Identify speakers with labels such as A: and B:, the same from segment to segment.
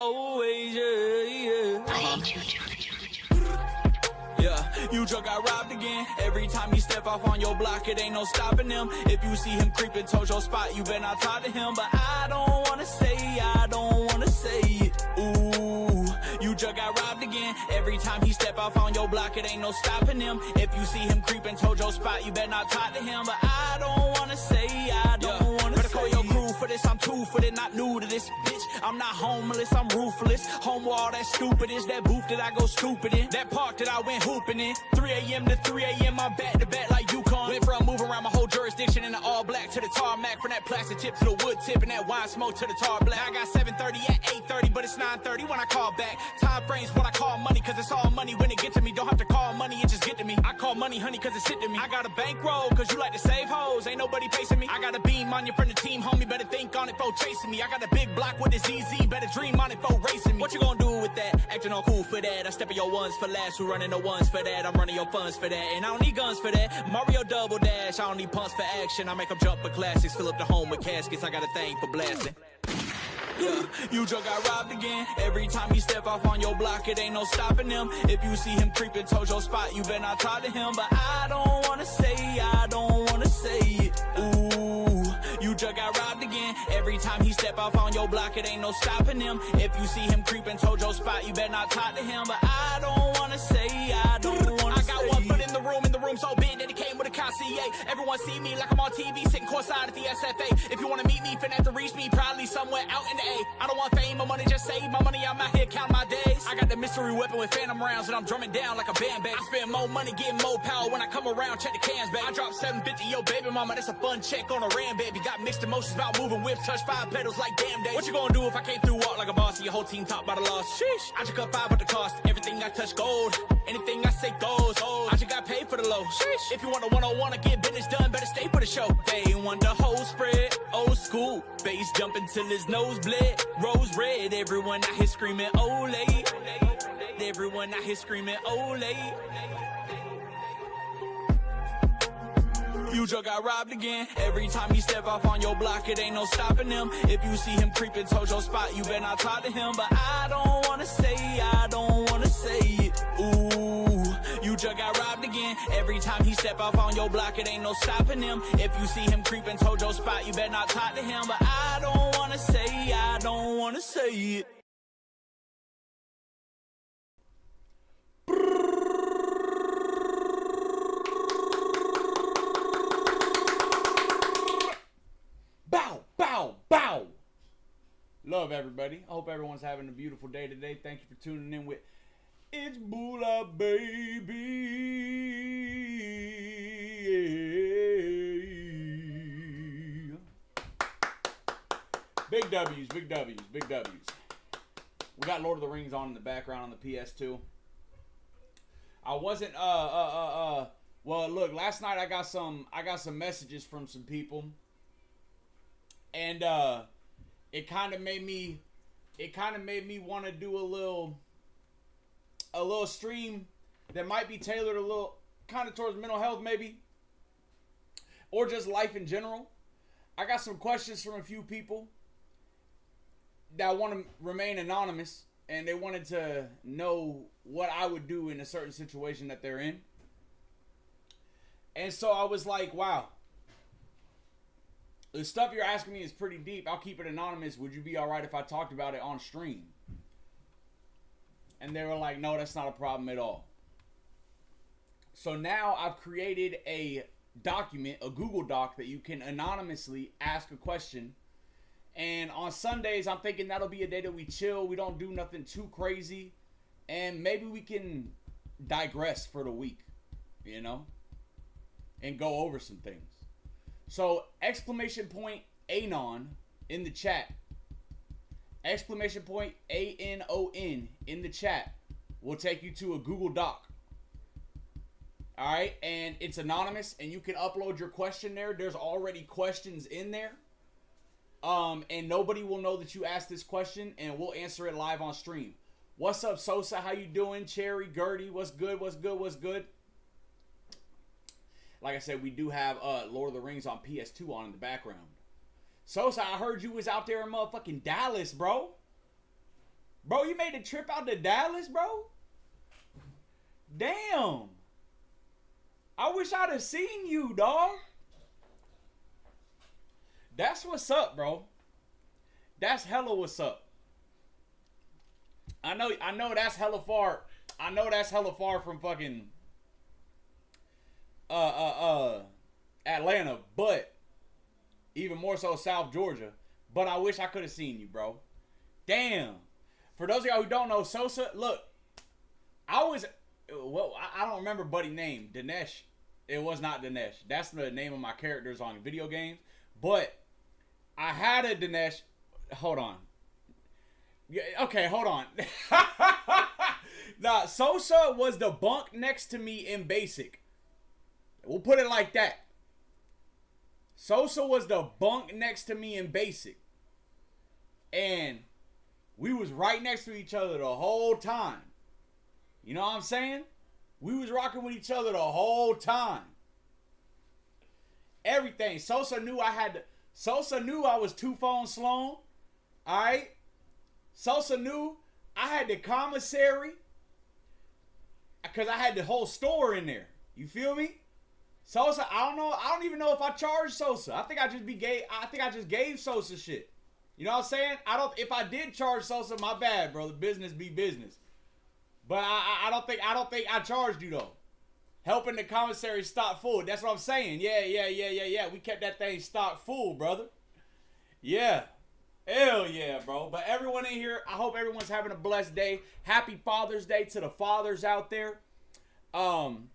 A: Always, yeah.
B: I hate you, Johnny.
A: Yeah, you just got robbed again. Every time you step off on your block, it ain't no stopping him. If you see him creeping towards your spot, you better not talk to him. But I don't wanna say it. Ooh, you just got robbed again. Every time he step off on your block, it ain't no stopping him. If you see him creeping towards your spot, you better not talk to him. But I don't wanna say, better call your crew for this, I'm too for it, not new to this, bitch. I'm not homeless, I'm ruthless. Home where all that stupid is, that booth that I go stupid in, that park that I went hooping in. 3 a.m. to 3 a.m. I'm back to back like UConn. Went from moving around my whole jurisdiction in the all black to the tarmac, from that plastic tip to the wood tip and that wine smoke to the tar black. I got 7:30 at 8:30, but it's 9:30 when I call back. Time frames what I call money, cause it's all money when it get to me. Don't have to call money, it just get to me. I call money honey cause it's hit to me. I got a bankroll cause you like to save hoes, ain't nobody pacing me. I got a beam on you from the team, homie, better think on it for chasing me. I got a big block with a ZZ, better dream on it for racing me. What you gonna do with that? Acting all cool for that. I step in your ones for last, who running the ones for that? I'm running your funds for that, and I don't need guns for that. Mario double dash, I don't need pumps for action. I make them jump for classics, fill up the home with caskets. I got a thing for blasting. Yeah, you just got robbed again. Every time you step off on your block, it ain't no stopping him. If you see him creeping towards your spot, you better not talk to him. But I don't wanna say it. Ooh, you just got robbed again. Every time he step off on your block, it ain't no stopping him. If you see him creeping towards your spot, you better not talk to him. But I don't wanna say, I got one foot in the room so big that it came with a concierge. Everyone see me like I'm on TV, sitting courtside at the SFA. If you wanna meet me, finna have to reach me, probably somewhere out in the A. I don't want fame or money, just save my money. I'm out here counting my days. I got the mystery weapon with phantom rounds and I'm drumming down like a band bag. I spend more money, getting more power when I come around, check the cans back. I drop 750, yo baby mama, that's a fun check on a ram, baby. Got mixed emotions about moving whips, touch 5 pedals like damn day. What you gonna do if I came through walk like a boss and your whole team top by the loss? Sheesh, I just cut 5 with the cost. Everything I touch gold, anything I say goes. I just got paid for the low. Sheesh, if you want to one-on-one or get business done, better stay for the show. They want the whole spread, old school, bass jumping till his nose bled. Rose red, everyone out here screaming Olay. Everyone out here screaming Olay. You just got robbed again. Every time he step off on your block, it ain't no stopping him. If you see him creeping towards your spot, you better not talk to him. But I don't wanna say it. Ooh, you just got robbed again. Every time he step off on your block, it ain't no stopping him. If you see him creeping towards your spot, you better not talk to him. But I don't wanna say it. Bow. Love everybody. I hope everyone's having a beautiful day today. Thank you for tuning in with It's Bula, baby. Big W's. We got Lord of the Rings on in the background on the PS2. I wasn't well, look, last night I got some messages from some people. And it kind of made me want to do a little stream that might be tailored a little kind of towards mental health maybe, or just life in general. I got some questions from a few people that want to remain anonymous, and they wanted to know what I would do in a certain situation that they're in. And so I was like, wow, the stuff you're asking me is pretty deep. I'll keep it anonymous. Would you be alright if I talked about it on stream? And they were like, no, that's not a problem at all. So now I've created a document, a Google Doc, that you can anonymously ask a question. And on Sundays, I'm thinking that'll be a day that we chill. We don't do nothing too crazy. And maybe we can digress for the week, you know? And go over some things. So, exclamation point Anon in the chat. Exclamation point ANON in the chat will take you to a Google Doc. Alright, and it's anonymous, and you can upload your question there. There's already questions in there. And nobody will know that you asked this question, and we'll answer it live on stream. What's up, Sosa? How you doing? Cherry, Gertie, what's good? Like I said, we do have Lord of the Rings on PS2 on in the background. Sosa, I heard you was out there in motherfucking Dallas, bro.
B: Bro, you made the trip out to Dallas, bro? Damn. I wish I'd have seen you, dog. That's what's up, bro. That's hella what's up. I know that's hella far. I know that's hella far from fucking Atlanta, but even more so South Georgia. But I wish I could have seen you, bro. Damn. For those of y'all who don't know, Sosa, look, I don't remember buddy's name. Dinesh. It was not Dinesh. That's the name of my characters on video games. But I had a Dinesh. Hold on. Okay, hold on. Nah, Sosa was the bunk next to me in basic. We'll put it like that. Sosa was the bunk next to me in basic. And we was right next to each other the whole time. You know what I'm saying? We was rocking with each other the whole time. Everything. Sosa knew I was 2 phones Sloan. Alright? Sosa knew I had the commissary. Because I had the whole store in there. You feel me? Sosa, I don't even know if I charged Sosa. I think I just gave Sosa shit. You know what I'm saying? If I did charge Sosa, my bad, bro. The business be business. But I don't think I charged you though. Helping the commissary stock full. That's what I'm saying. Yeah. We kept that thing stock full, brother. Yeah. Hell yeah, bro. But everyone in here, I hope everyone's having a blessed day. Happy Father's Day to the fathers out there. And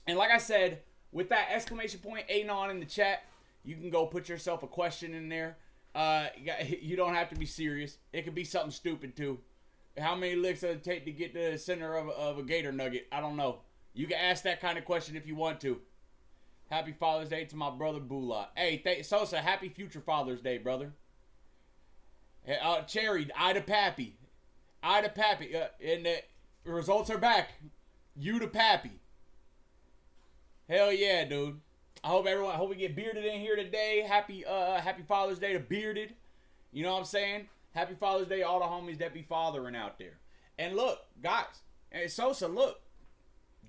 B: like I said, with that exclamation point #8 in the chat, you can go put yourself a question in there. You don't have to be serious. It could be something stupid too. How many licks does it take to get to the center of a gator nugget? I don't know. You can ask that kind of question if you want to. Happy Father's Day to my brother Bula. Hey, Sosa, happy future Father's Day, brother. Cherry, Ida Pappy. And the results are back. You to Pappy. Hell yeah, dude. I hope we get bearded in here today. Happy Father's Day to bearded. You know what I'm saying? Happy Father's Day to all the homies that be fathering out there. And look, guys, hey, Sosa, look.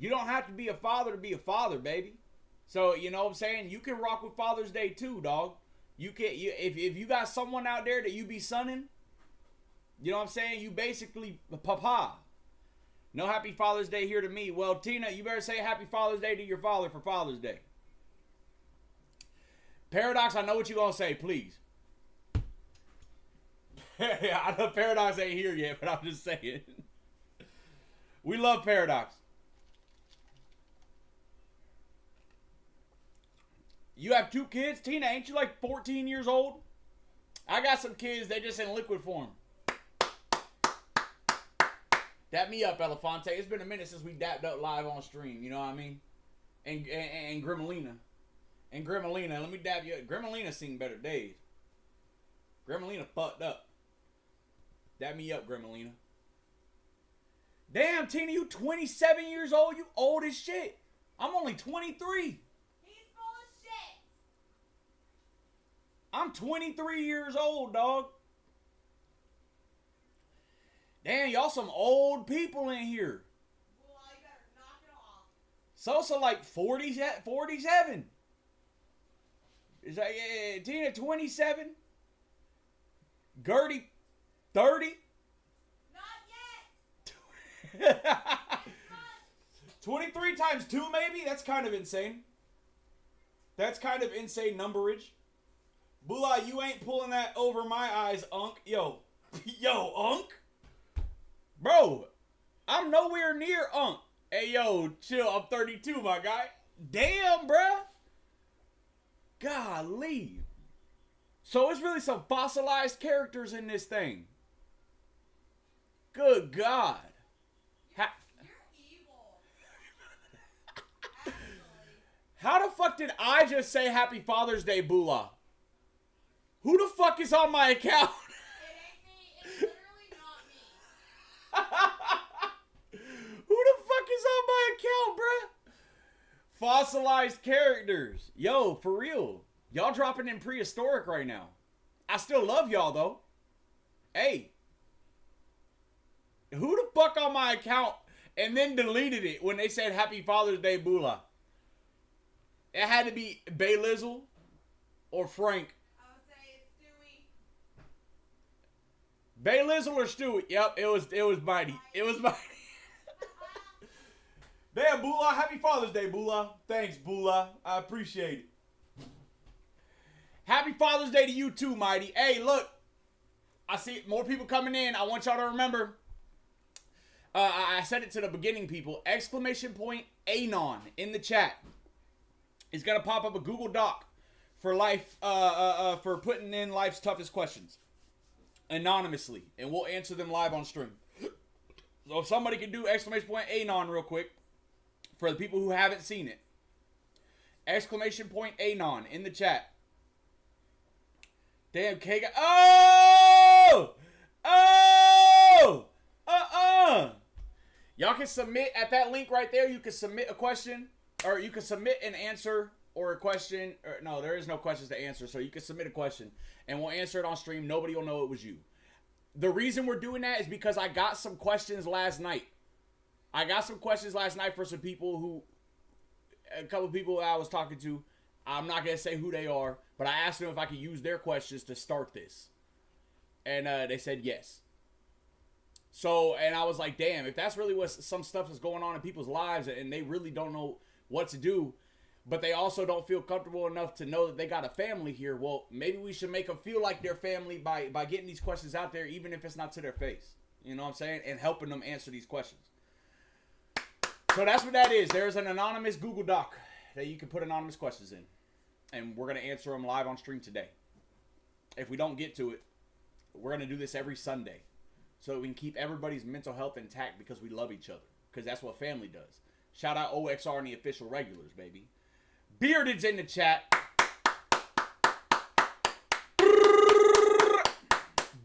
B: You don't have to be a father to be a father, baby. So, you know what I'm saying? You can rock with Father's Day too, dog. If you got someone out there that you be sonning, you know what I'm saying? You basically papa. No happy Father's Day here to me. Well, Tina, you better say happy Father's Day to your father for Father's Day. Paradox, I know what you're going to say, please. I know Paradox ain't here yet, but I'm just saying. We love Paradox. You have 2 kids? Tina, ain't you like 14 years old? I got some kids, they just in liquid form. Dap me up, Elefante. It's been a minute since we dapped up live on stream, you know what I mean? And Grimalina. And Grimalina, let me dab you up. Grimalina seen better days. Grimalina fucked up. Dab me up, Grimalina. Damn, Tina, you 27 years old? You old as shit. I'm only 23. I'm 23 years old, dog. Damn, y'all some old people in here.
C: Well, you better knock it off.
B: Sosa like 47. Is that Tina 27? Gertie 30?
C: Not yet.
B: 23 times 2 maybe? That's kind of insane. That's kind of insane numberage. Bula, you ain't pulling that over my eyes, Unk. Yo, Unk? Bro, I'm nowhere near Unk. Hey, yo, chill. I'm 32, my guy. Damn, bruh. Golly. So it's really some fossilized characters in this thing. Good God.
C: You're evil.
B: How the fuck did I just say Happy Father's Day, Bula? Who the fuck is on my account?
C: It ain't me. It's literally not me.
B: Who the fuck is on my account, bruh? Fossilized characters. Yo, for real. Y'all dropping in prehistoric right now. I still love y'all, though. Hey. Who the fuck on my account and then deleted it when they said Happy Father's Day, Bula? It had to be Bay Lizzle or Frank.
C: I would say it's Stewie.
B: Bay Lizzle or Stewie? Yep, it was Mighty. It was Mighty. Damn, Bula. Happy Father's Day, Bula. Thanks, Bula. I appreciate it. Happy Father's Day to you too, Mighty. Hey, look. I see more people coming in. I want y'all to remember. I said it to the beginning, people. Exclamation point Anon in the chat. It's gonna pop up a Google Doc for life, for putting in life's toughest questions anonymously, and we'll answer them live on stream. So if somebody can do exclamation point Anon real quick for the people who haven't seen it. Exclamation point Anon in the chat. Damn, K got. Oh! Y'all can submit at that link right there. You can submit a question, or you can submit an answer or a question. Or, no, there is no questions to answer, so you can submit a question, and we'll answer it on stream. Nobody will know it was you. The reason we're doing that is because I got some questions last night. I got some questions last night for some people who, a couple people I was talking to. I'm not going to say who they are, but I asked them if I could use their questions to start this. And they said yes. So, and I was like, damn, if that's really what some stuff is going on in people's lives and they really don't know what to do, but they also don't feel comfortable enough to know that they got a family here, well, maybe we should make them feel like their family by getting these questions out there, even if it's not to their face. You know what I'm saying? And helping them answer these questions. So that's what that is. There's an anonymous Google Doc that you can put anonymous questions in. And we're going to answer them live on stream today. If we don't get to it, we're going to do this every Sunday. So that we can keep everybody's mental health intact because we love each other. Because that's what family does. Shout out OXR and the official regulars, baby. Bearded's in the chat.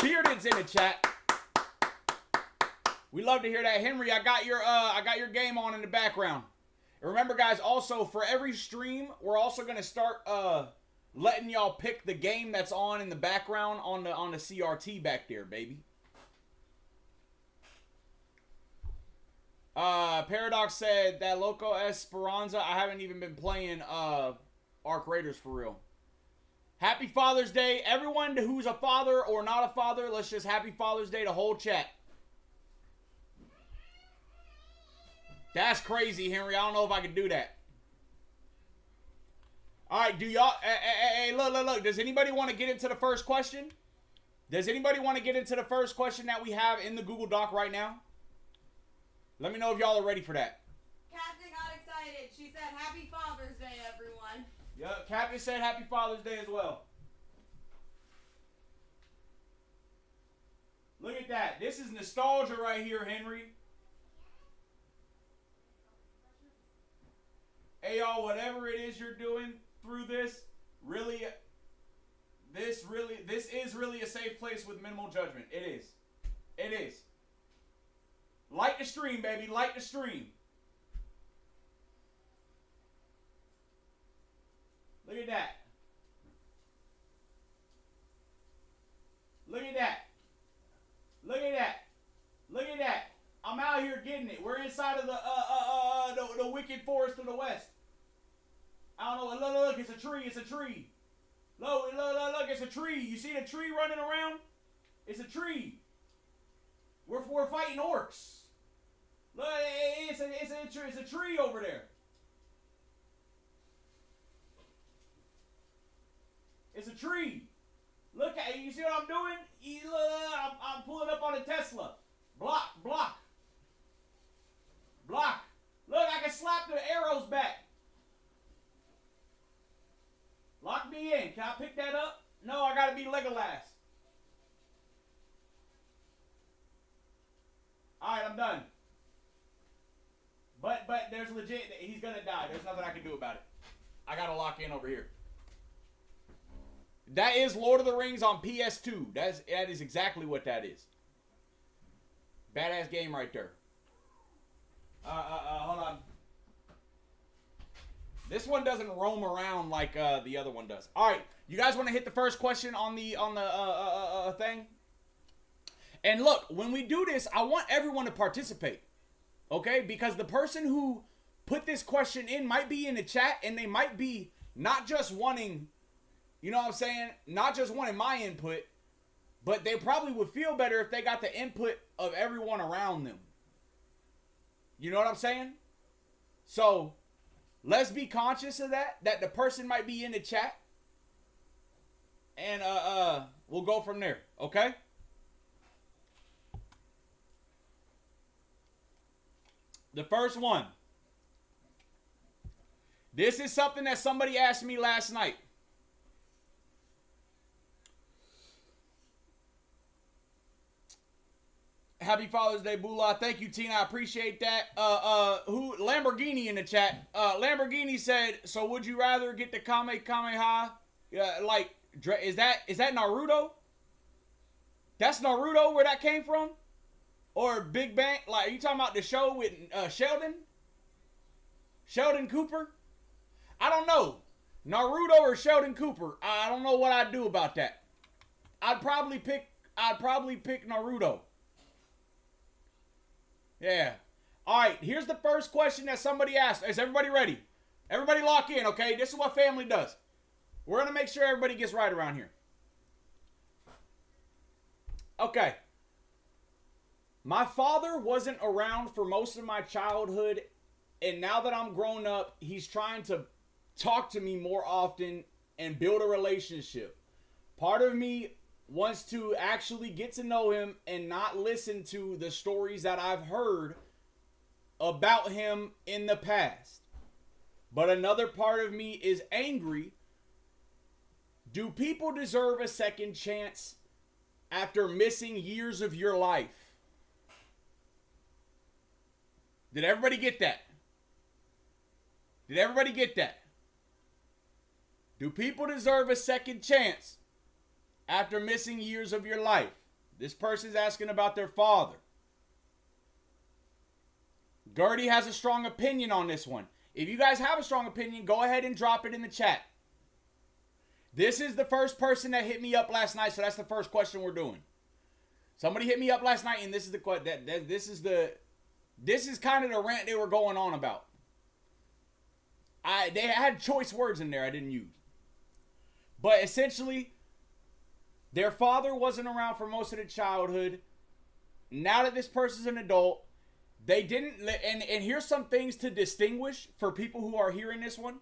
B: Bearded's in the chat. We love to hear that. Henry, I got your game on in the background. And remember, guys, also for every stream, we're also gonna start letting y'all pick the game that's on in the background on the CRT back there, baby. Paradox said that Loco Esperanza. I haven't even been playing Arc Raiders for real. Happy Father's Day, everyone who's a father or not a father. Let's just Happy Father's Day to whole chat. That's crazy, Henry. I don't know if I can do that. All right, do y'all... Hey, look. Does anybody want to get into the first question? Does anybody want to get into the first question that we have in the Google Doc right now? Let me know if y'all are ready for that.
C: Captain got excited. She said, Happy Father's Day, everyone.
B: Yeah, Captain said Happy Father's Day as well. Look at that. This is nostalgia right here, Henry. Hey y'all, whatever it is you're doing through this, this is really a safe place with minimal judgment. It is. It is. Like the stream, baby. Like the stream. Look at that. Look at that. Look at that. Look at that. I'm out here getting it. We're inside of the wicked forest to the west. I don't know. Look, it's a tree. It's a tree. Look, it's a tree. You see the tree running around? It's a tree. We're fighting orcs. Look, it's a tree over there. It's a tree. Look at it. You see what I'm doing? I'm pulling up on a Tesla. Block. Look, I can slap the arrows back. Lock me in. Can I pick that up? No, I gotta be Legolas. Alright, I'm done. But there's legit, he's gonna die. There's nothing I can do about it. I gotta lock in over here. That is Lord of the Rings on PS2. That is exactly what that is. Badass game right there. Hold on. This one doesn't roam around like the other one does. All right, you guys want to hit the first question on the thing? And look, when we do this, I want everyone to participate. Okay? Because the person who put this question in might be in the chat, and they might be not just wanting, you know what I'm saying? Not just wanting my input, but they probably would feel better if they got the input of everyone around them. You know what I'm saying? So, let's be conscious of that the person might be in the chat. And we'll go from there, okay? The first one. This is something that somebody asked me last night. Happy Father's Day, Bula. Thank you, Tina. I appreciate that. Lamborghini in the chat. Lamborghini said, so would you rather get the Kamehameha? Is that Naruto? That's Naruto where that came from? Or Big Bang? Like, are you talking about the show with Sheldon? Sheldon Cooper? I don't know. Naruto or Sheldon Cooper? I don't know what I'd do about that. I'd probably pick Naruto. Yeah. All right, here's the first question that somebody asked. Is everybody ready? Everybody lock in, okay? This is what family does. We're going to make sure everybody gets right around here. Okay. My father wasn't around for most of my childhood, and now that I'm grown up, he's trying to talk to me more often and build a relationship. Part of me wants to actually get to know him and not listen to the stories that I've heard about him in the past. But another part of me is angry. Do people deserve a second chance after missing years of your life? Did everybody get that? Did everybody get that? Do people deserve a second chance after missing years of your life? This person's asking about their father. Gertie has a strong opinion on this one. If you guys have a strong opinion, go ahead and drop it in the chat. This is the first person that hit me up last night, so that's the first question we're doing. Somebody hit me up last night, and this is the this is kind of the rant they were going on about. They had choice words in there I didn't use. But essentially, their father wasn't around for most of the childhood. Now that this person's an adult, they didn't, and here's some things to distinguish for people who are hearing this one.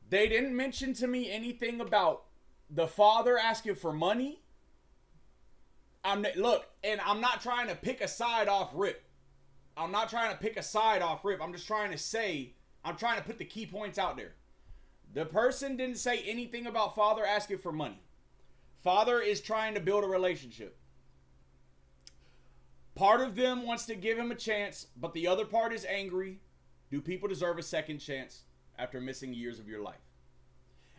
B: They didn't mention to me anything about the father asking for money. I'm not trying to pick a side off rip. I'm not trying to pick a side off rip. I'm just trying to put the key points out there. The person didn't say anything about father asking for money. Father is trying to build a relationship. Part of them wants to give him a chance, but the other part is angry. Do people deserve a second chance after missing years of your life?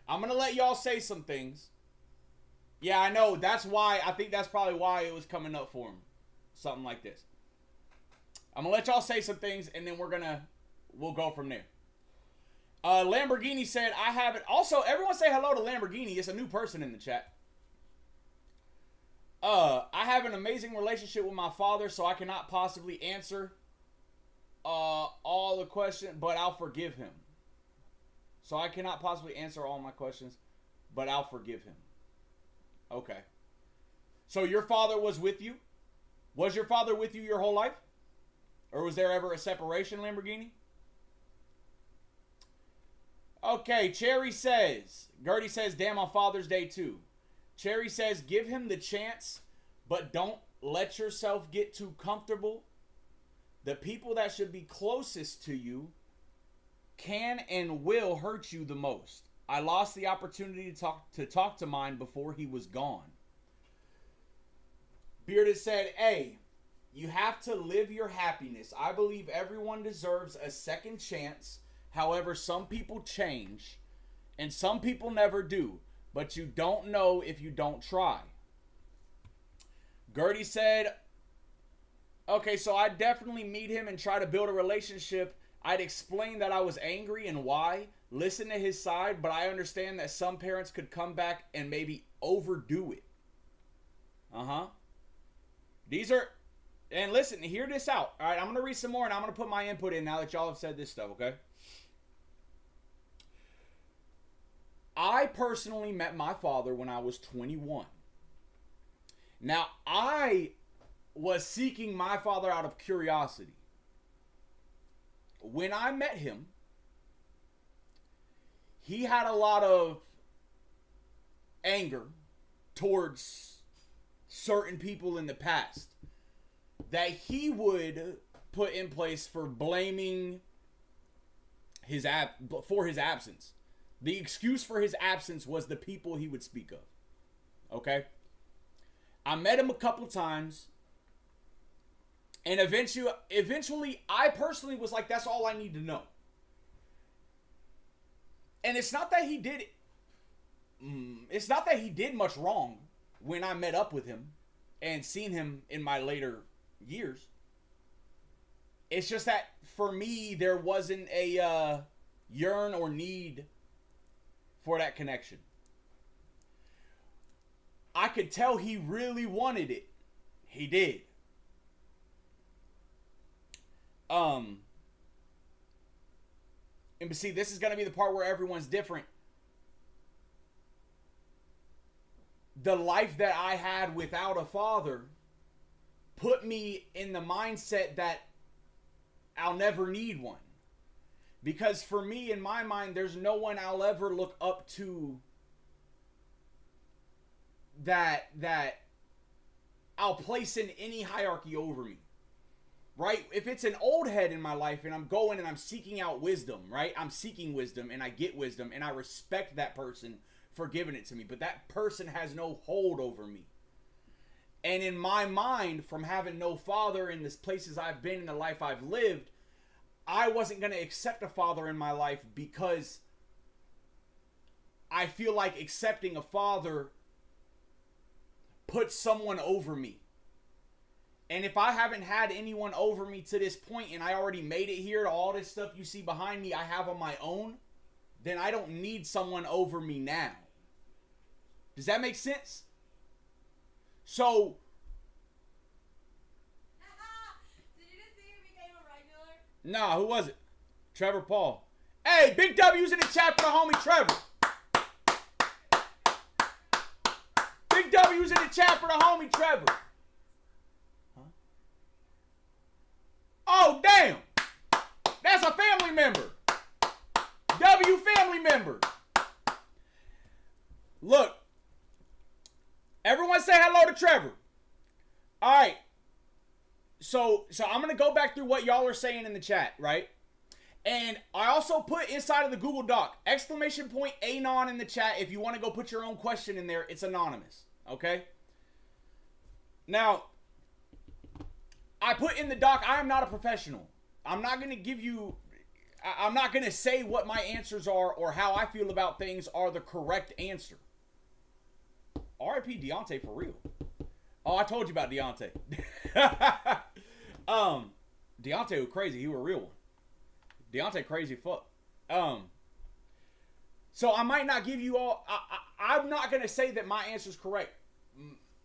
B: I'm going to let y'all say some things. Yeah, I know. I think that's probably why it was coming up for him. Something like this. I'm going to let y'all say some things, and then we'll go from there. Lamborghini said, I have it. Also, everyone say hello to Lamborghini. It's a new person in the chat. I have an amazing relationship with my father, so I cannot possibly answer all the questions, but I'll forgive him. So I cannot possibly answer all my questions, but I'll forgive him. Okay. So your father was with you? Was your father with you your whole life? Or was there ever a separation, Lamborghini? Okay, Gertie says, damn, on Father's Day too. Cherry says, give him the chance, but don't let yourself get too comfortable. The people that should be closest to you can and will hurt you the most. I lost the opportunity to talk to mine before he was gone. Bearded said, hey, you have to live your happiness. I believe everyone deserves a second chance. However, some people change and some people never do. But you don't know if you don't try. Gertie said, okay, so I'd definitely meet him and try to build a relationship. I'd explain that I was angry and why. Listen to his side, but I understand that some parents could come back and maybe overdo it. These are, and listen, hear this out. All right, I'm going to read some more, and I'm going to put my input in now that y'all have said this stuff, okay? I personally met my father when I was 21. Now, I was seeking my father out of curiosity. When I met him, he had a lot of anger towards certain people in the past that he would put in place for blaming for his absence. The excuse for his absence was the people he would speak of. Okay? I met him a couple times, and eventually I personally was like, that's all I need to know. And it's not that he did much wrong when I met up with him and seen him in my later years. It's just that for me, there wasn't a yearn or need for that connection. I could tell he really wanted it. He did. And see, this is going to be the part where everyone's different. The life that I had without a father put me in the mindset that I'll never need one. Because for me, in my mind, there's no one I'll ever look up to that I'll place in any hierarchy over me. Right? If it's an old head in my life and I'm going and I'm seeking out wisdom, right? I'm seeking wisdom and I get wisdom and I respect that person for giving it to me. But that person has no hold over me. And in my mind, from having no father in the places I've been in the life I've lived, I wasn't going to accept a father in my life because I feel like accepting a father puts someone over me. And if I haven't had anyone over me to this point and I already made it here to all this stuff you see behind me I have on my own, then I don't need someone over me now. Does that make sense? So...
C: Did you just see who became a regular?
B: Nah, who was it? Trevor Paul. Hey, big W's in the chat for the homie Trevor. Big W's in the chat for the homie Trevor. Oh, damn. That's a family member. W family member. Look. Everyone say hello to Trevor. All right. So I'm going to go back through what y'all are saying in the chat, right? And I also put inside of the Google Doc, exclamation point Anon in the chat. If you want to go put your own question in there, it's anonymous. Okay? Now, I put in the doc, I am not a professional. I'm not going to give you, I'm not going to say what my answers are or how I feel about things are the correct answer. R.I.P. Deontay for real. Oh, I told you about Deontay. Deontay was crazy. He was a real one. Deontay crazy fuck. So I might not give you all, I'm not going to say that my answer is correct.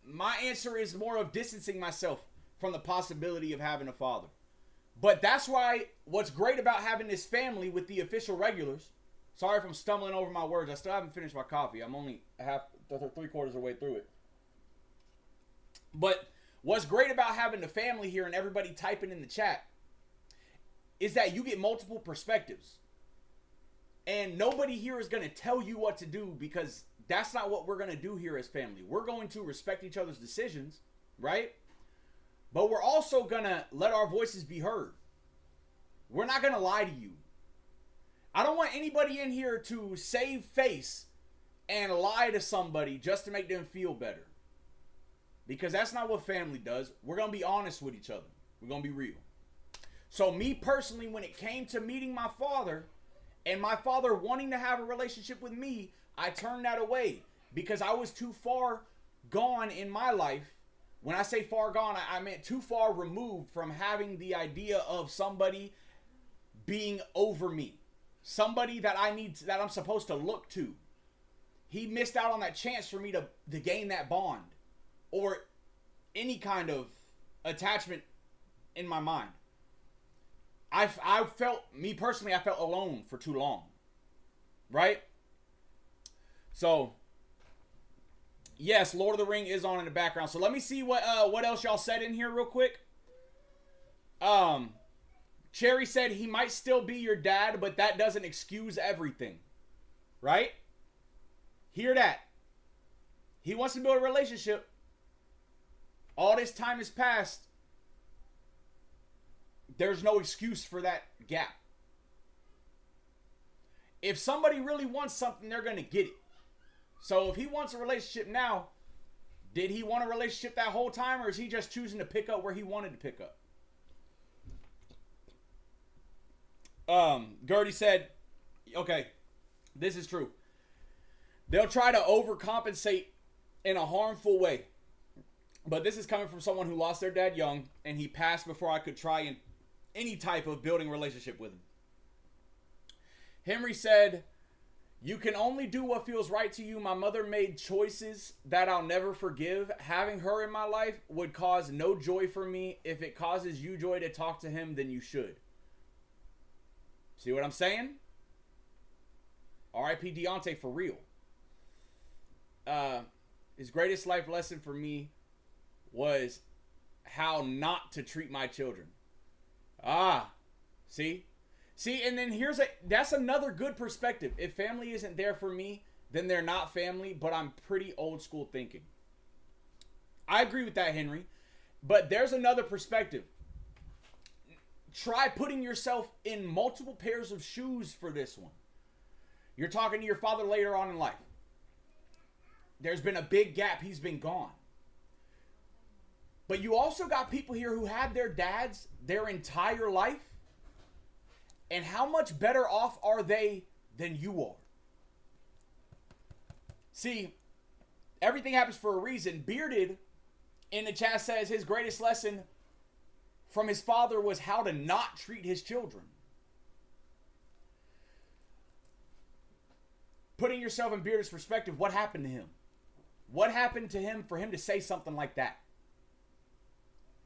B: My answer is more of distancing myself from the possibility of having a father. But that's why what's great about having this family with the official regulars. Sorry if I'm stumbling over my words. I still haven't finished my coffee. I'm only three-quarters of the way through it. But what's great about having the family here and everybody typing in the chat is that you get multiple perspectives. And nobody here is going to tell you what to do because that's not what we're going to do here as family. We're going to respect each other's decisions, right? But we're also going to let our voices be heard. We're not going to lie to you. I don't want anybody in here to save face and lie to somebody just to make them feel better. Because that's not what family does. We're going to be honest with each other. We're going to be real. So me personally, when it came to meeting my father and my father wanting to have a relationship with me, I turned that away because I was too far gone in my life. When I say far gone, I meant too far removed from having the idea of somebody being over me. Somebody that that I'm supposed to look to. He missed out on that chance for me to gain that bond. Or any kind of attachment in my mind. I felt, me personally, I felt alone for too long. Right? So, yes, Lord of the Ring is on in the background. So let me see what else y'all said in here real quick. Cherry said he might still be your dad, but that doesn't excuse everything. Right? Hear that. He wants to build a relationship. All this time has passed. There's no excuse for that gap. If somebody really wants something, they're going to get it. So if he wants a relationship now, did he want a relationship that whole time, or is he just choosing to pick up where he wanted to pick up? Gertie said, okay, this is true. They'll try to overcompensate in a harmful way. But this is coming from someone who lost their dad young, and he passed before I could try in any type of building relationship with him. Henry said, you can only do what feels right to you. My mother made choices that I'll never forgive. Having her in my life would cause no joy for me. If it causes you joy to talk to him, then you should. See what I'm saying? R.I.P. Deontay for real. His greatest life lesson for me was how not to treat my children. See, and then that's another good perspective. If family isn't there for me, then they're not family, but I'm pretty old school thinking. I agree with that, Henry. But there's another perspective. Try putting yourself in multiple pairs of shoes for this one. You're talking to your father later on in life. There's been a big gap. He's been gone. But you also got people here who had their dads their entire life. And how much better off are they than you are? See, everything happens for a reason. Bearded in the chat says his greatest lesson from his father was how to not treat his children. Putting yourself in Bearded's perspective, what happened to him? What happened to him for him to say something like that?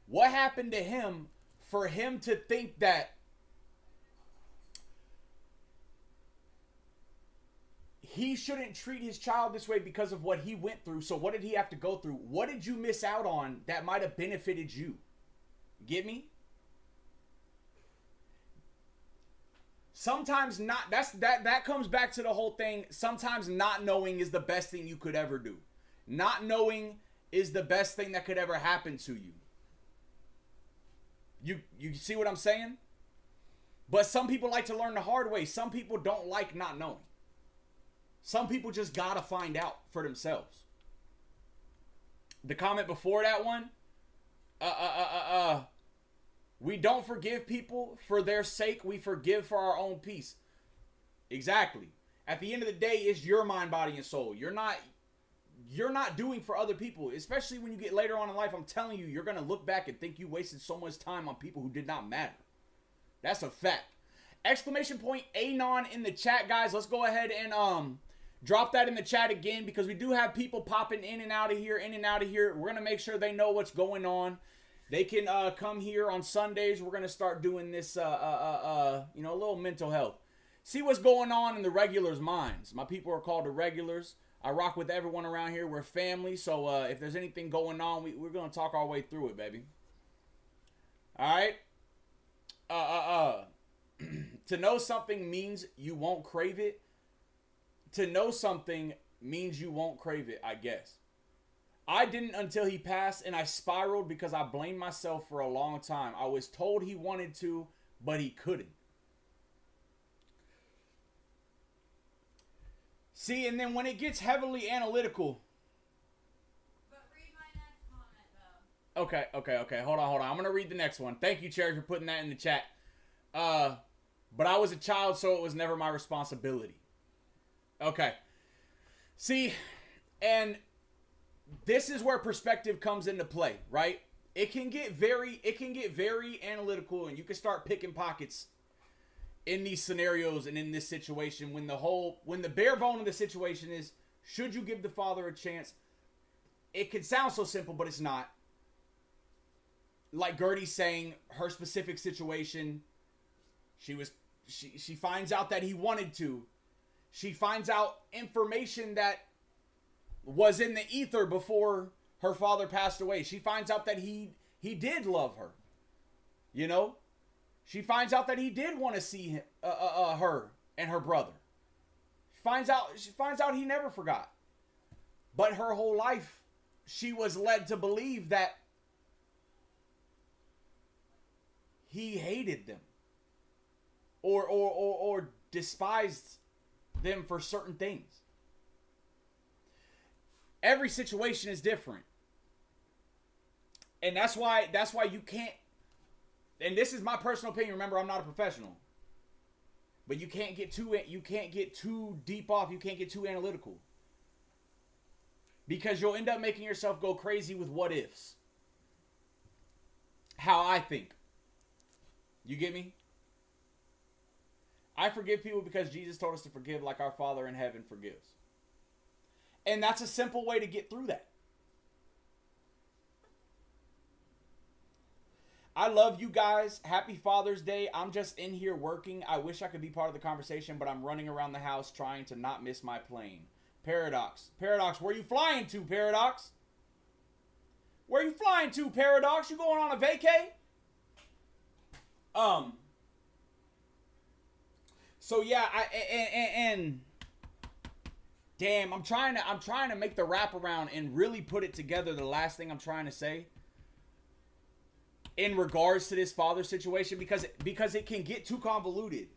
B: What happened to him for him to think that he shouldn't treat his child this way because of what he went through? So what did he have to go through? What did you miss out on that might have benefited you? Get me? Sometimes not. That comes back to the whole thing. Sometimes not knowing is the best thing you could ever do. Not knowing is the best thing that could ever happen to you. You see what I'm saying? But some people like to learn the hard way. Some people don't like not knowing. Some people just gotta find out for themselves. The comment before that one, we don't forgive people for their sake. We forgive for our own peace. Exactly. At the end of the day, it's your mind, body, and soul. You're not doing for other people, especially when you get later on in life. I'm telling you, you're going to look back and think you wasted so much time on people who did not matter. That's a fact. Exclamation point Anon in the chat, guys. Let's go ahead and drop that in the chat again, because we do have people popping in and out of here, We're going to make sure they know what's going on. They can come here on Sundays. We're going to start doing this, a little mental health. See what's going on in the regulars' minds. My people are called the regulars. I rock with everyone around here. We're family. So if there's anything going on, we're going to talk our way through it, baby. All right? To know something means you won't crave it. To know something means you won't crave it, I guess. I didn't until he passed, and I spiraled because I blamed myself for a long time. I was told he wanted to, but he couldn't. See, and then when it gets heavily analytical.
C: But read my next comment, though.
B: Okay. Hold on. I'm going to read the next one. Thank you, Cherry, for putting that in the chat. But I was a child, so it was never my responsibility. Okay. See, and this is where perspective comes into play, right? It can get very analytical, and you can start picking pockets in these scenarios and in this situation when the bare bone of the situation is, should you give the father a chance? It can sound so simple, but it's not. like Gertie's saying, her specific situation, she finds out that he wanted to. She finds out information that was in the ether before her father passed away. She finds out that he did love her. You know? She finds out that he did want to see him, her and her brother. She finds out he never forgot. But her whole life, she was led to believe that he hated them or despised them for certain things. Every situation is different. And that's why you can't, and this is my personal opinion, remember, I'm not a professional. But you can't get too deep off, you can't get too analytical. Because you'll end up making yourself go crazy with what ifs. How I think. You get me? I forgive people because Jesus told us to forgive like our Father in heaven forgives. And that's a simple way to get through that. I love you guys. Happy Father's Day. I'm just in here working. I wish I could be part of the conversation, but I'm running around the house trying to not miss my plane. Paradox. Paradox, where you flying to, Paradox? Where you flying to, Paradox? You going on a vacay? So yeah, and damn, I'm trying to make the wrap around and really put it together. The last thing I'm trying to say in regards to this father situation, because it can get too convoluted,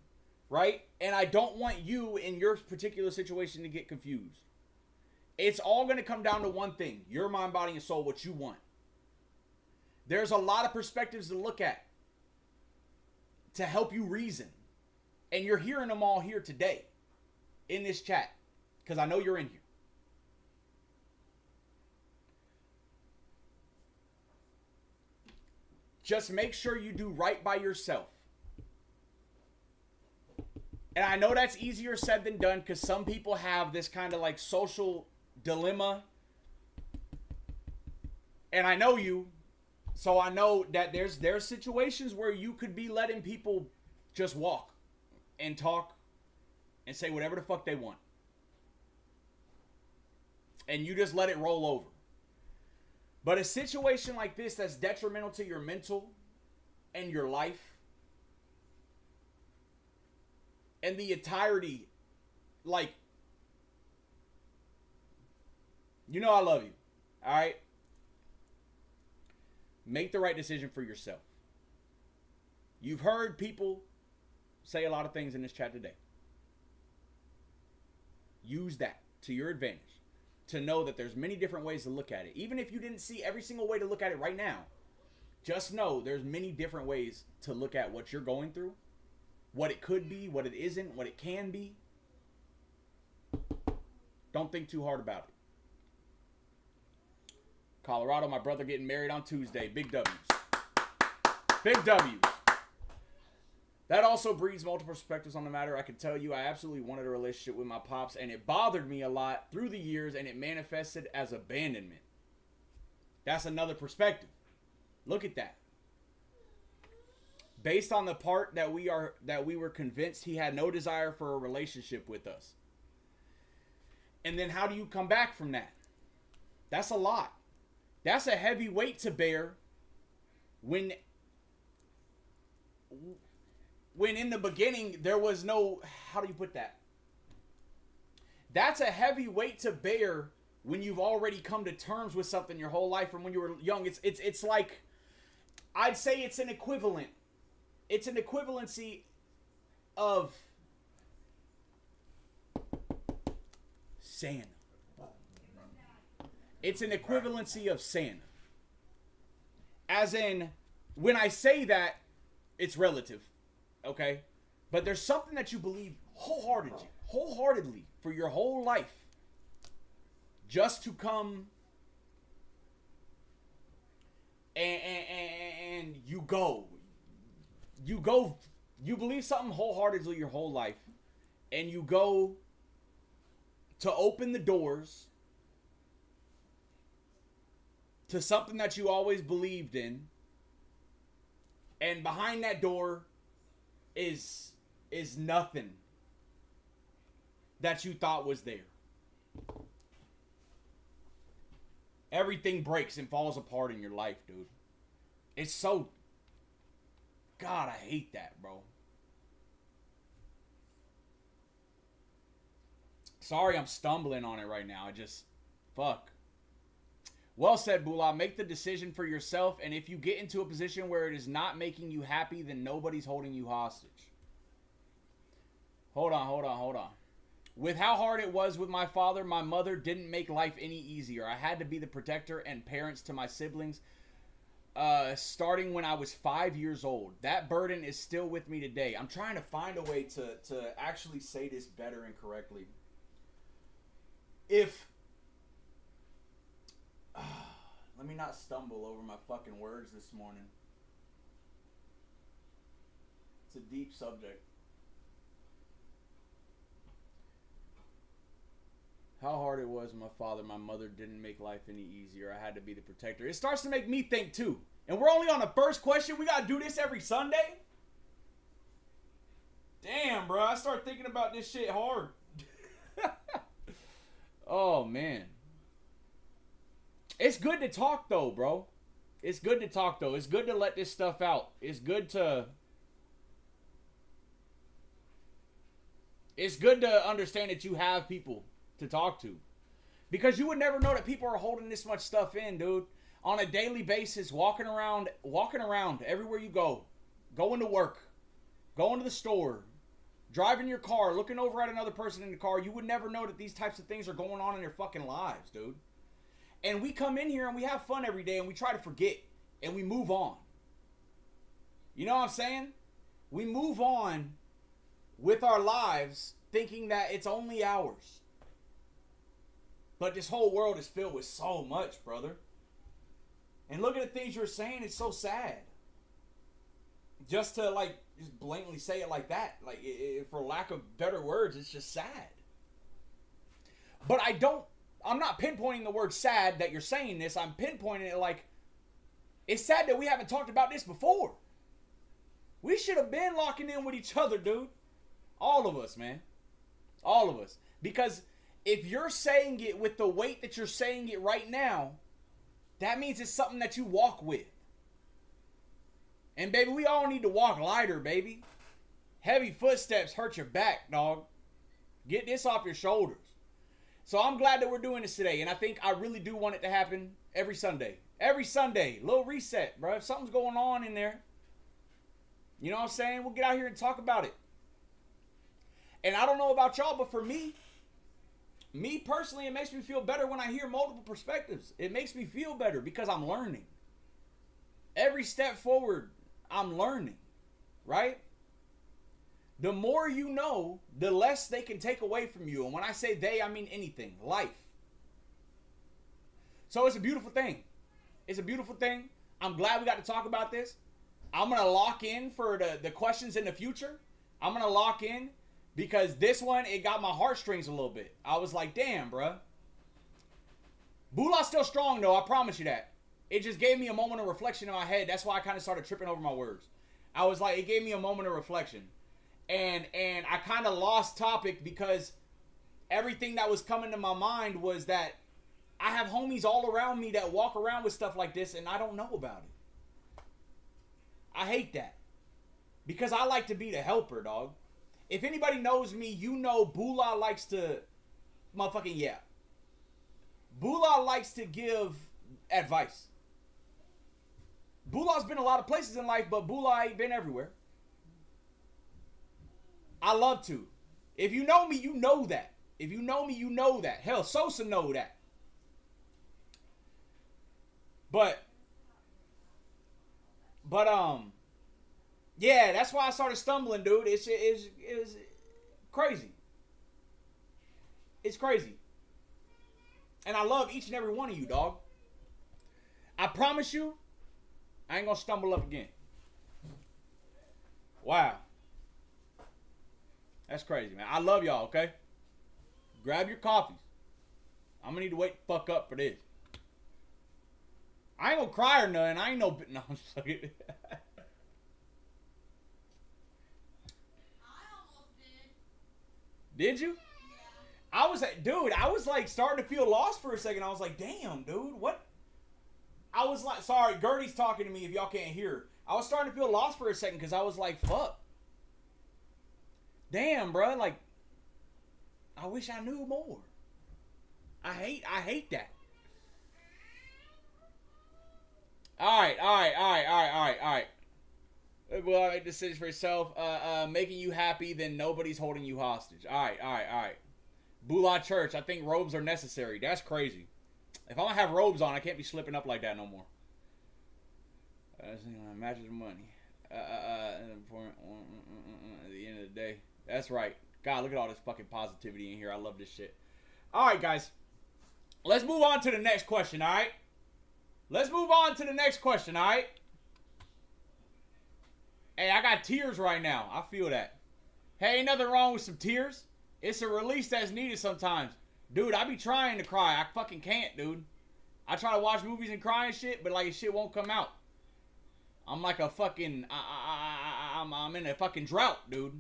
B: right? And I don't want you in your particular situation to get confused. It's all going to come down to one thing: your mind, body, and soul, what you want. There's a lot of perspectives to look at to help you reason. And you're hearing them all here today in this chat, because I know you're in here. Just make sure you do right by yourself. And I know that's easier said than done, because some people have this kind of like social dilemma. And I know you. So I know that there's situations where you could be letting people just walk and talk and say whatever the fuck they want. And you just let it roll over. But a situation like this that's detrimental to your mental and your life and the entirety, like, you know I love you, all right? Make the right decision for yourself. You've heard people say a lot of things in this chat today. Use that to your advantage to know that there's many different ways to look at it. Even if you didn't see every single way to look at it right now, just know there's many different ways to look at what you're going through, what it could be, what it isn't, what it can be. Don't think too hard about it. Colorado, my brother getting married on Tuesday. Big W's. Big W's. That also breeds multiple perspectives on the matter. I can tell you I absolutely wanted a relationship with my pops, and it bothered me a lot through the years, and it manifested as abandonment. That's another perspective. Look at that. Based on the part that we were convinced he had no desire for a relationship with us. And then how do you come back from that? That's a lot. That's a heavy weight to bear when in the beginning there was no, how do you put that? That's a heavy weight to bear when you've already come to terms with something your whole life from when you were young. It's like, I'd say it's an equivalent. It's an equivalency of Santa. It's an equivalency of Santa. As in, when I say that, it's relative, okay? But there's something that you believe wholeheartedly for your whole life, just to come and you believe something wholeheartedly your whole life, and you go to open the doors to something that you always believed in, And behind that door is nothing that you thought was there. Everything breaks and falls apart in your life, dude. It's so... God, I hate that, bro. Sorry I'm stumbling on it right now. I just... Fuck. Well said, Bula. Make the decision for yourself, and if you get into a position where it is not making you happy, then nobody's holding you hostage. Hold on. With how hard it was with my father, my mother didn't make life any easier. I had to be the protector and parents to my siblings, starting when I was 5 years old. That burden is still with me today. I'm trying to find a way to actually say this better and correctly. Let me not stumble over my fucking words this morning. It's a deep subject. How hard it was with my father, my mother didn't make life any easier. I had to be the protector. It starts to make me think too. And we're only on the first question. We gotta do this every Sunday? Damn, bro. I start thinking about this shit hard. Oh, man. It's good to talk, though, bro. It's good to talk, though. It's good to let this stuff out. It's good to understand that you have people to talk to. Because you would never know that people are holding this much stuff in, dude. On a daily basis, walking around everywhere you go. Going to work. Going to the store. Driving your car. Looking over at another person in the car. You would never know that these types of things are going on in their fucking lives, dude. And we come in here and we have fun every day and we try to forget. And we move on. You know what I'm saying? We move on with our lives thinking that it's only ours. But this whole world is filled with so much, brother. And look at the things you're saying. It's so sad. Just to, just blatantly say it like that. For lack of better words, it's just sad. But I'm not pinpointing the word sad that you're saying this. I'm pinpointing it it's sad that we haven't talked about this before. We should have been locking in with each other, dude. All of us, man. All of us. Because if you're saying it with the weight that you're saying it right now, that means it's something that you walk with. And baby, we all need to walk lighter, baby. Heavy footsteps hurt your back, dog. Get this off your shoulders. So I'm glad that we're doing this today. And I think I really do want it to happen every Sunday. Every Sunday. Little reset, bro. If something's going on in there, you know what I'm saying? We'll get out here and talk about it. And I don't know about y'all, but for me personally, it makes me feel better when I hear multiple perspectives. It makes me feel better because I'm learning. Every step forward, I'm learning. Right? The more you know, the less they can take away from you. And when I say they, I mean anything. Life. So it's a beautiful thing. It's a beautiful thing. I'm glad we got to talk about this. I'm going to lock in for the questions in the future. I'm going to lock in because this one, it got my heartstrings a little bit. I was like, damn, bruh. Bula's still strong, though. I promise you that. It just gave me a moment of reflection in my head. That's why I kind of started tripping over my words. I was like, it gave me a moment of reflection. And I kind of lost topic because everything that was coming to my mind was that I have homies all around me that walk around with stuff like this and I don't know about it. I hate that. Because I like to be the helper, dog. If anybody knows me, you know Bula likes to motherfucking yap. Bula likes to give advice. Bula's been a lot of places in life, but Bula ain't been everywhere. I love to. If you know me, you know that. If you know me, you know that. Hell, Sosa know that. But yeah, that's why I started stumbling, dude. It's crazy. It's crazy. And I love each and every one of you, dog. I promise you, I ain't gonna stumble up again. Wow. That's crazy, man. I love y'all, okay? Grab your coffees. I'm gonna need to wait the fuck up for this. I ain't gonna cry or nothing. I ain't no... No, I'm just kidding. Did you? I was like, dude, I was like starting to feel lost for a second. I was like, damn, dude, what? I was like, sorry, Gertie's talking to me if y'all can't hear. I was starting to feel lost for a second because I was like, fuck. Damn, bro, like, I wish I knew more. I hate that. All right. Well, make decisions for yourself. Making you happy, then nobody's holding you hostage. All right. Bula Church, I think robes are necessary. That's crazy. If I don't have robes on, I can't be slipping up like that no more. Matches money. At the end of the day. That's right. God, look at all this fucking positivity in here. I love this shit. All right, guys. Let's move on to the next question, all right? Let's move on to the next question, all right? Hey, I got tears right now. I feel that. Hey, ain't nothing wrong with some tears. It's a release that's needed sometimes. Dude, I be trying to cry. I fucking can't, dude. I try to watch movies and cry and shit, but like shit won't come out. I'm like a fucking... I'm in a fucking drought, dude.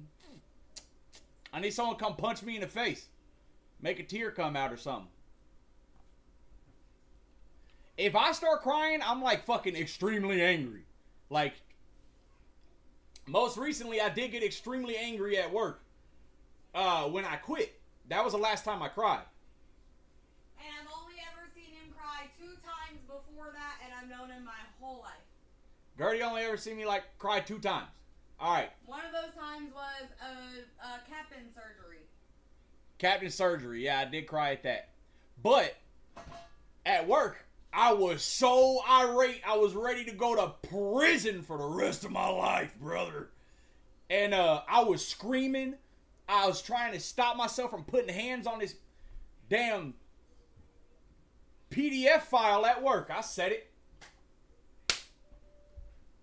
B: I need someone to come punch me in the face. Make a tear come out or something. If I start crying, I'm like fucking extremely angry. Like, most recently I did get extremely angry at work. When I quit. That was the last time I cried.
C: And I've only ever seen him cry 2 times before that, and I've known him my whole life.
B: Gertie only ever seen me like cry 2 times. All right.
C: One of those times was a captain surgery.
B: Captain surgery. Yeah, I did cry at that. But at work, I was so irate. I was ready to go to prison for the rest of my life, brother. And I was screaming. I was trying to stop myself from putting hands on this damn PDF file at work. I said it.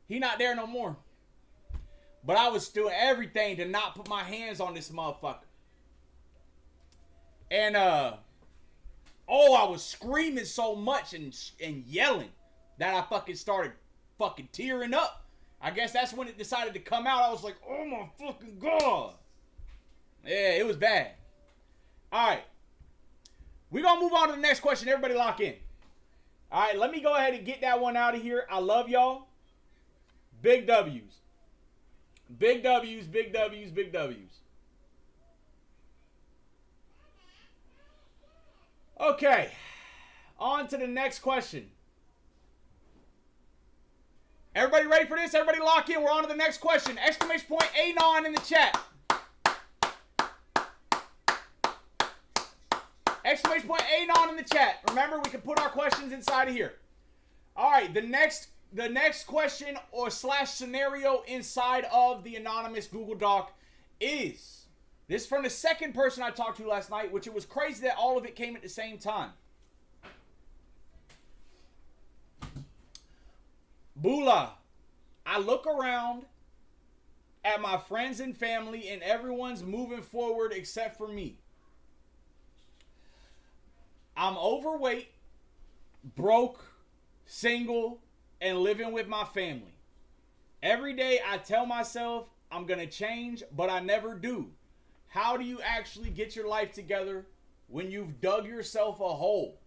B: He not there no more. But I was doing everything to not put my hands on this motherfucker. And, I was screaming so much and yelling that I fucking started fucking tearing up. I guess that's when it decided to come out. I was like, oh my fucking God. Yeah, it was bad. All right. We're going to move on to the next question. Everybody lock in. All right, let me go ahead and get that one out of here. I love y'all. Big W's. Big W's, big W's, big W's. Okay. On to the next question. Everybody ready for this? Everybody lock in. We're on to the next question. Exclamation point Anon in the chat. Exclamation point Anon in the chat. Remember, we can put our questions inside of here. All right, the next question or slash scenario inside of the anonymous Google Doc is, this is from the second person I talked to last night, which it was crazy that all of it came at the same time. Bula, I look around at my friends and family and everyone's moving forward except for me. I'm overweight, broke, single, and living with my family. Every day I tell myself I'm going to change, but I never do. How do you actually get your life together when you've dug yourself a hole?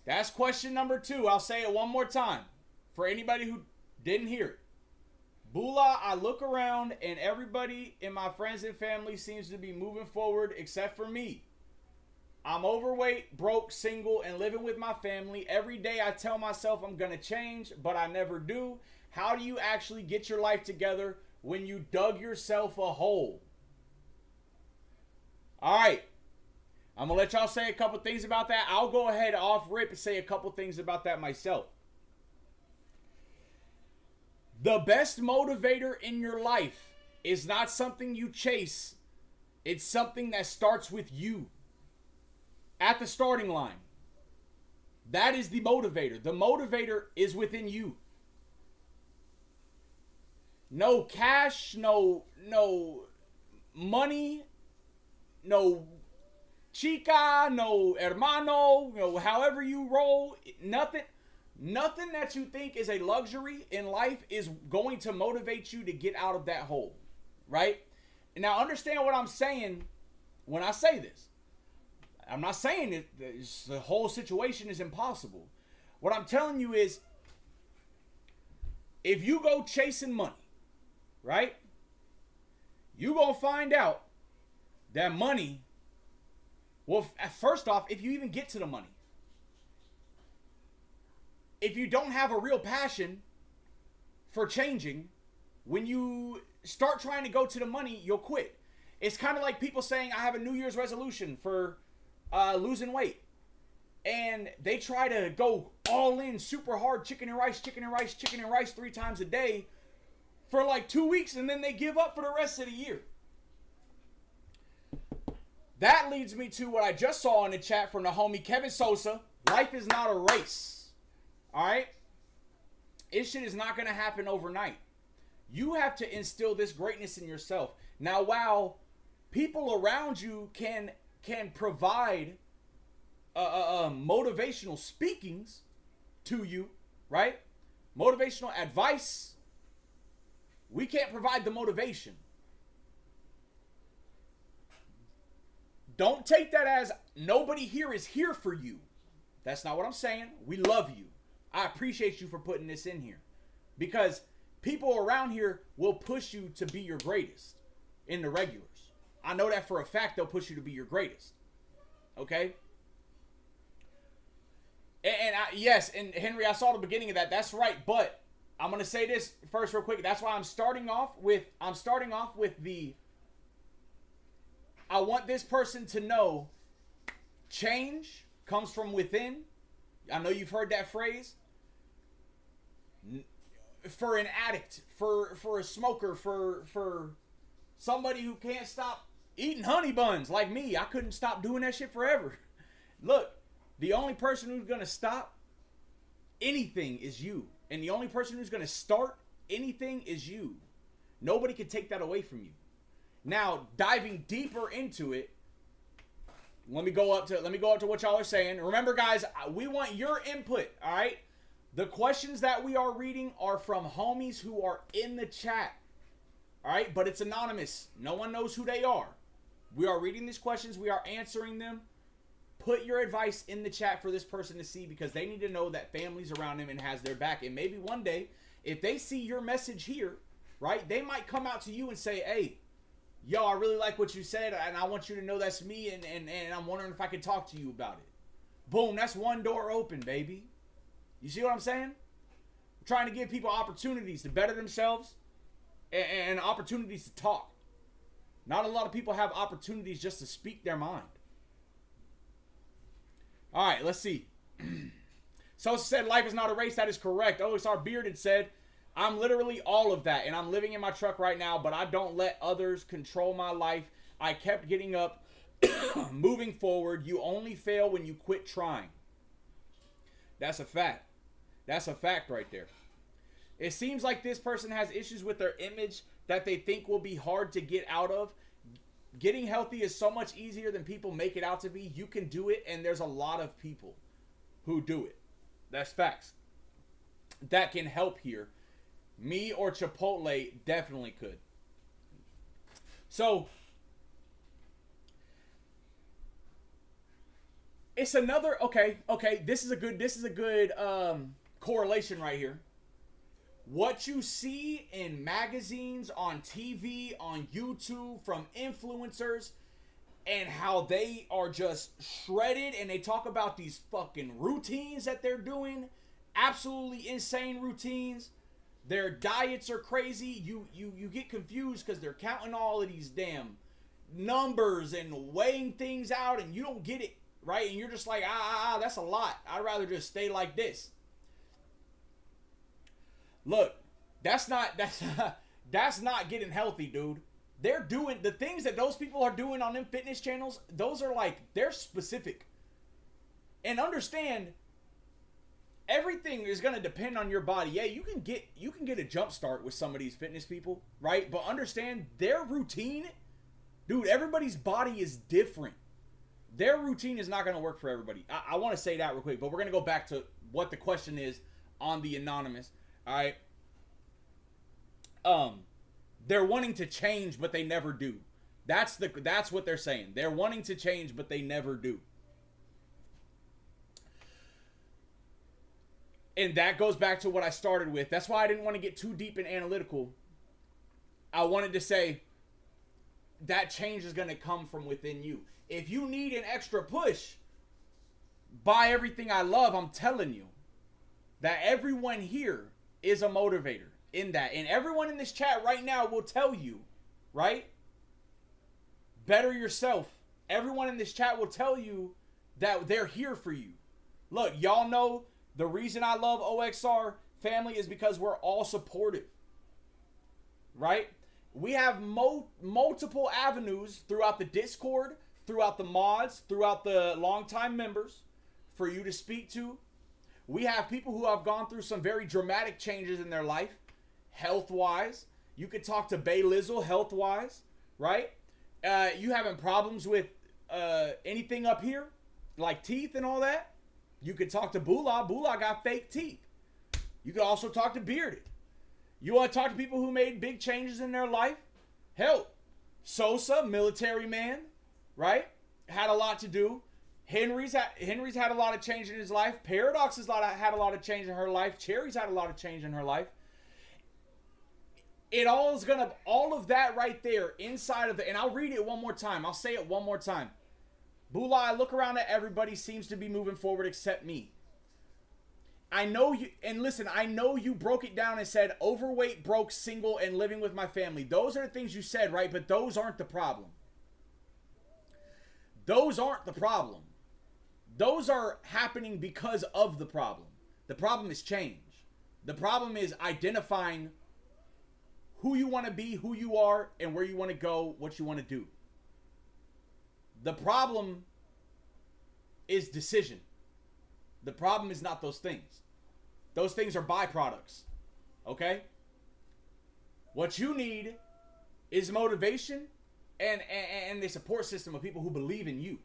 B: That's question number 2. I'll say it one more time for anybody who didn't hear it. Bula, I look around and everybody in my friends and family seems to be moving forward except for me. I'm overweight, broke, single, and living with my family. Every day I tell myself I'm going to change, but I never do. How do you actually get your life together when you dug yourself a hole? All right. I'm going to let y'all say a couple things about that. I'll go ahead off rip and say a couple things about that myself. The best motivator in your life is not something you chase. It's something that starts with you. At the starting line. That is the motivator. The motivator is within you. No cash, no money, no chica, no hermano, however you roll, nothing that you think is a luxury in life is going to motivate you to get out of that hole, right? Now understand what I'm saying when I say this. I'm not saying that the whole situation is impossible. What I'm telling you is, if you go chasing money, right? You gonna find out that money, well, first off, if you even get to the money, if you don't have a real passion for changing, when you start trying to go to the money, you'll quit. It's kind of like people saying, I have a New Year's resolution for losing weight. And they try to go all in super hard, chicken and rice 3 times a day for like 2 weeks, and then they give up for the rest of the year. That leads me to what I just saw in the chat from the homie Kevin Sosa. Life is not a race. All right? This shit is not going to happen overnight. You have to instill this greatness in yourself. Now, while people around you can provide motivational speakings to you, right? Motivational advice. We can't provide the motivation. Don't take that as nobody here is here for you. That's not what I'm saying. We love you. I appreciate you for putting this in here, because people around here will push you to be your greatest in the regulars. I know that for a fact. They'll push you to be your greatest. Okay? Yes, and Henry, I saw the beginning of that. That's right. But I'm going to say this first real quick. That's why I'm starting off with the, I want this person to know change comes from within. I know you've heard that phrase. For an addict, for a smoker, for somebody who can't stop eating honey buns like me. I couldn't stop doing that shit forever. Look, the only person who's going to stop anything is you. And the only person who's going to start anything is you. Nobody can take that away from you. Now, diving deeper into it, let me go up to what y'all are saying. Remember, guys, we want your input, all right? The questions that we are reading are from homies who are in the chat, all right? But it's anonymous. No one knows who they are. We are reading these questions. We are answering them. Put your advice in the chat for this person to see, because they need to know that family's around him and has their back. And maybe one day, if they see your message here, right, they might come out to you and say, hey, yo, I really like what you said, and I want you to know that's me, and I'm wondering if I could talk to you about it. Boom, that's one door open, baby. You see what I'm saying? We're trying to give people opportunities to better themselves and opportunities to talk. Not a lot of people have opportunities just to speak their mind. All right, let's see. Sosa said, life is not a race. That is correct. OXR Bearded said, I'm literally all of that, and I'm living in my truck right now, but I don't let others control my life. I kept getting up, moving forward. You only fail when you quit trying. That's a fact. That's a fact right there. It seems like this person has issues with their image that they think will be hard to get out of. Getting healthy is so much easier than people make it out to be. You can do it, and there's a lot of people who do it. That's facts. That can help here. Me or Chipotle definitely could. So, it's another, okay, this is a good correlation right here. What you see in magazines, on TV, on YouTube, from influencers, and how they are just shredded, and they talk about these fucking routines that they're doing, absolutely insane routines. Their diets are crazy. You get confused because they're counting all of these damn numbers and weighing things out, and you don't get it, right? And you're just like, that's a lot. I'd rather just stay like this. Look, that's not getting healthy, dude. They're doing the things that those people are doing on them fitness channels. Those are like, they're specific. And understand, everything is going to depend on your body. Yeah, you can get a jump start with some of these fitness people, right? But understand their routine, dude, everybody's body is different. Their routine is not going to work for everybody. I want to say that real quick, but we're going to go back to what the question is on the anonymous. All right. They're wanting to change, but they never do. That's what they're saying. They're wanting to change, but they never do. And that goes back to what I started with. That's why I didn't want to get too deep and analytical. I wanted to say that change is going to come from within you. If you need an extra push, buy everything I love. I'm telling you that everyone here is a motivator in that. And everyone in this chat right now will tell you, right? Better yourself. Everyone in this chat will tell you that they're here for you. Look, y'all know the reason I love OXR family is because we're all supportive, right? We have multiple avenues throughout the Discord, throughout the mods, throughout the longtime members for you to speak to. We have people who have gone through some very dramatic changes in their life, health-wise. You could talk to Bay Lizzle, health-wise, right? You having problems with anything up here, like teeth and all that? You could talk to Bula. Bula got fake teeth. You could also talk to Bearded. You want to talk to people who made big changes in their life? Hell, Sosa, military man, right? Had a lot to do. Henry's had a lot of change in his life. Paradox has had a lot of change in her life. Cherry's had a lot of change in her life. All of that right there inside of and I'll read it one more time. I'll say it one more time. Bula, I look around at everybody seems to be moving forward except me. I know you, and listen, I know you broke it down and said overweight, broke, single, and living with my family. Those are the things you said, right? But those aren't the problem. Those aren't the problem. Those are happening because of the problem. The problem is change. The problem is identifying who you want to be, who you are, and where you want to go, what you want to do. The problem is decision. The problem is not those things. Those things are byproducts. Okay? What you need is motivation and the support system of people who believe in you.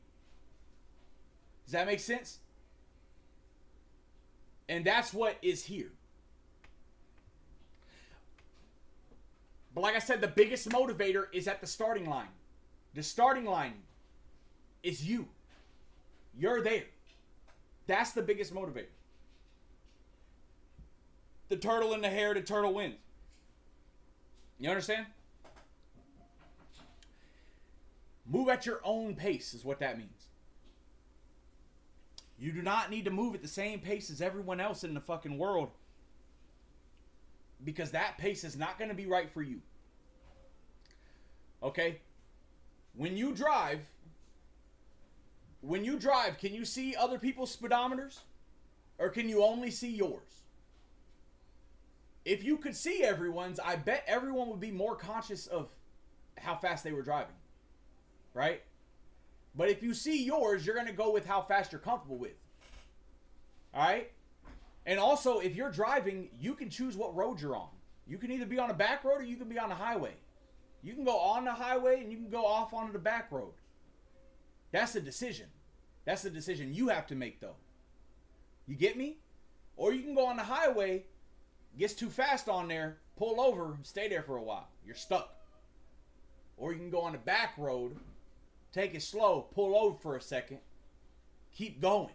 B: Does that make sense? And that's what is here. But like I said, the biggest motivator is at the starting line. The starting line is you. You're there. That's the biggest motivator. The turtle in the hare, the turtle wins. You understand? Move at your own pace is what that means. You do not need to move at the same pace as everyone else in the fucking world, because that pace is not going to be right for you. Okay? When you drive, can you see other people's speedometers? Or can you only see yours? If you could see everyone's, I bet everyone would be more conscious of how fast they were driving. Right? But if you see yours, you're going to go with how fast you're comfortable with. Alright? And also, if you're driving, you can choose what road you're on. You can either be on a back road or you can be on a highway. You can go on the highway and you can go off onto the back road. That's a decision. That's the decision you have to make, though. You get me? Or you can go on the highway, gets too fast on there, pull over, and stay there for a while. You're stuck. Or you can go on the back road, take it slow, pull over for a second, keep going.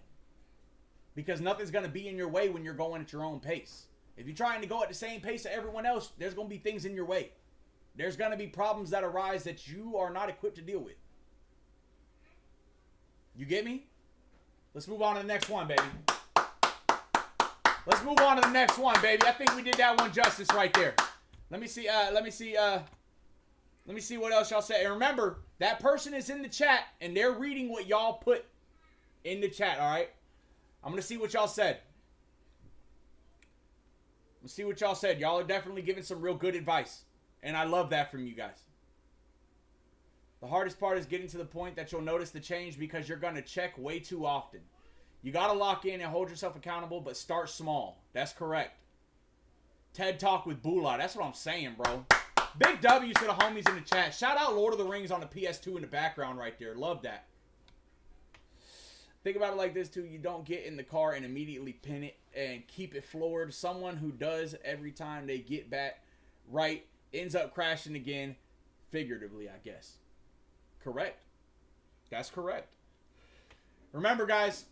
B: Because nothing's going to be in your way when you're going at your own pace. If you're trying to go at the same pace as everyone else, there's going to be things in your way. There's going to be problems that arise that you are not equipped to deal with. You get me? Let's move on to the next one, baby. Let's move on to the next one, baby. I think we did that one justice right there. Let me see what else y'all say. And remember, that person is in the chat and they're reading what y'all put in the chat, all right? I'm going to see what y'all said. Let's see what y'all said. Y'all are definitely giving some real good advice. And I love that from you guys. The hardest part is getting to the point that you'll notice the change because you're going to check way too often. You got to lock in and hold yourself accountable, but start small. That's correct. TED Talk with Bula. That's what I'm saying, bro. Big W's to the homies in the chat. Shout out Lord of the Rings on the PS2 in the background right there. Love that. Think about it like this, too. You don't get in the car and immediately pin it and keep it floored. Someone who does every time they get back right ends up crashing again. Figuratively, I guess. Correct. That's correct. Remember, guys,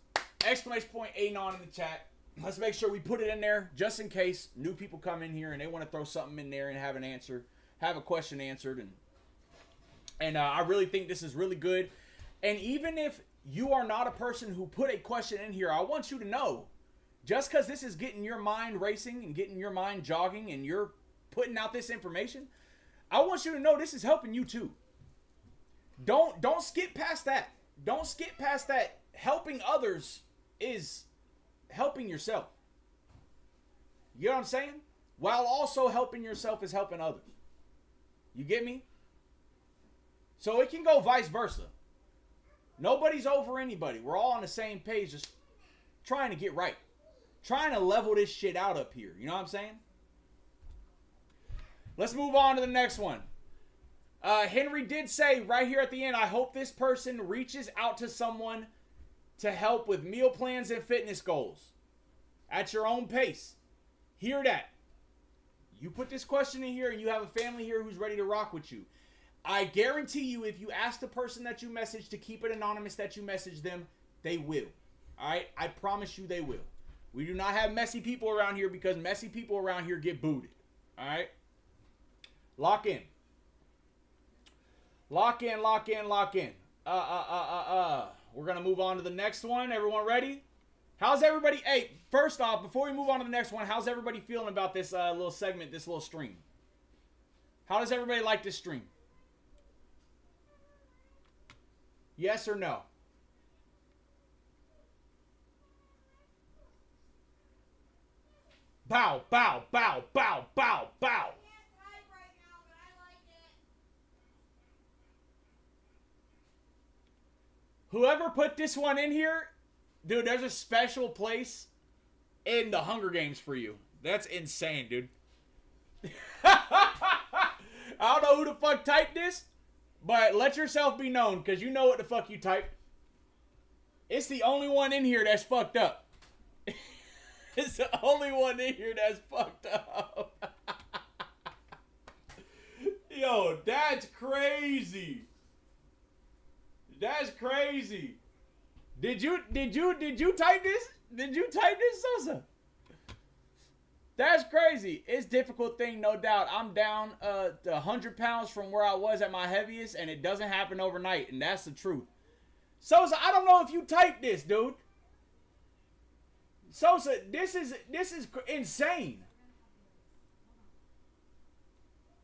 B: exclamation point Anon in the chat. Let's make sure we put it in there just in case new people come in here and they want to throw something in there and have an answer, have a question answered. And I really think this is really good. And even if you are not a person who put a question in here, I want you to know, just because this is getting your mind racing and getting your mind jogging and you're putting out this information, I want you to know this is helping you too. Don't skip past that. Don't skip past that. Helping others is helping yourself. You know what I'm saying? While also helping yourself is helping others. You get me? So it can go vice versa. Nobody's over anybody. We're all on the same page, just trying to get right. Trying to level this shit out up here. You know what I'm saying? Let's move on to the next one. Henry did say right here at the end, I hope this person reaches out to someone to help with meal plans and fitness goals. At your own pace. Hear that. You put this question in here and you have a family here who's ready to rock with you. I guarantee you, if you ask the person that you message to keep it anonymous that you message them, they will. All right? I promise you they will. We do not have messy people around here because messy people around here get booted. All right? Lock in. Lock in, lock in, lock in. We're going to move on to the next one. Everyone ready? How's everybody? Hey, first off, before we move on to the next one, how's everybody feeling about this little segment, this little stream? How does everybody like this stream? Yes or no? Bow, bow, bow, bow, bow, bow. Whoever put this one in here, dude, there's a special place in the Hunger Games for you. That's insane, dude. I don't know who the fuck typed this, but let yourself be known, because you know what the fuck you typed. It's the only one in here that's fucked up. It's the only one in here that's fucked up. Yo, that's crazy. That's crazy. Did you type this? Did you type this, Sosa? That's crazy. It's a difficult thing, no doubt. I'm down 100 pounds from where I was at my heaviest, and it doesn't happen overnight, and that's the truth. Sosa, I don't know if you typed this, dude. Sosa, this is insane.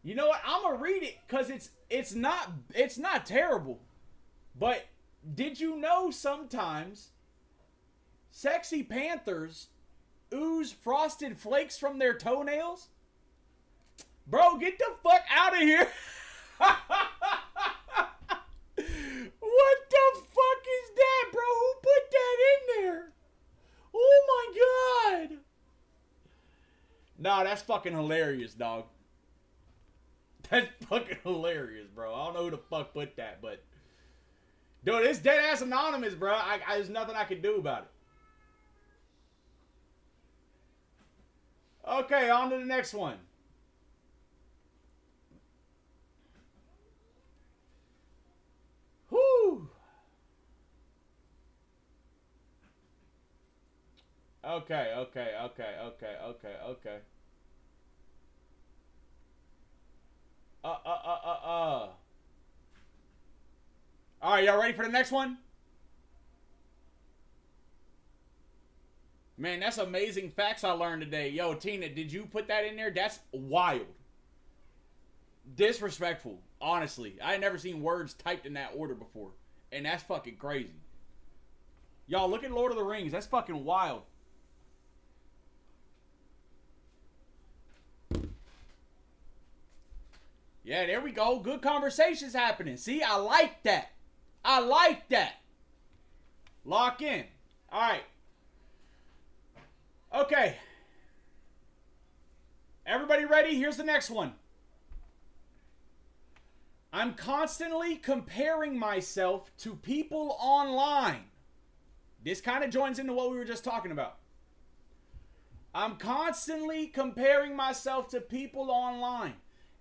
B: You know what? I'm gonna read it because it's not terrible. But did you know sometimes sexy panthers ooze frosted flakes from their toenails? Bro, get the fuck out of here. What the fuck is that, bro? Who put that in there? Oh my god. Nah, that's fucking hilarious, dog. That's fucking hilarious, bro. I don't know who the fuck put that, but dude, it's dead ass anonymous, bro. There's nothing I can do about it. Okay, on to the next one. Whoo. Okay. All right, y'all ready for the next one? Man, that's amazing facts I learned today. Yo, Tina, did you put that in there? That's wild. Disrespectful, honestly. I had never seen words typed in that order before. And that's fucking crazy. Y'all, look at Lord of the Rings. That's fucking wild. Yeah, there we go. Good conversations happening. See, I like that. I like that. Lock in. All right. Okay. Everybody ready? Here's the next one. I'm constantly comparing myself to people online. This kind of joins into what we were just talking about. I'm constantly comparing myself to people online.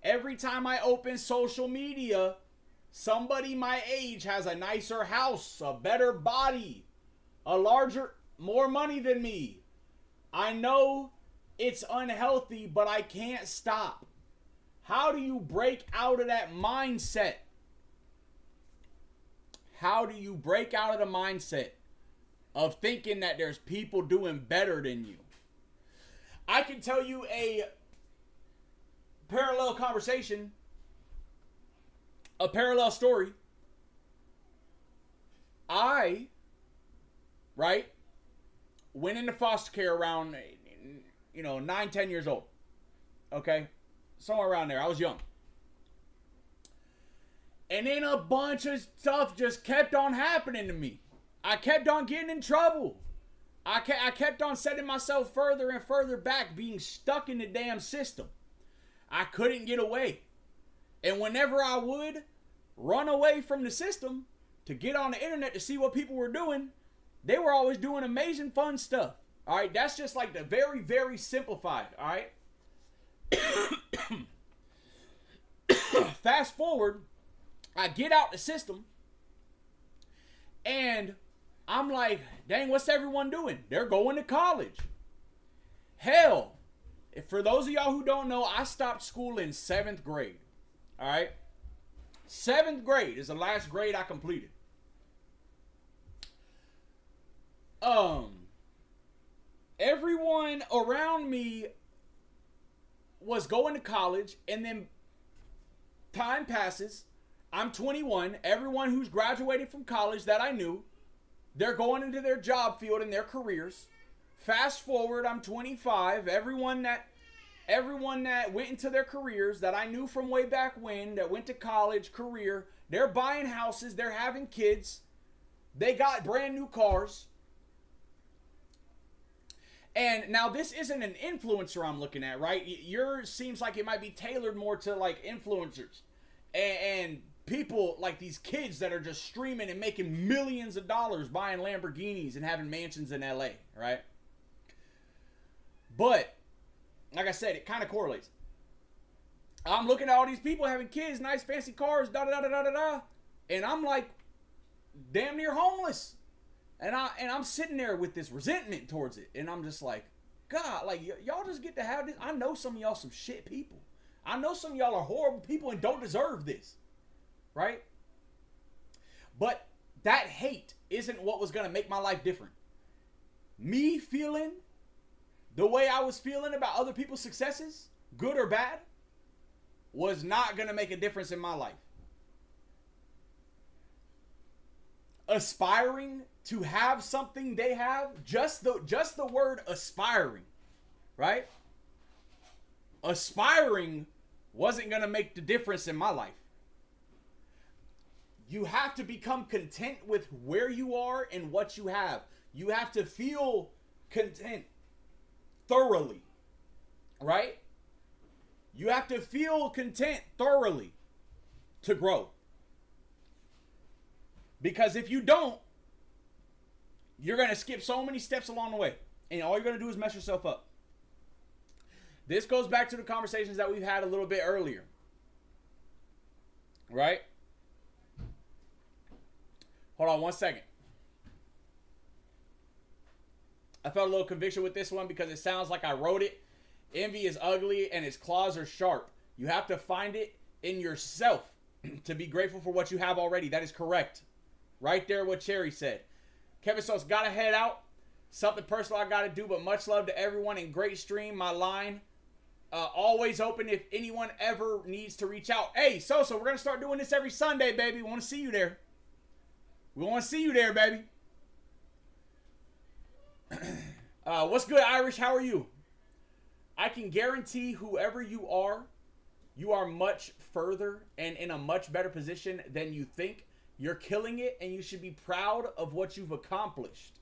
B: Every time I open social media, Somebody my age has a nicer house, a better body, a larger, more money than me. I know it's unhealthy, but I can't stop. How do you break out of that mindset? How do you break out of the mindset of thinking that there's people doing better than you? I can tell you a parallel conversation, a parallel story. I, went into foster care around, 9, 10 years old. Okay? Somewhere around there. I was young. And then a bunch of stuff just kept on happening to me. I kept on getting in trouble. I kept on setting myself further and further back, being stuck in the damn system. I couldn't get away. And whenever I would run away from the system to get on the internet to see what people were doing, they were always doing amazing fun stuff. All right, that's just like the very, very simplified, all right? Fast forward, I get out the system, and I'm like, dang, what's everyone doing? They're going to college. Hell, for those of y'all who don't know, I stopped school in 7th grade. All right? 7th grade is the last grade I completed. Everyone around me was going to college, and then time passes. I'm 21. Everyone who's graduated from college that I knew, they're going into their job field and their careers. Fast forward, I'm 25. Everyone that went into their careers that I knew from way back when, that went to college, career, they're buying houses, they're having kids, they got brand new cars. And now this isn't an influencer I'm looking at, right? Yours seems like it might be tailored more to like influencers and people like these kids that are just streaming and making millions of dollars buying Lamborghinis and having mansions in LA, right? But like I said, it kind of correlates. I'm looking at all these people having kids, nice fancy cars, da-da-da-da-da-da, and I'm like damn near homeless. And I'm sitting there with this resentment towards it. And I'm just like, God, like, y'all just get to have this. I know some of y'all some shit people. I know some of y'all are horrible people and don't deserve this. Right? But that hate isn't what was going to make my life different. Me feeling the way I was feeling about other people's successes, good or bad, was not going to make a difference in my life. Aspiring to have something they have, just the word aspiring, right? Aspiring wasn't going to make the difference in my life. You have to become content with where you are and what you have. You have to feel content thoroughly, right? You have to feel content thoroughly to grow. Because if you don't, you're going to skip so many steps along the way. And all you're going to do is mess yourself up. This goes back to the conversations that we've had a little bit earlier. Right? Hold on one second. I felt a little conviction with this one because it sounds like I wrote it. Envy is ugly and its claws are sharp. You have to find it in yourself to be grateful for what you have already. That is correct. Right there what Cherry said. Kevin Sauce, gotta head out. Something personal I gotta do, but much love to everyone and great stream. My line, always open if anyone ever needs to reach out. Hey, Sosa, we're gonna start doing this every Sunday, baby. We wanna see you there. We wanna see you there, baby. What's good, Irish? How are you? I can guarantee whoever you are much further and in a much better position than you think. You're killing it, and you should be proud of what you've accomplished.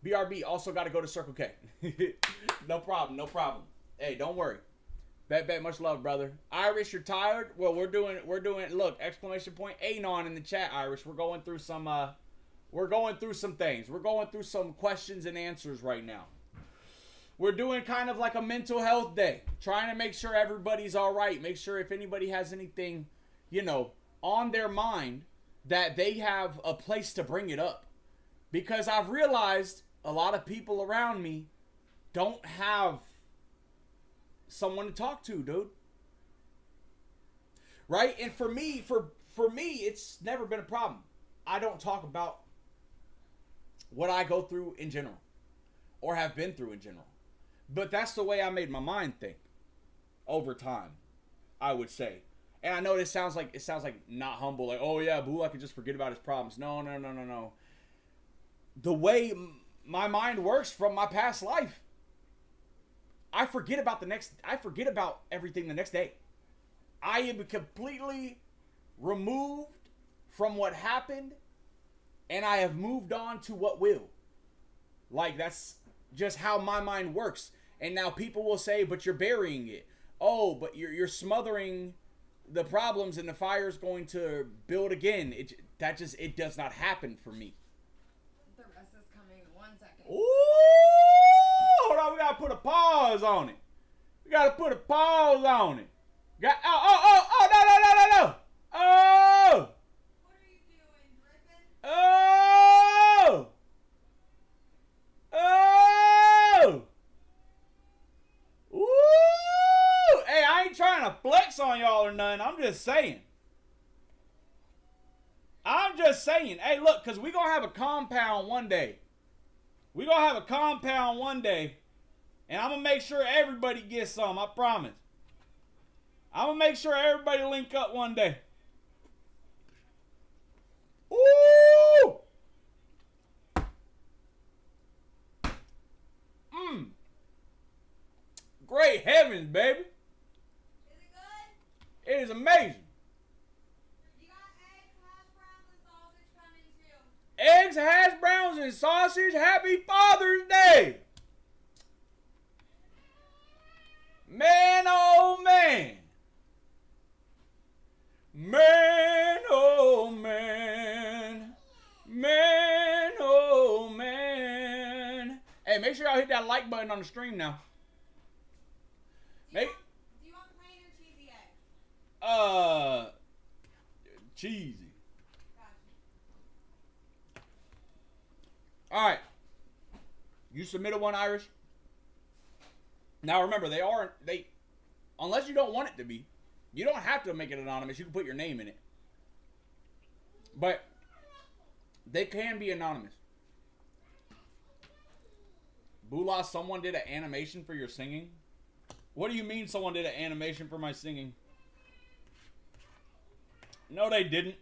B: BRB also got to go to Circle K. No problem, no problem. Hey, don't worry. Bet, much love, brother. Irish, you're tired? Well, we're doing. Look, exclamation point Anon in the chat, Irish. We're going through some things. We're going through some questions and answers right now. We're doing kind of like a mental health day, trying to make sure everybody's all right. Make sure if anybody has anything, on their mind that they have a place to bring it up. Because I've realized a lot of people around me don't have someone to talk to, dude. Right? And for me, it's never been a problem. I don't talk about what I go through in general or have been through in general. But that's the way I made my mind think over time, I would say. And I know it sounds like not humble, like, oh yeah, Bula can just forget about his problems. No. The way my mind works from my past life, I forget about everything the next day. I am completely removed from what happened, and I have moved on to what will. Like, that's just how my mind works. And now people will say, but you're burying it. Oh, but you're smothering the problems, and the fire's going to build again. It does not happen for me.
C: The rest is coming in 1 second.
B: Ooh! Hold on, we gotta put a pause on it. Oh! No! Oh!
C: What are you doing, dripping?
B: Oh! Ooh! Hey, I ain't trying to flex on y'all or nothing. I'm just saying. Hey, look, because we going to have a compound one day. And I'm going to make sure everybody gets some. I promise. I'm going to make sure everybody link up one day. Ooh! Great heavens, baby.
C: Is it good?
B: It is amazing.
C: You got eggs, hash browns, and sausage coming too.
B: Eggs, hash browns, and sausage. Happy Father's Day. Man, oh man. Man, oh man. Man, oh man. Hey, make sure y'all hit that like button on the stream now.
C: Do you want plain or cheesy eggs?
B: Cheesy.
C: Gotcha.
B: All right. You submitted one, Irish. Now remember, they unless you don't want it to be, you don't have to make it anonymous. You can put your name in it. But they can be anonymous. Bula, someone did an animation for your singing? What do you mean someone did an animation for my singing? No, they didn't.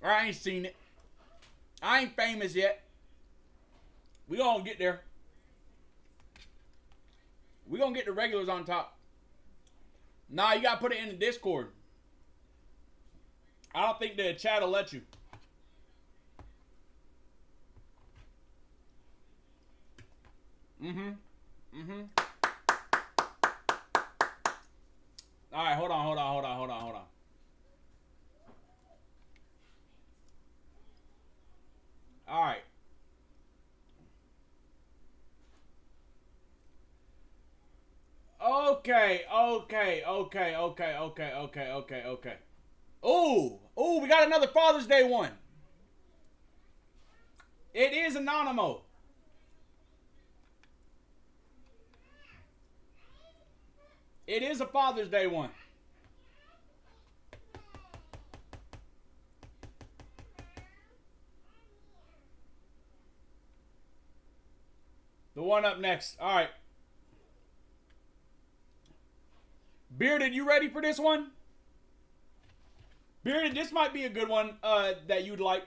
B: I ain't seen it. I ain't famous yet. We gonna get there. We gonna get the regulars on top. Nah, you gotta put it in the Discord. I don't think the chat will let you. All right, hold on. All right. Okay. Ooh, we got another Father's Day one. It is anonymous. It is a Father's Day one. The one up next. All right. Bearded, you ready for this one? Bearded, this might be a good one that you'd like.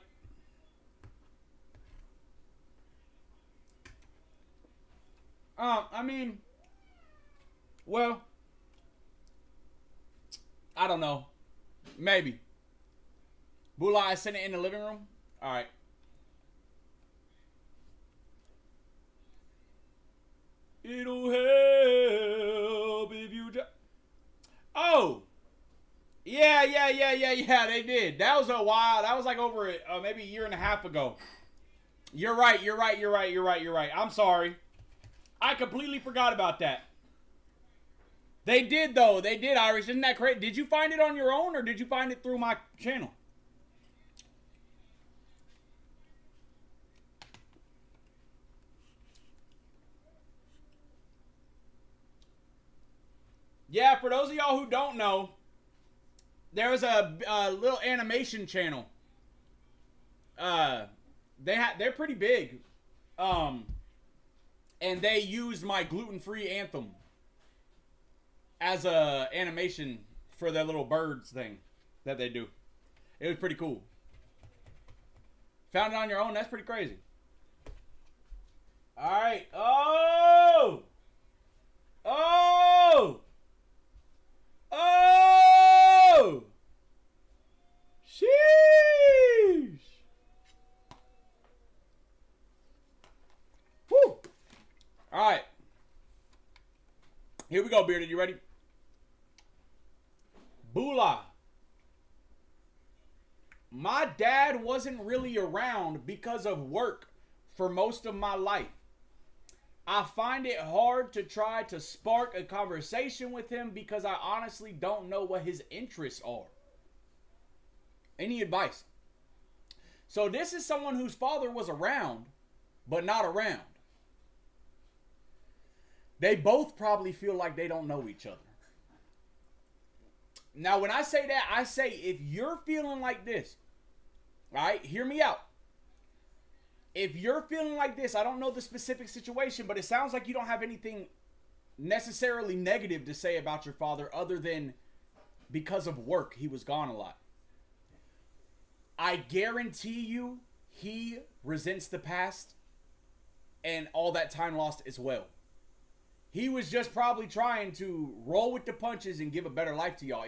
B: I mean, well, I don't know. Maybe. Bula, I sent it in the living room? Alright. It'll help if you just... Oh! Yeah, they did. That was a while. That was like over maybe a year and a half ago. You're right. I'm sorry. I completely forgot about that. They did, though. They did, Irish. Isn't that crazy? Did you find it on your own, or did you find it through my channel? Yeah, for those of y'all who don't know, there's a little animation channel. They're pretty big. And they used my gluten-free anthem as a animation for their little birds thing that they do. It was pretty cool. Found it on your own? That's pretty crazy. All right. Oh! Oh! Oh! Sheesh! Woo! All right. Here we go, Bearded. You ready? Bula. My dad wasn't really around because of work for most of my life. I find it hard to try to spark a conversation with him because I honestly don't know what his interests are. Any advice? So this is someone whose father was around, but not around. They both probably feel like they don't know each other. Now, when I say that, I say if you're feeling like this, all right, hear me out. If you're feeling like this, I don't know the specific situation, but it sounds like you don't have anything necessarily negative to say about your father other than because of work, he was gone a lot. I guarantee you he resents the past and all that time lost as well. He was just probably trying to roll with the punches and give a better life to y'all.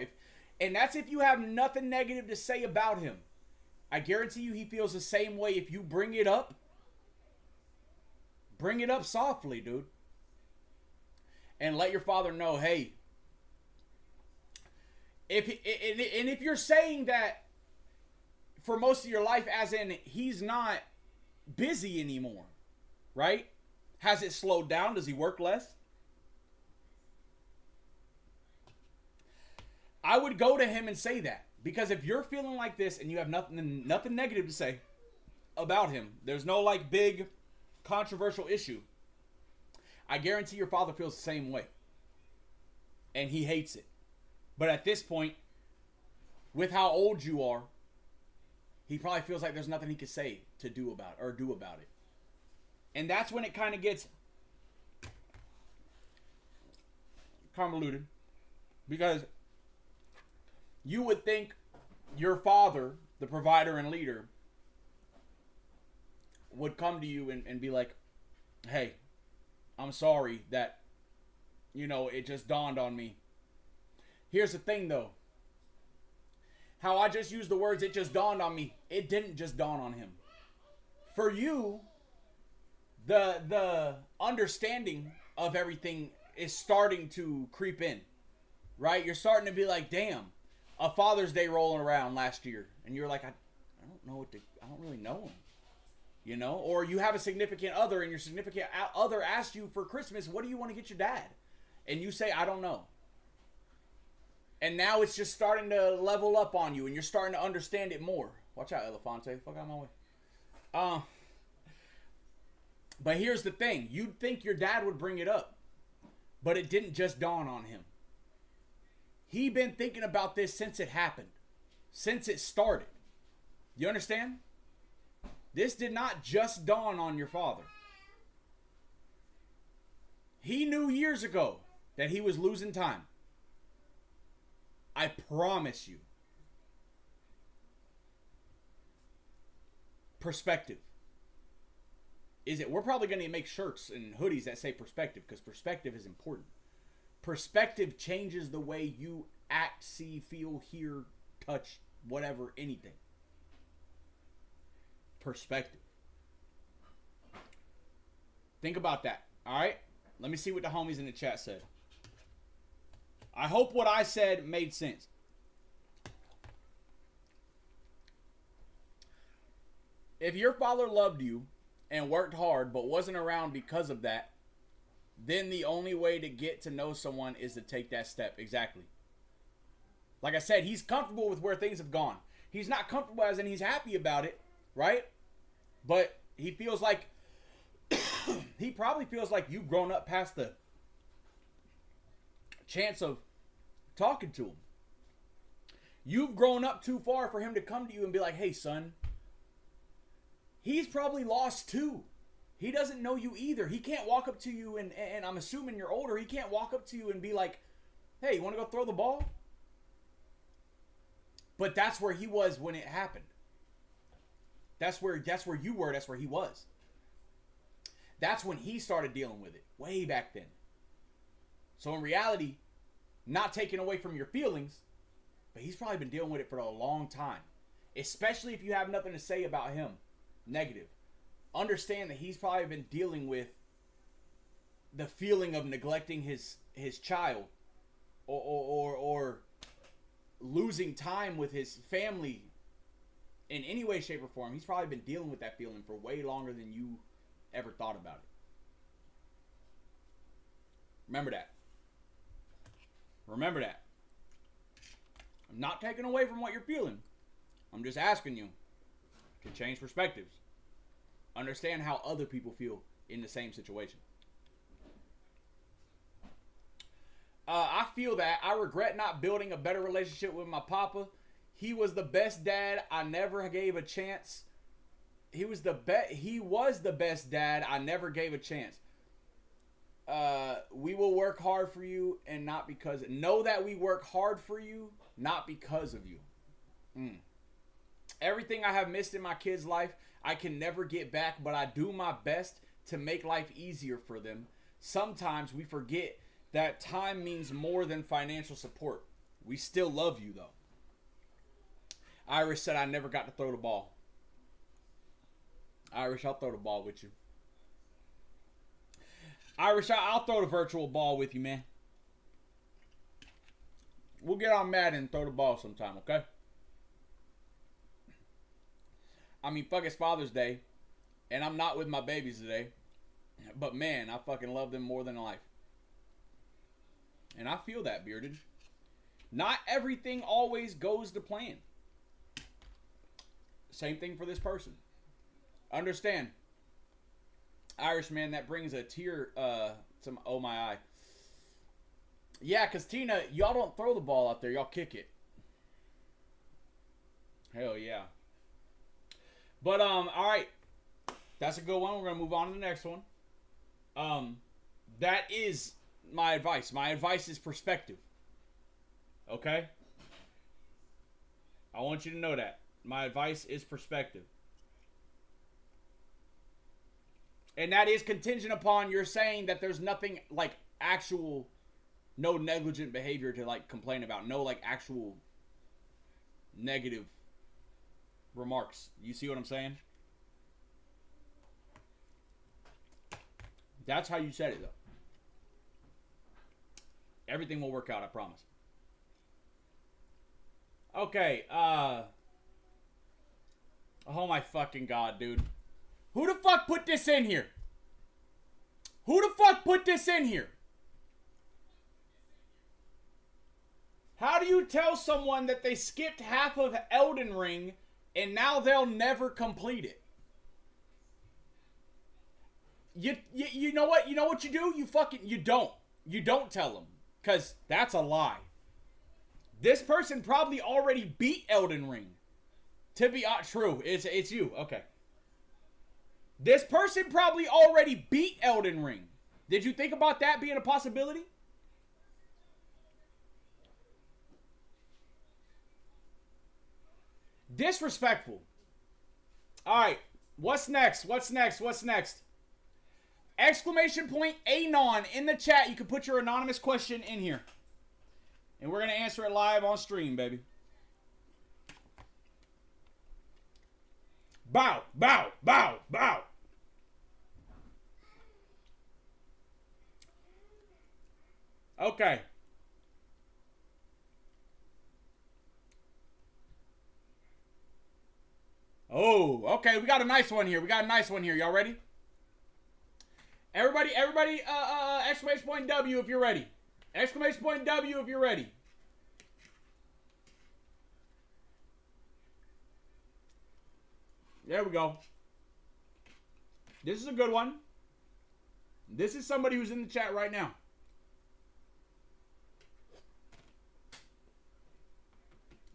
B: And that's if you have nothing negative to say about him. I guarantee you he feels the same way if you bring it up. Bring it up softly, dude. And let your father know, hey, if you're saying that for most of your life, as in he's not busy anymore, right? Has it slowed down? Does he work less? I would go to him and say that. Because if you're feeling like this and you have nothing negative to say about him, there's no like big controversial issue, I guarantee your father feels the same way. And he hates it. But at this point, with how old you are, he probably feels like there's nothing he could say to do about it. And that's when it kind of gets convoluted. Because you would think your father, the provider and leader, would come to you and be like, hey, I'm sorry that, it just dawned on me. Here's the thing, though. How I just used the words, it just dawned on me. It didn't just dawn on him. For you, the understanding of everything is starting to creep in, right? You're starting to be like, damn, a Father's Day rolling around last year, and you're like, I don't really know him, Or you have a significant other, and your significant other asks you for Christmas, what do you want to get your dad? And you say, I don't know. And now it's just starting to level up on you, and you're starting to understand it more. Watch out, Elefante. Fuck out of my way. But here's the thing. You'd think your dad would bring it up, but it didn't just dawn on him. He been thinking about this since it happened, since it started. You understand? This did not just dawn on your father. He knew years ago that he was losing time. I promise you. Perspective. We're probably going to make shirts and hoodies that say perspective, because perspective is important. Perspective changes the way you act, see, feel, hear, touch, whatever, anything. Perspective. Think about that, all right? Let me see what the homies in the chat said. I hope what I said made sense. If your father loved you and worked hard but wasn't around because of that, then the only way to get to know someone is to take that step. Exactly. Like I said, he's comfortable with where things have gone. He's not comfortable as in he's happy about it, right? But he feels like, he probably feels like you've grown up past the chance of talking to him. You've grown up too far for him to come to you and be like, hey, son. He's probably lost too. He doesn't know you either. He can't walk up to you, and I'm assuming you're older. He can't walk up to you and be like, hey, you want to go throw the ball? But that's where he was when it happened. That's where you were. That's where he was. That's when he started dealing with it, way back then. So in reality, not taking away from your feelings, but he's probably been dealing with it for a long time. Especially if you have nothing to say about him, negative. Understand that he's probably been dealing with the feeling of neglecting his child or losing time with his family in any way, shape, or form. He's probably been dealing with that feeling for way longer than you ever thought about it. Remember that. Remember that. I'm not taking away from what you're feeling. I'm just asking you to change perspectives. Understand how other people feel in the same situation. I feel that I regret not building a better relationship with my papa. He was the best dad I never gave a chance. He was the best dad I never gave a chance. We will work hard for you and not because... Know that we work hard for you, not because of you. Everything I have missed in my kids' life, I can never get back, but I do my best to make life easier for them. Sometimes we forget that time means more than financial support. We still love you, though. Irish said I never got to throw the ball. Irish, I'll throw the ball with you. Irish, I'll throw the virtual ball with you, man. We'll get on Madden and throw the ball sometime, okay? I mean, fuck, it's Father's Day, and I'm not with my babies today. But man, I fucking love them more than life. And I feel that, Bearded. Not everything always goes to plan. Same thing for this person. Understand, Irish, man, that brings a tear to my, oh my eye. Yeah, because Tina, y'all don't throw the ball out there. Y'all kick it. Hell yeah. But, all right. That's a good one. We're going to move on to the next one. That is my advice. My advice is perspective. Okay? I want you to know that. My advice is perspective. And that is contingent upon you're saying that there's nothing like actual, no negligent behavior to like complain about. No like actual negative remarks. You see what I'm saying? That's how you said it, though. Everything will work out, I promise. Okay, oh my fucking god, dude. Who the fuck put this in here? Who the fuck put this in here? How do you tell someone that they skipped half of Elden Ring and now they'll never complete it? You know what? You know what you do? You don't tell them. Because that's a lie. This person probably already beat Elden Ring. To be true. It's you. Okay. This person probably already beat Elden Ring. Did you think about that being a possibility? Disrespectful. Alright. What's next? What's next? What's next? Exclamation point Anon in the chat. You can put your anonymous question in here. And we're going to answer it live on stream, baby. Bow, bow, bow, bow. Okay. Oh, okay. We got a nice one here. Y'all ready? Everybody, exclamation point W if you're ready. Exclamation point W if you're ready. There we go. This is a good one. This is somebody who's in the chat right now.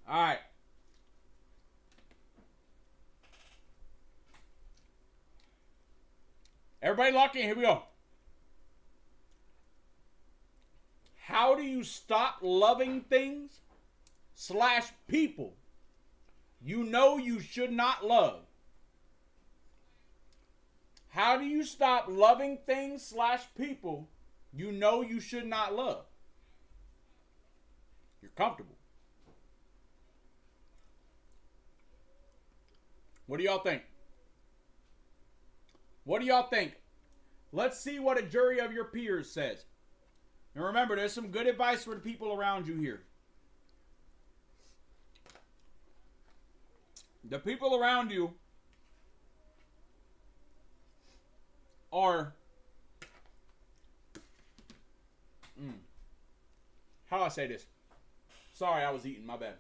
B: All right. Everybody lock in. Here we go. How do you stop loving things / people you know you should not love? How do you stop loving things / people you know you should not love? You're comfortable. What do y'all think? What do y'all think? Let's see what a jury of your peers says. And remember, there's some good advice for the people around you here. The people around you are... How do I say this? Sorry, I was eating. My bad.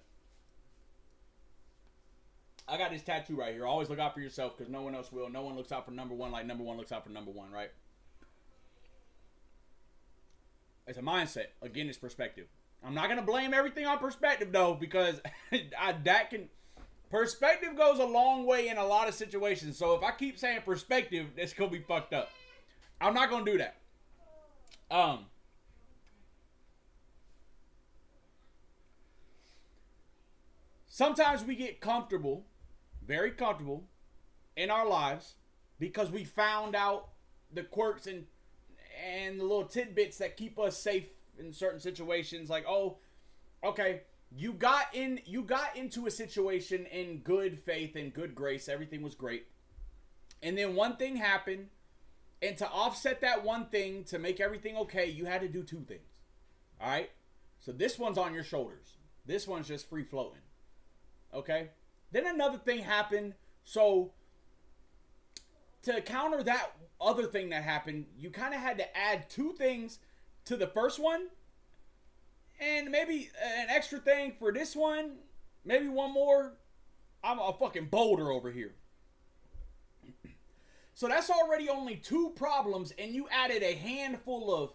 B: I got this tattoo right here. Always look out for yourself because no one else will. No one looks out for number one like number one looks out for number one, right? It's a mindset. Again, it's perspective. I'm not going to blame everything on perspective, though, because perspective goes a long way in a lot of situations. So if I keep saying perspective, it's going to be fucked up. I'm not going to do that. Sometimes we get comfortable, very comfortable in our lives because we found out the quirks and the little tidbits that keep us safe in certain situations. Like, oh, okay, you got into a situation in good faith and good grace. Everything was great. And then one thing happened, and to offset that one thing, to make everything okay, you had to do two things. All right? So this one's on your shoulders. This one's just free floating. Okay? Then another thing happened. So to counter that other thing that happened, you kind of had to add two things to the first one. And maybe an extra thing for this one. Maybe one more. I'm a fucking boulder over here. So that's already only two problems, and you added a handful of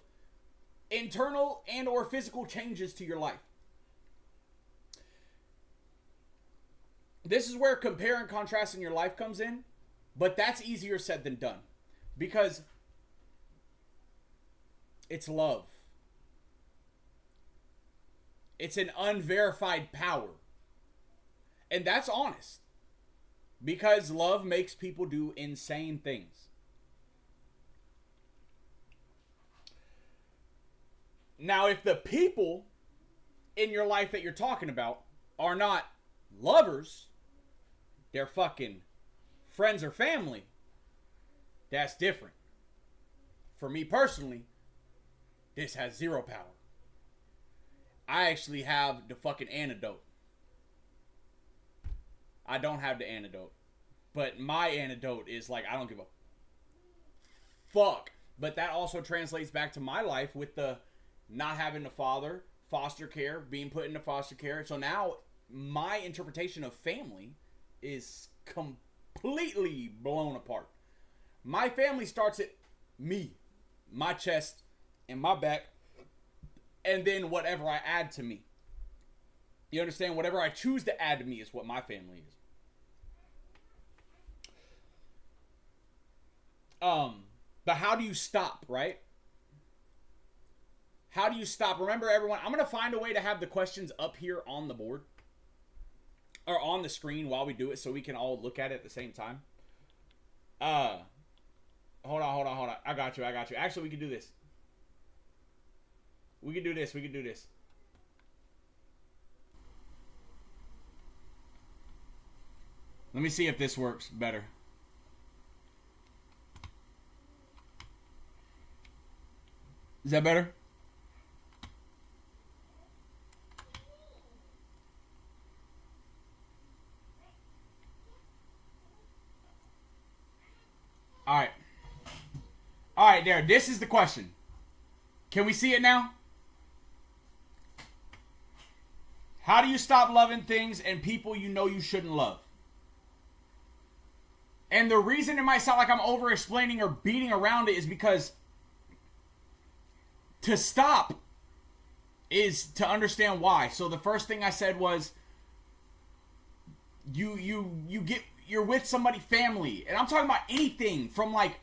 B: internal and or physical changes to your life. This is where compare and contrast in your life comes in, but that's easier said than done because it's love. It's an unverified power. And that's honest. Because love makes people do insane things. Now, if the people in your life that you're talking about are not lovers, they're fucking friends or family, that's different. For me personally, this has zero power. I actually have the fucking antidote. I don't have the antidote. But my antidote is like, I don't give a fuck. But that also translates back to my life with the not having a father, foster care, being put into foster care. So now my interpretation of family is completely blown apart. My family starts at me, my chest, and my back, and then whatever I add to me. You understand? Whatever I choose to add to me is what my family is. But how do you stop, right? How do you stop? Remember, everyone, I'm going to find a way to have the questions up here on the board. Or on the screen while we do it so we can all look at it at the same time. Hold on. I got you. Actually, we can do this. We can do this. Let me see if this works better. Is that better? All right. All right, there. This is the question. Can we see it now? How do you stop loving things and people you know you shouldn't love? And the reason it might sound like I'm over-explaining or beating around it is because to stop is to understand why. So the first thing I said was you're with somebody, family, and I'm talking about anything from like,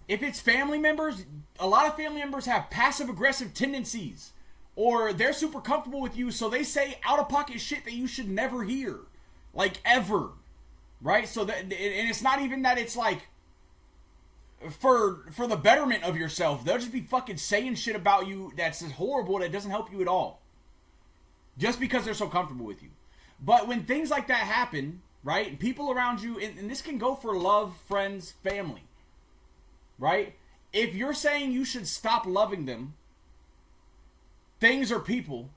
B: if it's family members, a lot of family members have passive-aggressive tendencies, or they're super comfortable with you, so they say out-of-pocket shit that you should never hear, like ever, right? So that, and it's not even that it's like for the betterment of yourself. They'll just be fucking saying shit about you that's horrible, that doesn't help you at all, just because they're so comfortable with you. But when things like that happen, right, people around you, and this can go for love, friends, family, right? If you're saying you should stop loving them, things or people,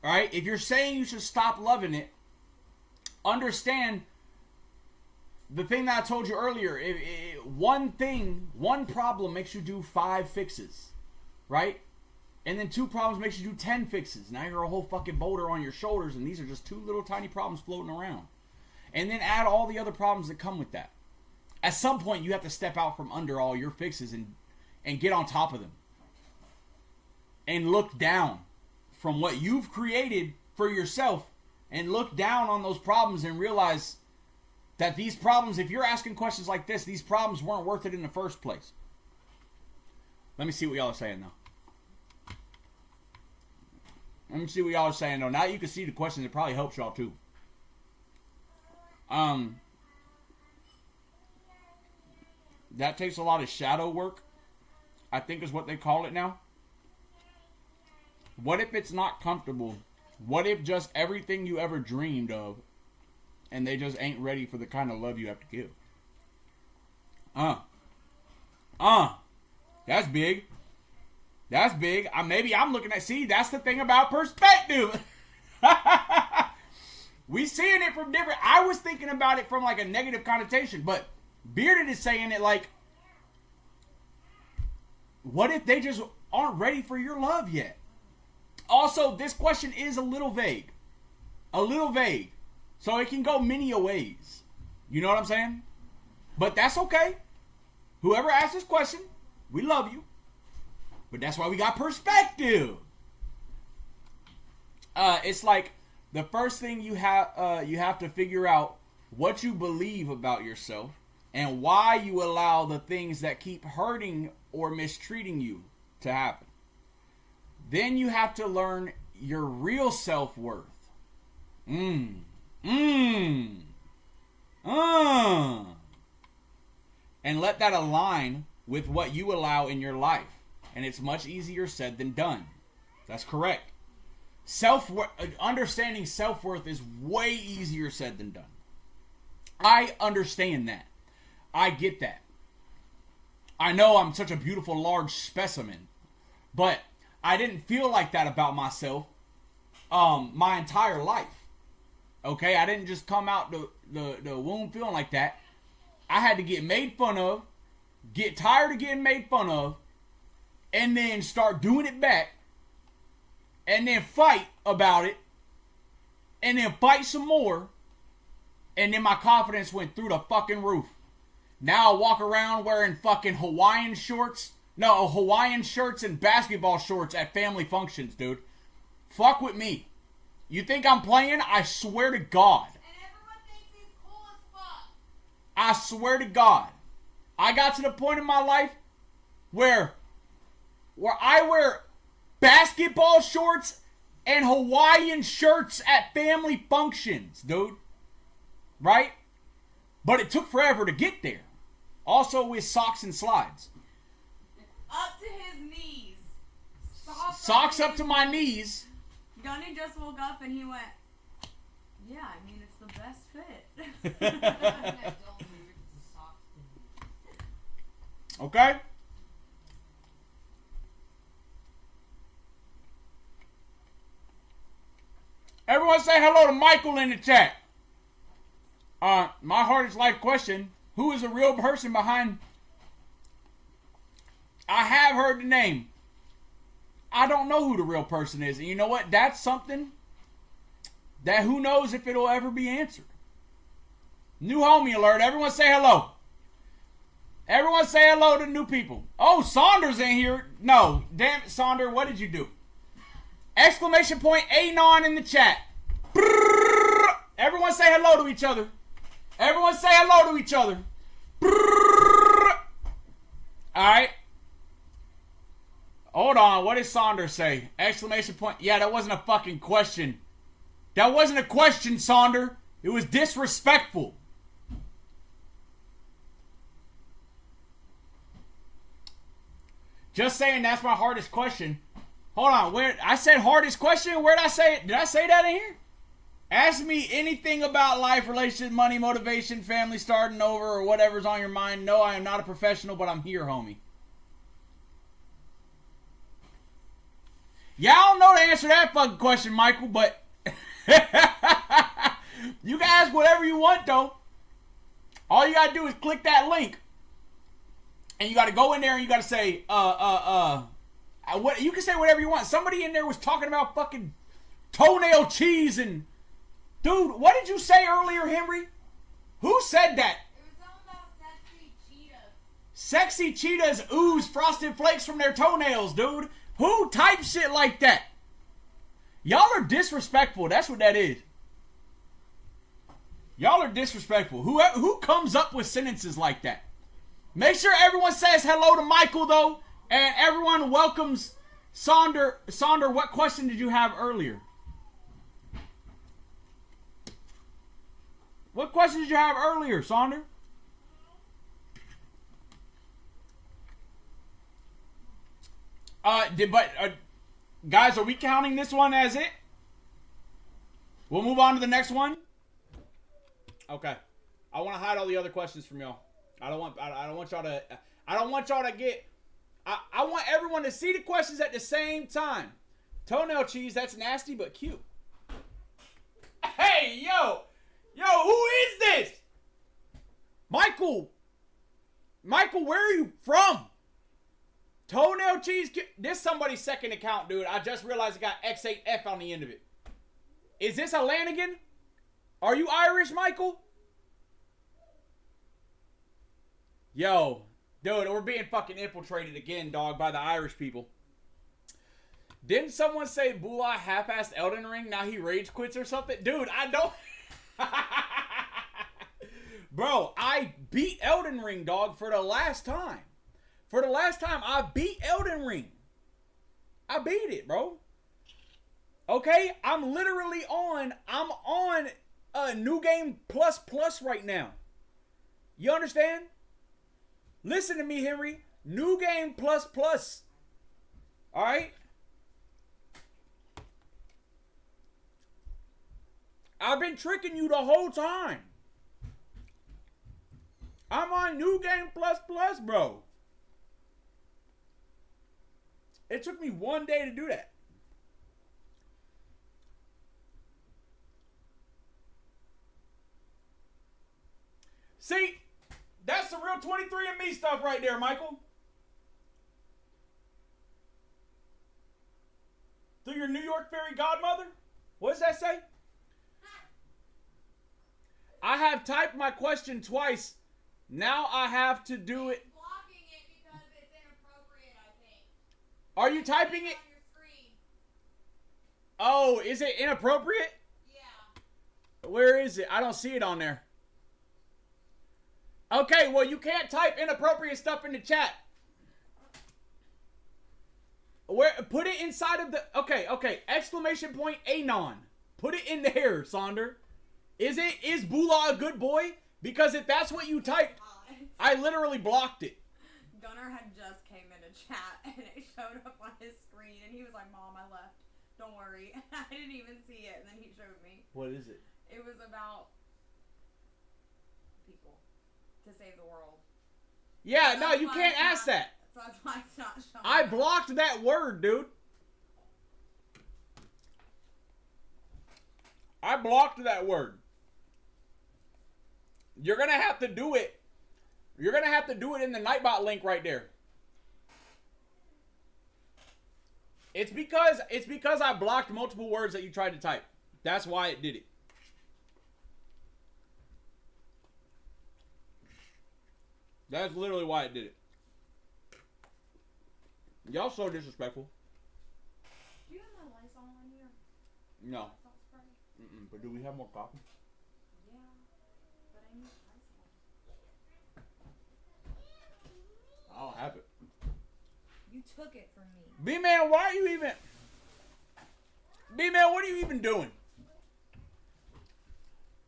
B: right? If you're saying you should stop loving it, understand the thing that I told you earlier. One problem makes you do 5 fixes, right? And then 2 problems makes you do 10 fixes. Now you're a whole fucking boulder on your shoulders, and these are just 2 little tiny problems floating around. And then add all the other problems that come with that. At some point, you have to step out from under all your fixes and get on top of them. And look down from what you've created for yourself, and look down on those problems and realize that these problems, if you're asking questions like this, these problems weren't worth it in the first place. Let me see what y'all are saying now. Let me see what y'all are saying though. Now you can see the questions. It probably helps y'all too. That takes a lot of shadow work, I think is what they call it now. What if it's not comfortable? What if just everything you ever dreamed of, and they just ain't ready for the kind of love you have to give? That's big. That's big. Maybe I'm looking at, see, that's the thing about perspective. We seeing it from different, I was thinking about it from like a negative connotation, but Bearded is saying it like, what if they just aren't ready for your love yet? Also, this question is a little vague. A little vague. So it can go many a ways. You know what I'm saying? But that's okay. Whoever asked this question, we love you. But that's why we got perspective. It's like the first thing you have to figure out what you believe about yourself and why you allow the things that keep hurting or mistreating you to happen. Then you have to learn your real self-worth. And let that align with what you allow in your life. And it's much easier said than done. That's correct. Understanding self-worth is way easier said than done. I understand that. I get that. I know I'm such a beautiful large specimen, but I didn't feel like that about myself my entire life. Okay, I didn't just come out the womb feeling like that. I had to get made fun of, get tired of getting made fun of, and then start doing it back, and then fight about it, and then fight some more, and then my confidence went through the fucking roof. Now I walk around wearing fucking Hawaiian shirts and basketball shorts at family functions, dude. Fuck with me. You think I'm playing? I swear to God.
C: And everyone thinks he's cool as fuck.
B: I swear to God. I got to the point in my life where I wear basketball shorts and Hawaiian shirts at family functions, dude. Right? But it took forever to get there. Also with socks and slides.
C: Up to his knees.
B: Socks up to my knees.
C: Gunny just woke up and he went, yeah, I mean, it's the best fit.
B: Okay? Everyone say hello to Michael in the chat. My hardest life question: who is the real person behind I have heard the name. I don't know who the real person is. And you know what? That's something that who knows if it'll ever be answered. New homie alert. Everyone say hello. Everyone say hello to new people. Oh, Saunders in here. No. Damn it, Saunders. What did you do? Exclamation point Anon in the chat. Brrr. Everyone say hello to each other. Everyone say hello to each other. Brrr. All right. Hold on. What did Saunders say? Exclamation point. Yeah, that wasn't a fucking question. That wasn't a question, Saunders. It was disrespectful. Just saying that's my hardest question. Hold on. Where I said hardest question? Where did I say it? Did I say that in here? Ask me anything about life, relationship, money, motivation, family, starting over, or whatever's on your mind. No, I am not a professional, but I'm here, homie. Yeah, I don't know the answer to that fucking question, Michael, but you can ask whatever you want, though. All you gotta do is click that link. And you gotta go in there and you gotta say, what you can say whatever you want. Somebody in there was talking about fucking toenail cheese and dude, what did you say earlier, Henry? Who said that?
C: It was something about sexy cheetahs.
B: Sexy cheetahs ooze frosted flakes from their toenails, dude. Who types shit like that? Y'all are disrespectful. That's what that is. Y'all are disrespectful. Who comes up with sentences like that? Make sure everyone says hello to Michael, though. And everyone welcomes Saunders. Saunders, what question did you have earlier? What question did you have earlier, Saunders? Guys, are we counting this one as it? We'll move on to the next one. Okay. I want to hide all the other questions from y'all. I don't want y'all to get. I want everyone to see the questions at the same time. Toenail cheese, that's nasty but cute. Hey, yo, who is this? Michael, where are you from? Toenail cheese, this somebody's second account, dude. I just realized it got X8F on the end of it. Is this a Lanigan? Are you Irish, Michael? Yo, dude, we're being fucking infiltrated again, dog, by the Irish people. Didn't someone say Bula half-assed Elden Ring? Now he rage quits or something? Dude, I don't... Bro, I beat Elden Ring, dog, for the last time. For the last time, I beat Elden Ring. I beat it, bro. Okay? I'm on New Game Plus right now. You understand? Listen to me, Henry. New Game Plus. Alright? I've been tricking you the whole time. I'm on New Game Plus, bro. It took me one day to do that. See, that's the real 23andMe stuff right there, Michael. Through your New York fairy godmother? What does that say? I have typed my question twice. Now I have to do it.
C: Blocking it because it's inappropriate, I think.
B: Are you typing it?
C: On your screen.
B: Oh, is it inappropriate?
C: Yeah.
B: Where is it? I don't see it on there. Okay, well, you can't type inappropriate stuff in the chat. Put it inside of the... Okay. Exclamation point Anon. Put it in there, Saunders. Is Bula a good boy? Because if that's what you typed, I literally blocked it.
C: Gunnar had just came into chat and it showed up on his screen and he was like, Mom, I left. Don't worry. I didn't even see it and then he showed me.
B: What is it?
C: It was about people to save the world.
B: Yeah,
C: So
B: no, you can't ask that.
C: So that's why it's not showing
B: I
C: up.
B: blocked that word, dude. I blocked that word. You're going to have to do it. You're going to have to do it in the Nightbot link right there. It's because I blocked multiple words that you tried to type. That's why it did it. That's literally why it did it. Y'all so disrespectful.
C: Do you have my Lysol in here?
B: No.
C: Lysol spray?
B: But do we have more coffee?
C: Yeah, but I need Lysol.
B: I don't have it.
C: You took it from me.
B: B-Man, why are you even... B-Man, what are you even doing?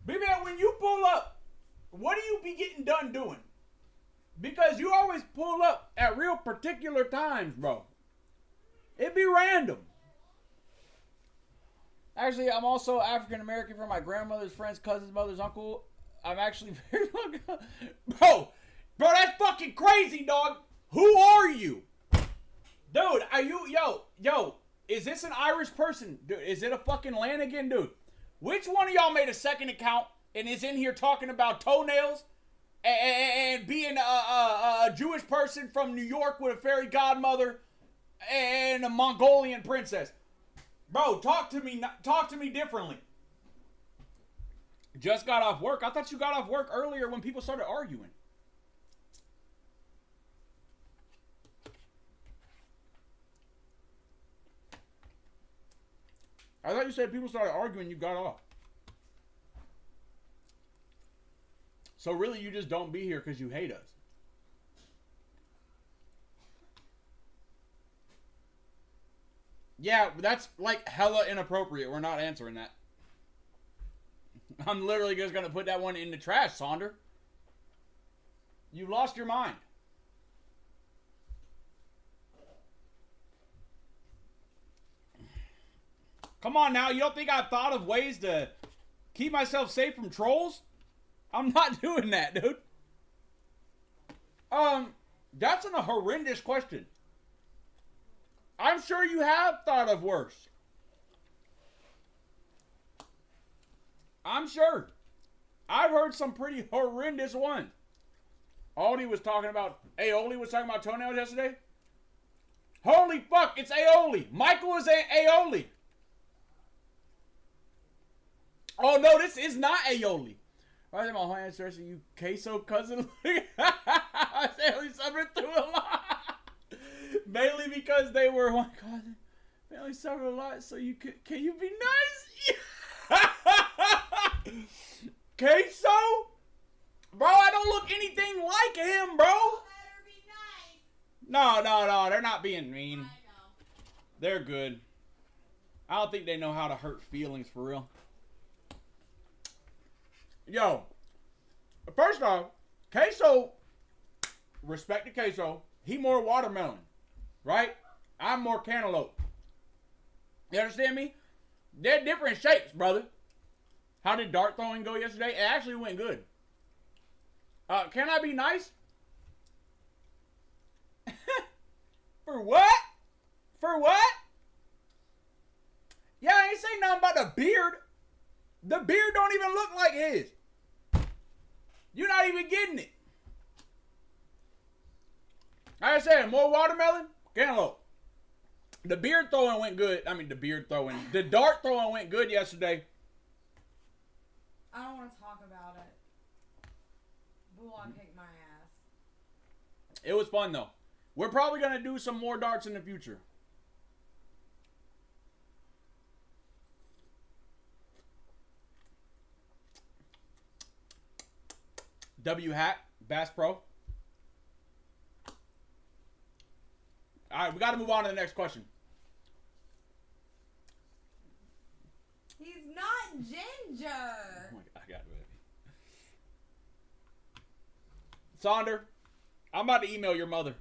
B: B-Man, when you pull up, what do you be getting done doing? Because you always pull up at real particular times, bro. It be random. Actually, I'm also African American from my grandmother's friend's cousin's mother's uncle. I'm actually very lucky. Bro, that's fucking crazy, dog. Who are you? Dude, are you, yo, is this an Irish person? Dude, is it a fucking Lanigan, dude? Which one of y'all made a second account and is in here talking about toenails and being a Jewish person from New York with a fairy godmother and a Mongolian princess? Bro, talk to me differently. Just got off work. I thought you got off work earlier when people started arguing. I thought you said people started arguing, you got off. So really, you just don't be here because you hate us. Yeah, that's like hella inappropriate. We're not answering that. I'm literally just going to put that one in the trash, Sonder. You lost your mind. Come on now, you don't think I've thought of ways to keep myself safe from trolls? I'm not doing that, dude. That's a horrendous question. I'm sure you have thought of worse. I'm sure. I've heard some pretty horrendous ones. Aldi was talking about toenails yesterday. Holy fuck, it's aioli. Michael is aioli. Oh no, this is not aioli. Why is my whole answer to you queso cousin? I say only suffered through a lot. Mainly because they were one cousin. They only suffered a lot, so you could. Can you be nice? Queso? Bro, I don't look anything like him, bro.
C: Better be nice.
B: No, they're not being mean.
C: I know.
B: They're good. I don't think they know how to hurt feelings for real. Yo, first off, queso, respect to queso, he more watermelon, right? I'm more cantaloupe. You understand me? They're different shapes, brother. How did dart throwing go yesterday? It actually went good. Can I be nice? For what? For what? Yeah, I ain't saying nothing about the beard. The beard don't even look like his. You're not even getting it. Like I said, more watermelon, cantaloupe. The beard throwing went good. The dart throwing went good yesterday.
C: I don't want to talk about it. Bula kicked my ass.
B: It was fun though. We're probably gonna do some more darts in the future. W hat, Bass Pro. All right, we got to move on to the next question.
C: He's not ginger.
B: Oh my God, I got it. Sonder, I'm about to email your mother.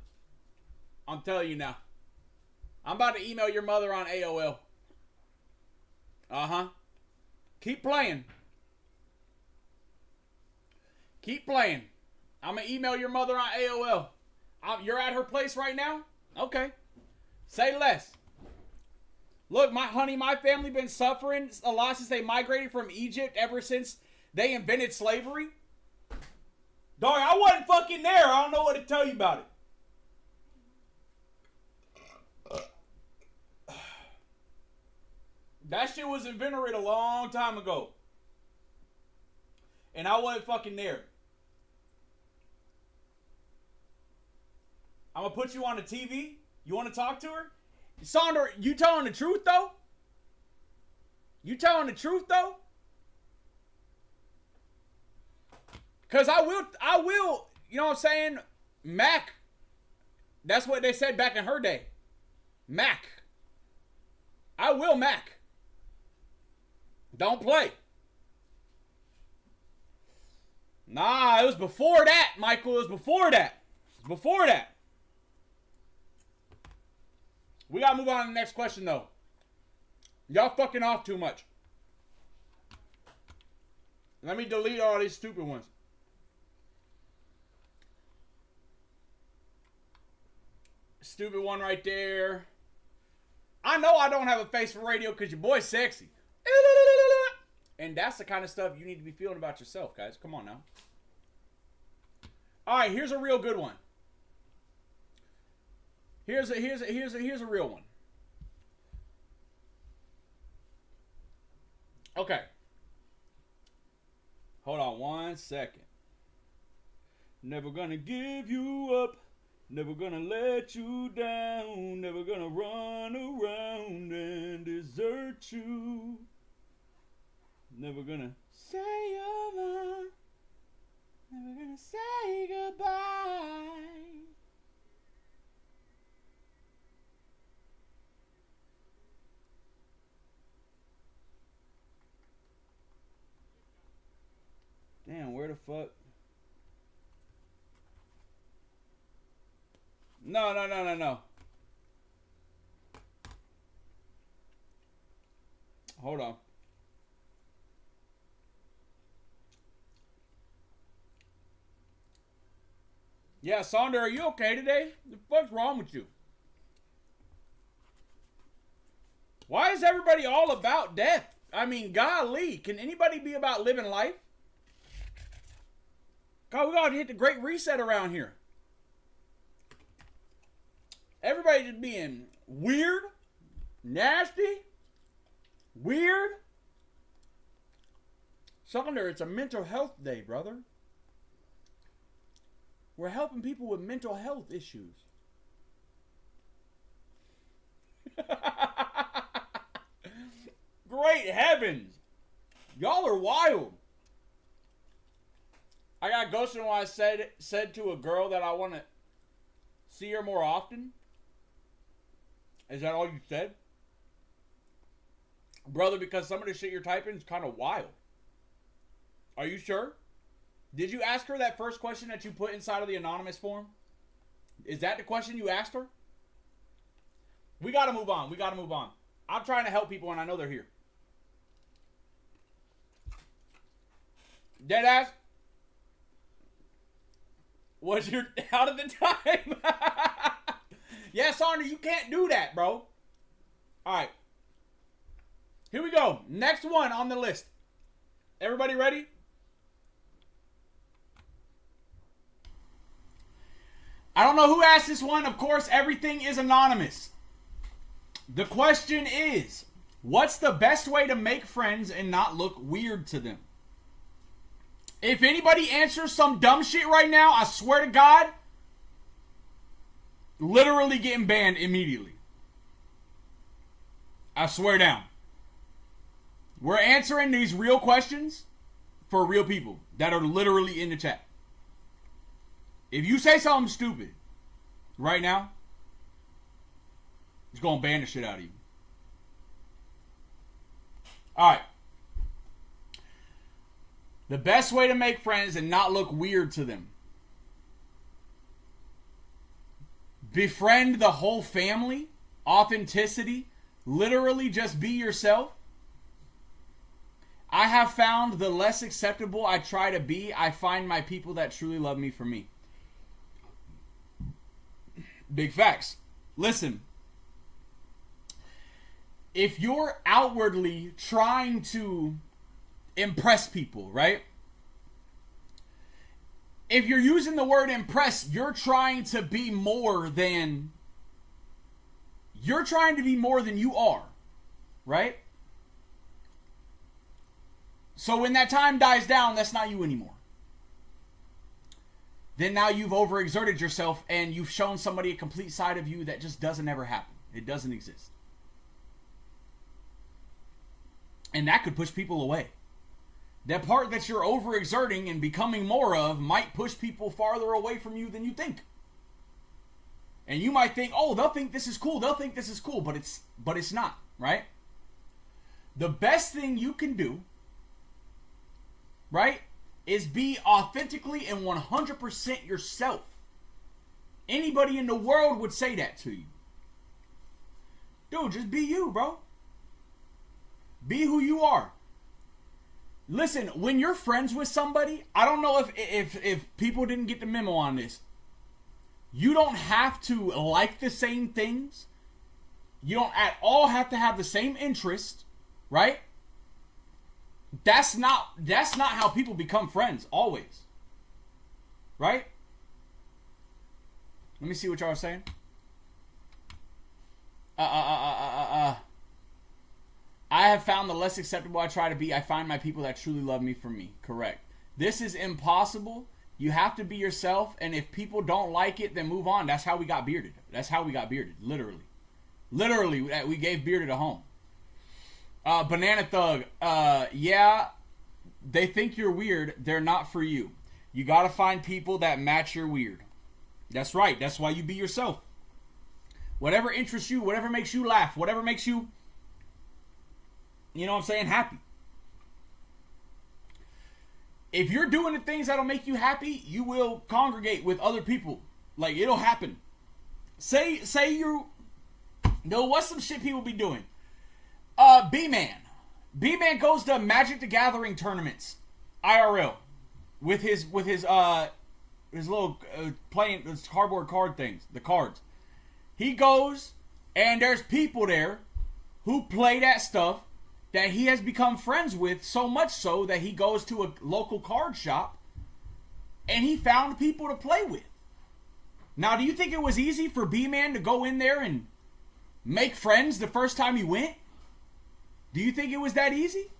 B: I'm telling you now. I'm about to email your mother on AOL. Uh-huh. Keep playing. Keep playing. I'm going to email your mother on AOL. You're at her place right now? Okay. Say less. Look, my family been suffering a lot since they migrated from Egypt ever since they invented slavery. Dog, I wasn't fucking there. I don't know what to tell you about it. That shit was invented a long time ago. And I wasn't fucking there. I'm gonna put you on the TV. You wanna talk to her? Sandra, you telling the truth though? You telling the truth though? Cause I will, you know what I'm saying? Mac. That's what they said back in her day. Mac. I will Mac. Don't play. Nah, it was before that, Michael. It was before that. It was before that. We gotta move on to the next question, though. Y'all fucking off too much. Let me delete all these stupid ones. Stupid one right there. I know I don't have a face for radio because your boy's sexy. And that's the kind of stuff you need to be feeling about yourself, guys. Come on now. All right, here's a real good one. Here's a real one. Okay. Hold on 1 second. Never gonna give you up. Never gonna let you down. Never gonna run around and desert you. Never gonna say your love. Never gonna say goodbye. Damn, where the fuck? No. Hold on. Yeah, Sandra, are you okay today? The fuck's wrong with you? Why is everybody all about death? I mean, golly, can anybody be about living life? God, we gotta hit the great reset around here. Everybody just being weird, nasty, weird. Sandra, it's a mental health day, brother. We're helping people with mental health issues. Great heavens. Y'all are wild. I got ghosted when I said to a girl that I want to see her more often. Is that all you said? Brother, because some of the shit you're typing is kind of wild. Are you sure? Did you ask her that first question that you put inside of the anonymous form? Is that the question you asked her? We got to move on. We got to move on. I'm trying to help people and I know they're here. Deadass? Was your out of the time? Yeah, Sandra, you can't do that, bro. Alright. Here we go. Next one on the list. Everybody ready? I don't know who asked this one. Of course, everything is anonymous. The question is, what's the best way to make friends and not look weird to them? If anybody answers some dumb shit right now, I swear to God, literally getting banned immediately. I swear down. We're answering these real questions for real people that are literally in the chat. If you say something stupid right now, it's going to ban the shit out of you. Alright. The best way to make friends and not look weird to them. Befriend the whole family. Authenticity. Literally just be yourself. I have found the less acceptable I try to be, I find my people that truly love me for me. Big facts. Listen. If you're outwardly trying to impress people, right? If you're using the word impress, you're trying to be more than you are, right? So when that time dies down, that's not you anymore. Then now you've overexerted yourself and you've shown somebody a complete side of you that just doesn't ever happen. It doesn't exist. And that could push people away. That part that you're overexerting and becoming more of might push people farther away from you than you think. And you might think, oh, they'll think this is cool. They'll think this is cool, but it's not, right? The best thing you can do, right, is be authentically and 100% yourself. Anybody in the world would say that to you. Dude, just be you, bro. Be who you are. Listen, when you're friends with somebody, I don't know if people didn't get the memo on this. You don't have to like the same things. You don't at all have to have the same interest, right? That's not how people become friends, always. Right? Let me see what y'all are saying. I have found the less acceptable I try to be, I find my people that truly love me for me. Correct. This is impossible. You have to be yourself, and if people don't like it, then move on. That's how we got bearded. That's how we got bearded, literally. Literally, we gave bearded a home. Banana Thug, yeah, they think you're weird. They're not for you. You gotta find people that match your weird. That's right. That's why you be yourself. Whatever interests you, whatever makes you laugh, whatever makes you, you know what I'm saying, happy. If you're doing the things that'll make you happy, you will congregate with other people. Like, it'll happen. Say you know what's some shit people be doing? B-Man. B-Man goes to Magic the Gathering tournaments, IRL, with his little playing his cardboard card things, the cards. He goes, and there's people there who play that stuff that he has become friends with, so much so that he goes to a local card shop and he found people to play with. Now, do you think it was easy for B-Man to go in there and make friends the first time he went? Do you think it was that easy?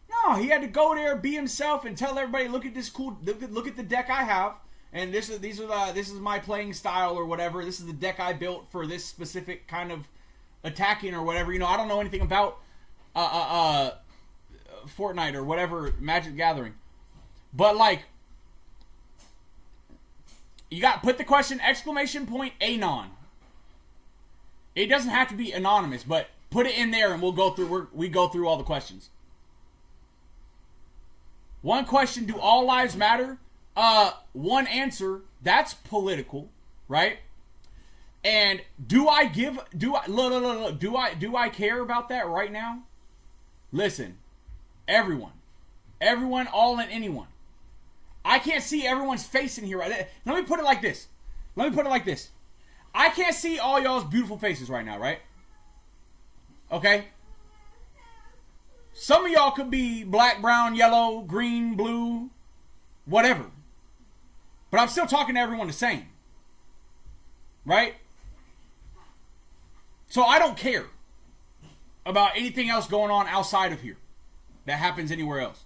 B: No, he had to go there, be himself, and tell everybody, look at this cool, look at the deck I have, and this is my playing style or whatever. This is the deck I built for this specific kind of attacking or whatever. You know, I don't know anything about Fortnite or whatever, Magic the Gathering, but like, you got put the question !Anon. It doesn't have to be anonymous, but put it in there and we'll go through. We go through all the questions. One question: do all lives matter? One answer: that's political, right? And do I care about that right now? Listen, everyone, all and anyone. I can't see everyone's face in here right now. Let me put it like this. I can't see all y'all's beautiful faces right now, right? Okay? Some of y'all could be black, brown, yellow, green, blue, whatever. But I'm still talking to everyone the same. Right? So I don't care about anything else going on outside of here that happens anywhere else.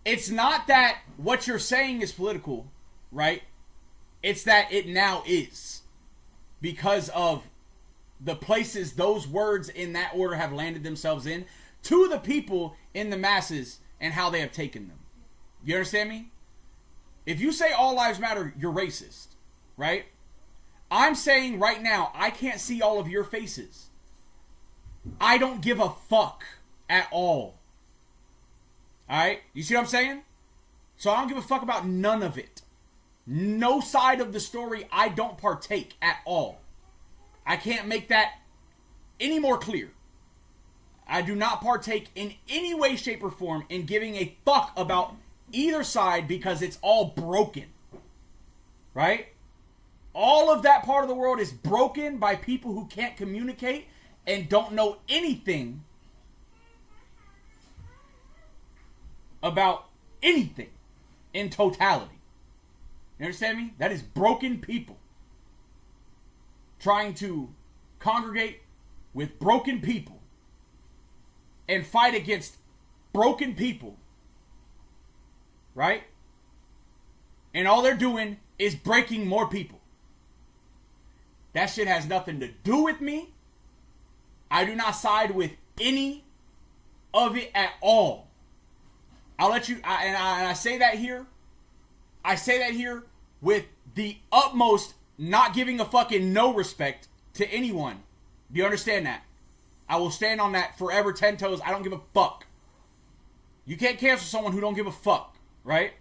B: It's not that what you're saying is political, right? It's that it now is. Because of the places those words in that order have landed themselves in to the people in the masses and how they have taken them. You understand me? If you say all lives matter, you're racist, right? I'm saying right now, I can't see all of your faces. I don't give a fuck at all. Alright? You see what I'm saying? So I don't give a fuck about none of it. No side of the story I don't partake at all. I can't make that any more clear. I do not partake in any way, shape, or form in giving a fuck about either side because it's all broken. Right? All of that part of the world is broken by people who can't communicate and don't know anything about anything in totality. You understand me? That is broken people trying to congregate with broken people and fight against broken people, right? And all they're doing is breaking more people. That shit has nothing to do with me. I do not side with any of it at all. I'll let you, I say that here. I say that here with the utmost not giving a fucking no respect to anyone. Do you understand that? I will stand on that forever, 10 toes. I don't give a fuck. You can't cancel someone who don't give a fuck, right?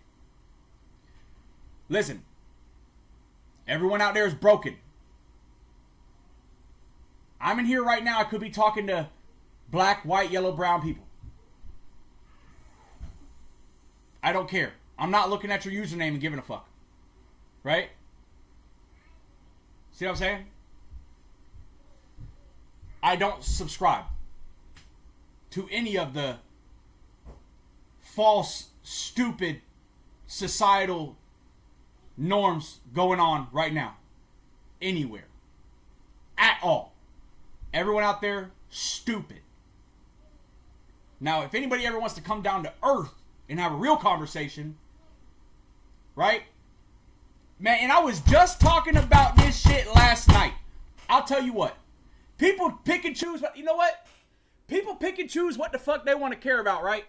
B: Listen. Everyone out there is broken. I'm in here right now. I could be talking to black, white, yellow, brown people. I don't care. I'm not looking at your username and giving a fuck. Right? See what I'm saying? I don't subscribe to any of the false, stupid, societal norms going on right now. Anywhere. At all. Everyone out there, stupid. Now, if anybody ever wants to come down to earth and have a real conversation, right? Man, and I was just talking about this shit last night. I'll tell you what. People pick and choose what, you know what? People pick and choose what the fuck they want to care about, right?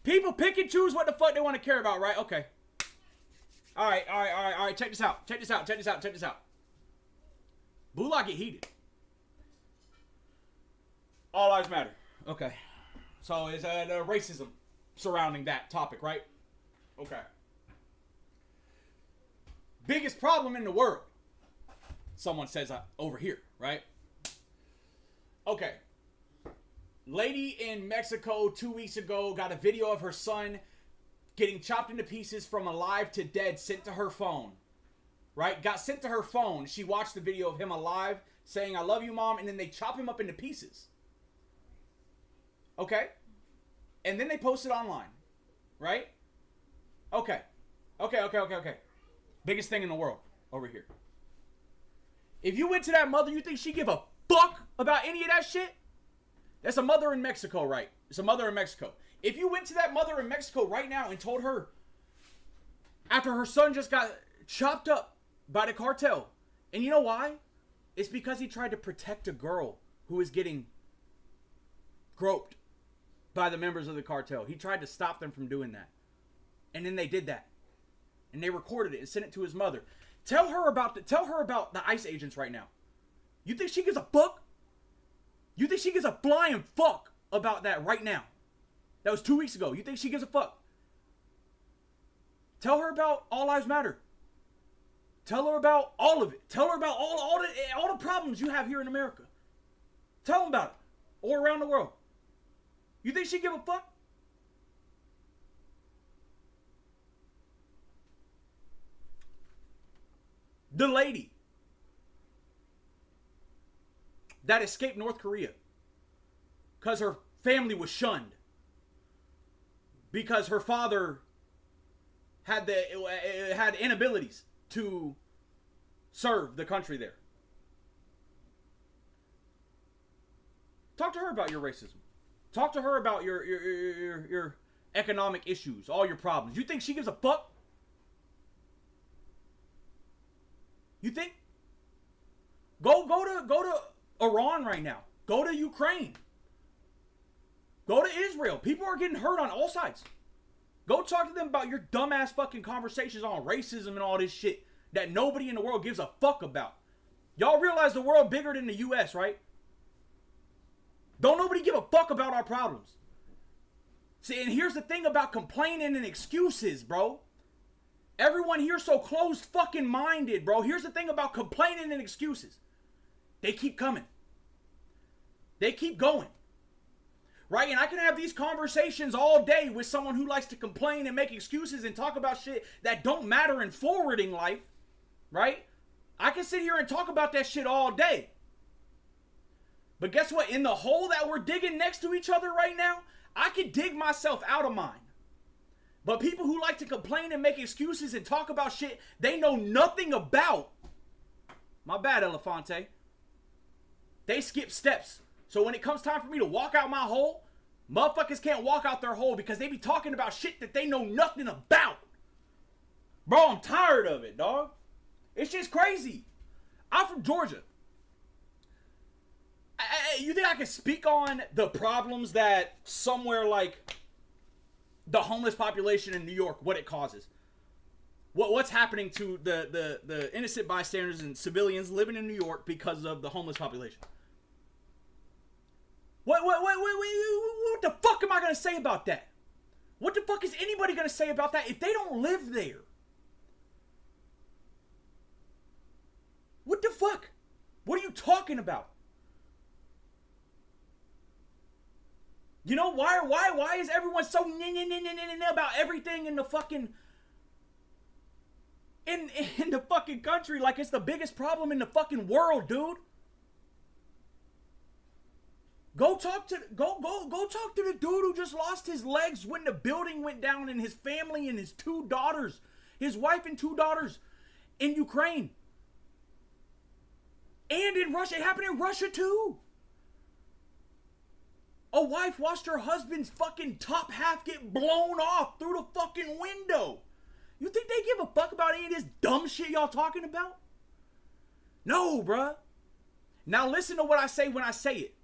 B: People pick and choose what the fuck they want to care about, right? Okay. All right. Check this out. Bula get heated. All lives matter. Okay. So it's the racism surrounding that topic, right? Okay. Biggest problem in the world. Someone says over here, right? Okay. Lady in Mexico 2 weeks ago got a video of her son getting chopped into pieces from alive to dead sent to her phone. Right? Got sent to her phone. She watched the video of him alive saying, "I love you, Mom," and then they chop him up into pieces. Okay? And then they post it online. Right? Okay. Biggest thing in the world over here. If you went to that mother, you think she give a fuck about any of that shit? That's a mother in Mexico, right? It's a mother in Mexico. If you went to that mother in Mexico right now and told her, after her son just got chopped up by the cartel, and you know why? It's because he tried to protect a girl who was getting groped by the members of the cartel. He tried to stop them from doing that. And then they did that. And they recorded it and sent it to his mother. Tell her about the ICE agents right now. You think she gives a fuck? You think she gives a flying fuck about that right now? That was 2 weeks ago. You think she gives a fuck? Tell her about All Lives Matter. Tell her about all of it. Tell her about all the problems you have here in America. Tell them about it. Or around the world. You think she give a fuck? The lady that escaped North Korea because her family was shunned because her father had inabilities to serve the country there. Talk to her about your racism. Talk to her about your economic issues, all your problems. You think she gives a fuck? You think? Go to Iran right now. Go to Ukraine. Go to Israel. People are getting hurt on all sides. Go talk to them about your dumbass fucking conversations on racism and all this shit that nobody in the world gives a fuck about. Y'all realize the world bigger than the US, right? Don't nobody give a fuck about our problems. See, and here's the thing about complaining and excuses, bro. Everyone here so closed fucking minded, bro. Here's the thing about complaining and excuses. They keep coming. They keep going. Right? And I can have these conversations all day with someone who likes to complain and make excuses and talk about shit that don't matter in forwarding life. Right? I can sit here and talk about that shit all day. But guess what? In the hole that we're digging next to each other right now, I could dig myself out of mine. But people who like to complain and make excuses and talk about shit they know nothing about. My bad, Elefante. They skip steps. So when it comes time for me to walk out my hole, Motherfuckers can't walk out their hole because they be talking about shit that they know nothing about. Bro, I'm tired of it, dog. It's just crazy. I'm from Georgia. You think I can speak on the problems that somewhere like the homeless population in New York, what it causes? What's happening to the innocent bystanders and civilians living in New York because of the homeless population? What the fuck am I going to say about that? What the fuck is anybody going to say about that if they don't live there? What the fuck? What are you talking about? You know, why is everyone so about everything in the fucking in the fucking country like it's the biggest problem in the fucking world, dude? Go talk to the dude who just lost his legs when the building went down, and his family and his 2 daughters, his wife and 2 daughters in Ukraine. And in Russia. It happened in Russia too. A wife watched her husband's fucking top half get blown off through the fucking window. You think they give a fuck about any of this dumb shit y'all talking about? No, bruh. Now listen to what I say when I say it.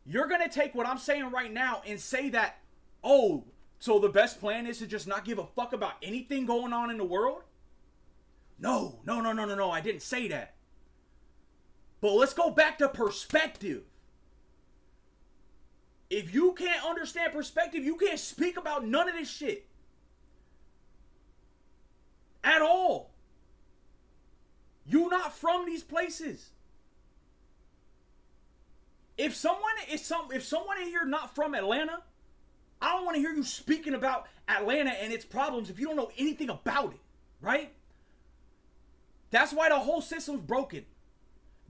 B: You're going to take what I'm saying right now and say that, oh, so the best plan is to just not give a fuck about anything going on in the world? No, I didn't say that. But let's go back to perspective. If you can't understand perspective, you can't speak about none of this shit. At all. You're not from these places. If someone in here not from Atlanta, I don't want to hear you speaking about Atlanta and its problems if you don't know anything about it, right? That's why the whole system's broken.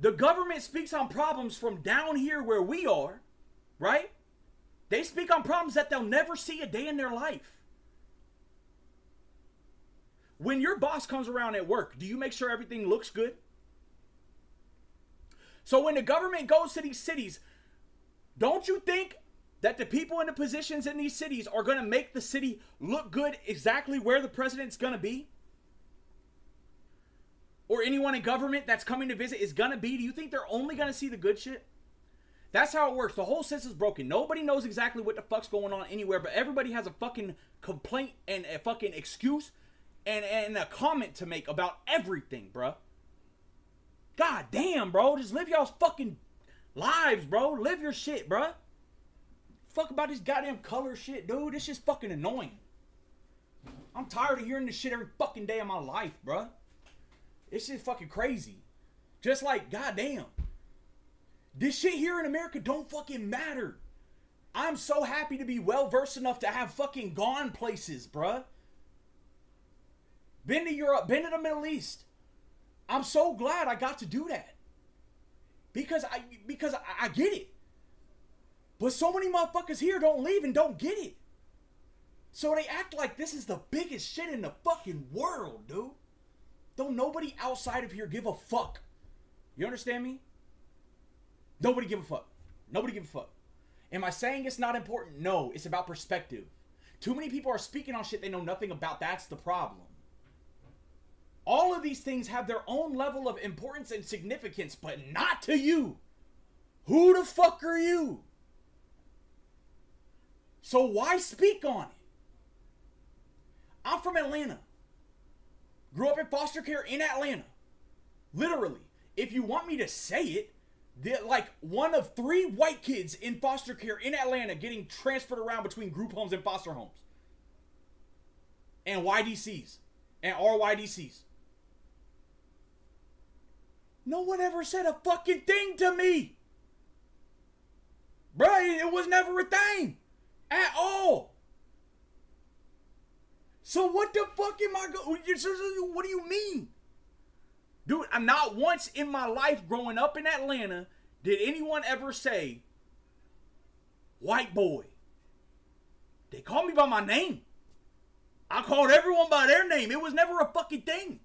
B: The government speaks on problems from down here where we are, right? They speak on problems that they'll never see a day in their life. When your boss comes around at work, do you make sure everything looks good? So when the government goes to these cities, don't you think that the people in the positions in these cities are going to make the city look good exactly where the president's going to be? Or anyone in government that's coming to visit is going to be? Do you think they're only going to see the good shit? That's how it works. The whole system's broken. Nobody knows exactly what the fuck's going on anywhere, but everybody has a fucking complaint and a fucking excuse and a comment to make about everything, bruh. God damn, bro. Just live y'all's fucking lives, bro. Live your shit, bruh. Fuck about this goddamn color shit, dude. This shit's fucking annoying. I'm tired of hearing this shit every fucking day of my life, bruh. This shit's fucking crazy. Just like, goddamn. This shit here in America don't fucking matter. I'm so happy to be well-versed enough to have fucking gone places, bruh. Been to Europe, been to the Middle East. I'm so glad I got to do that. Because I get it. But so many motherfuckers here don't leave and don't get it. So they act like this is the biggest shit in the fucking world, dude. Don't nobody outside of here give a fuck. You understand me? Nobody give a fuck. Nobody give a fuck. Am I saying it's not important? No, it's about perspective. Too many people are speaking on shit they know nothing about. That's the problem. All of these things have their own level of importance and significance, but not to you. Who the fuck are you? So why speak on it? I'm from Atlanta. Grew up in foster care in Atlanta. Literally. If you want me to say it, like one of 3 white kids in foster care in Atlanta getting transferred around between group homes and foster homes. And YDCs. And RYDCs. No one ever said a fucking thing to me. Bruh, it was never a thing. At all. So what the fuck am I going? What do you mean? Dude, I'm not once in my life growing up in Atlanta did anyone ever say, white boy. They called me by my name. I called everyone by their name. It was never a fucking thing.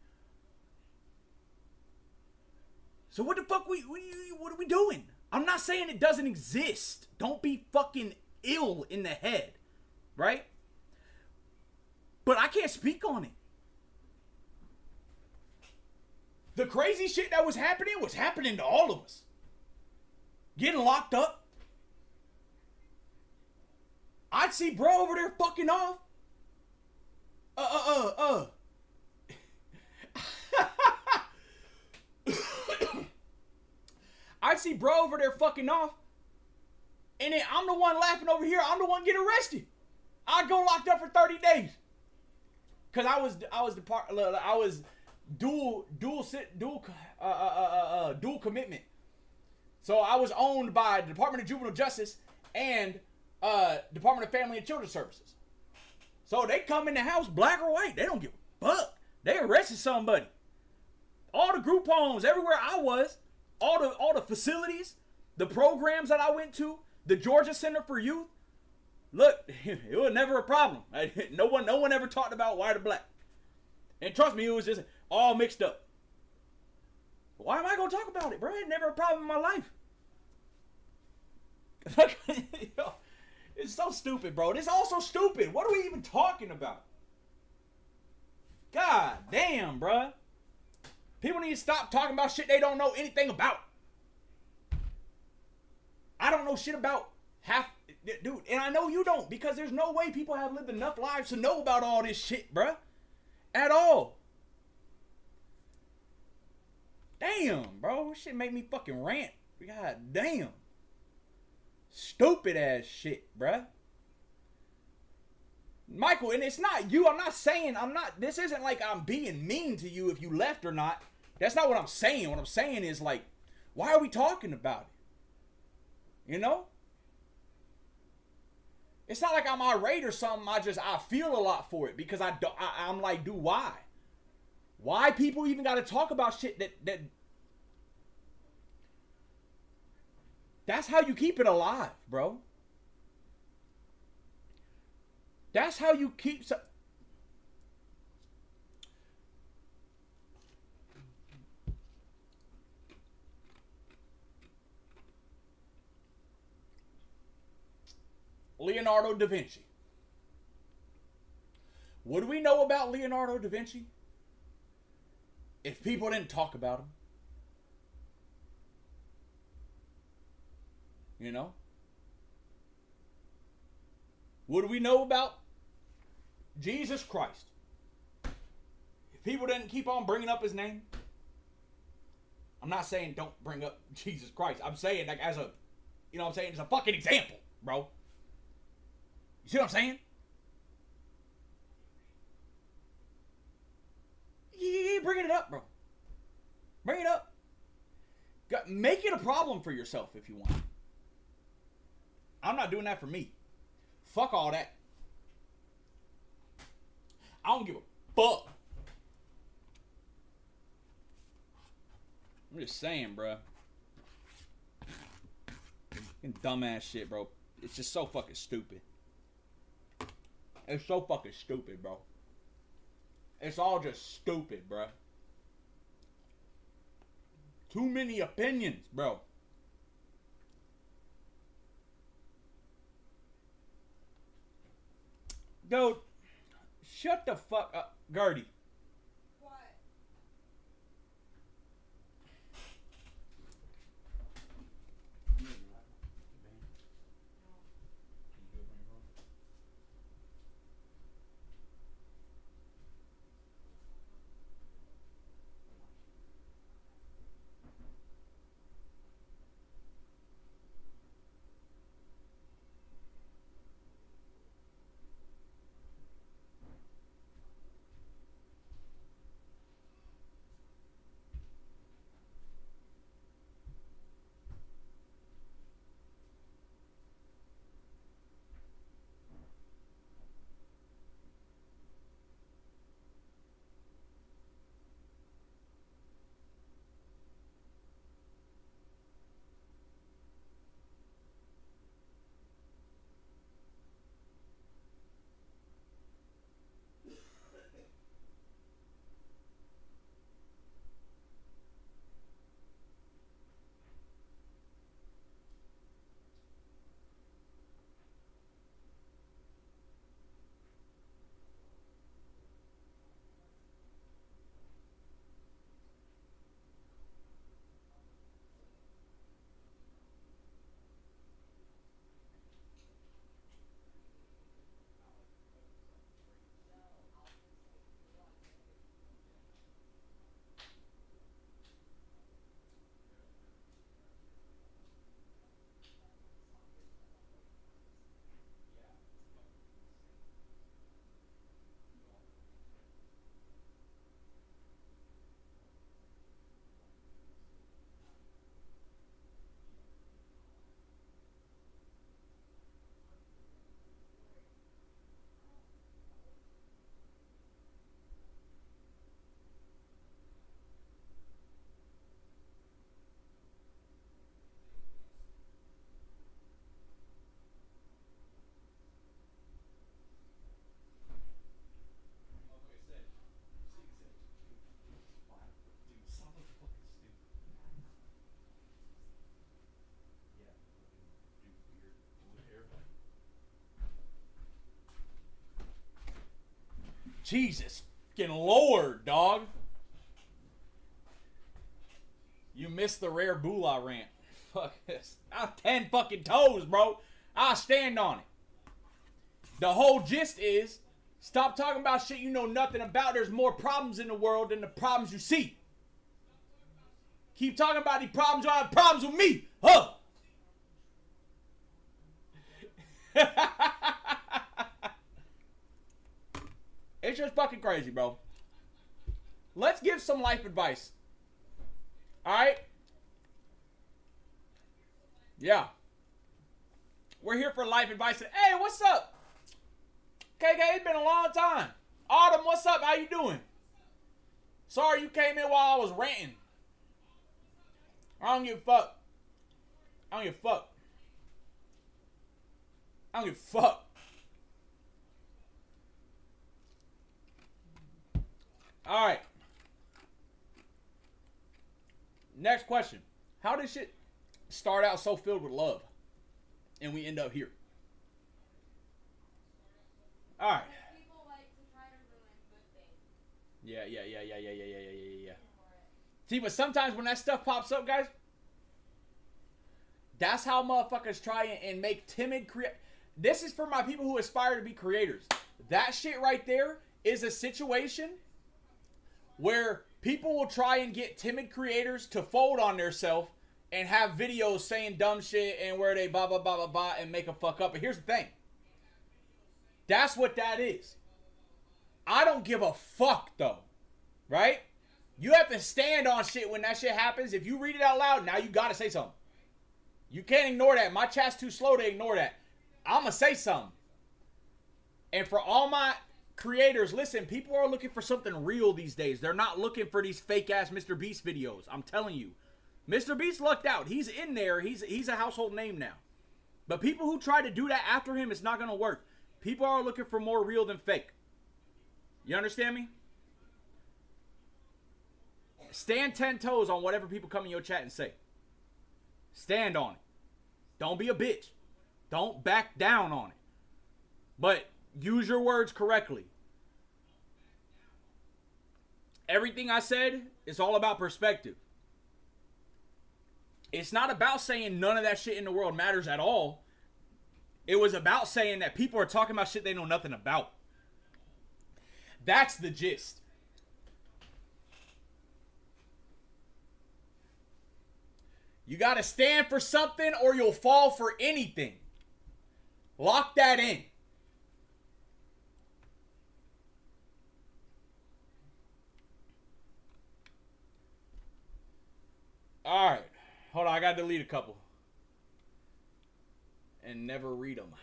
B: So what the fuck what are we doing? I'm not saying it doesn't exist. Don't be fucking ill in the head, right? But I can't speak on it. The crazy shit that was happening to all of us. Getting locked up. I'd see bro over there fucking off. I'd see bro over there fucking off. And then I'm the one laughing over here. I'm the one getting arrested. I'd go locked up for 30 days. Cause I was dual commitment. So I was owned by the Department of Juvenile Justice and Department of Family and Children's Services. So they come in the house, black or white, they don't give a fuck. They arrested somebody. All the group homes, everywhere I was, all the facilities, the programs that I went to, the Georgia Center for Youth. Look, it was never a problem. No one ever talked about white or black. And trust me, it was just all mixed up. Why am I gonna talk about it, bro? It's never a problem in my life. It's so stupid, bro. It's also stupid. What are we even talking about? God damn, bro. People need to stop talking about shit they don't know anything about. I don't know shit about dude, and I know you don't, because there's no way people have lived enough lives to know about all this shit, bruh. At all. Damn, bro. This shit make me fucking rant. God damn. Stupid ass shit, bruh. Michael, and it's not you. This isn't like I'm being mean to you if you left or not. That's not what I'm saying. What I'm saying is, like, why are we talking about it? You know? It's not like I'm irate or something. I feel a lot for it because I'm like, dude, why? Why people even got to talk about shit that that's how you keep it alive, bro. That's how you keep Leonardo da Vinci. What do we know about Leonardo da Vinci if people didn't talk about him? You know? What do we know about Jesus Christ if people didn't keep on bringing up his name? I'm not saying don't bring up Jesus Christ. I'm saying, like, as a, you know what I'm saying? It's a fucking example, bro. You see what I'm saying? Yeah, bring it up, bro. Bring it up. Make it a problem for yourself if you want. I'm not doing that for me. Fuck all that. I don't give a fuck. I'm just saying, bro. Dumbass shit, bro. It's just so fucking stupid. It's so fucking stupid, bro. It's all just stupid, bro. Too many opinions, bro. Dude, shut the fuck up, Gertie.
C: What?
B: Jesus fucking Lord, dog. You missed the rare Bula rant. Fuck this. I'm 10 fucking toes, bro. I'll stand on it. The whole gist is, stop talking about shit you know nothing about. There's more problems in the world than the problems you see. Keep talking about these problems. Y'all have problems with me. Huh? It's just fucking crazy, bro. Let's give some life advice. Alright? Yeah. We're here for life advice. Hey, what's up? KK, it's been a long time. Autumn, what's up? How you doing? Sorry you came in while I was ranting. I don't give a fuck. I don't give a fuck. I don't give a fuck. Alright. Next question. How did shit start out so filled with love? And we end up here. Alright.
C: People like to try to ruin good things.
B: Yeah. See, but sometimes when that stuff pops up, guys, that's how motherfuckers try and make timid This is for my people who aspire to be creators. That shit right there is a situation where people will try and get timid creators to fold on themselves and have videos saying dumb shit and where they blah, blah, blah, blah, blah, and make a fuck up. But here's the thing. That's what that is. I don't give a fuck, though. Right? You have to stand on shit when that shit happens. If you read it out loud, now you gotta say something. You can't ignore that. My chat's too slow to ignore that. I'm gonna say something. And for all my creators, listen, people are looking for something real these days. They're not looking for these fake-ass Mr. Beast videos. I'm telling you. Mr. Beast lucked out. He's in there. He's a household name now. But people who try to do that after him, it's not gonna work. People are looking for more real than fake. You understand me? Stand 10 toes on whatever people come in your chat and say. Stand on it. Don't be a bitch. Don't back down on it. But use your words correctly. Everything I said is all about perspective. It's not about saying none of that shit in the world matters at all. It was about saying that people are talking about shit they know nothing about. That's the gist. You gotta stand for something or you'll fall for anything. Lock that in. Alright. Hold on, I gotta delete a couple. And never read them.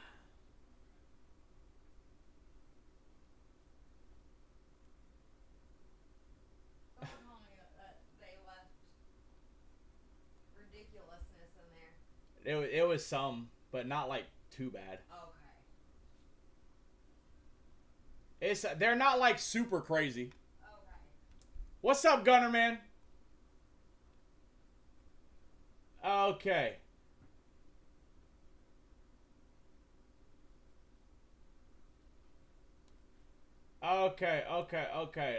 C: Someone told me that they left ridiculousness in there.
B: It was some, but not like too bad.
C: Okay.
B: They're not like super crazy.
C: Okay.
B: What's up, Gunner Man? Okay. Okay.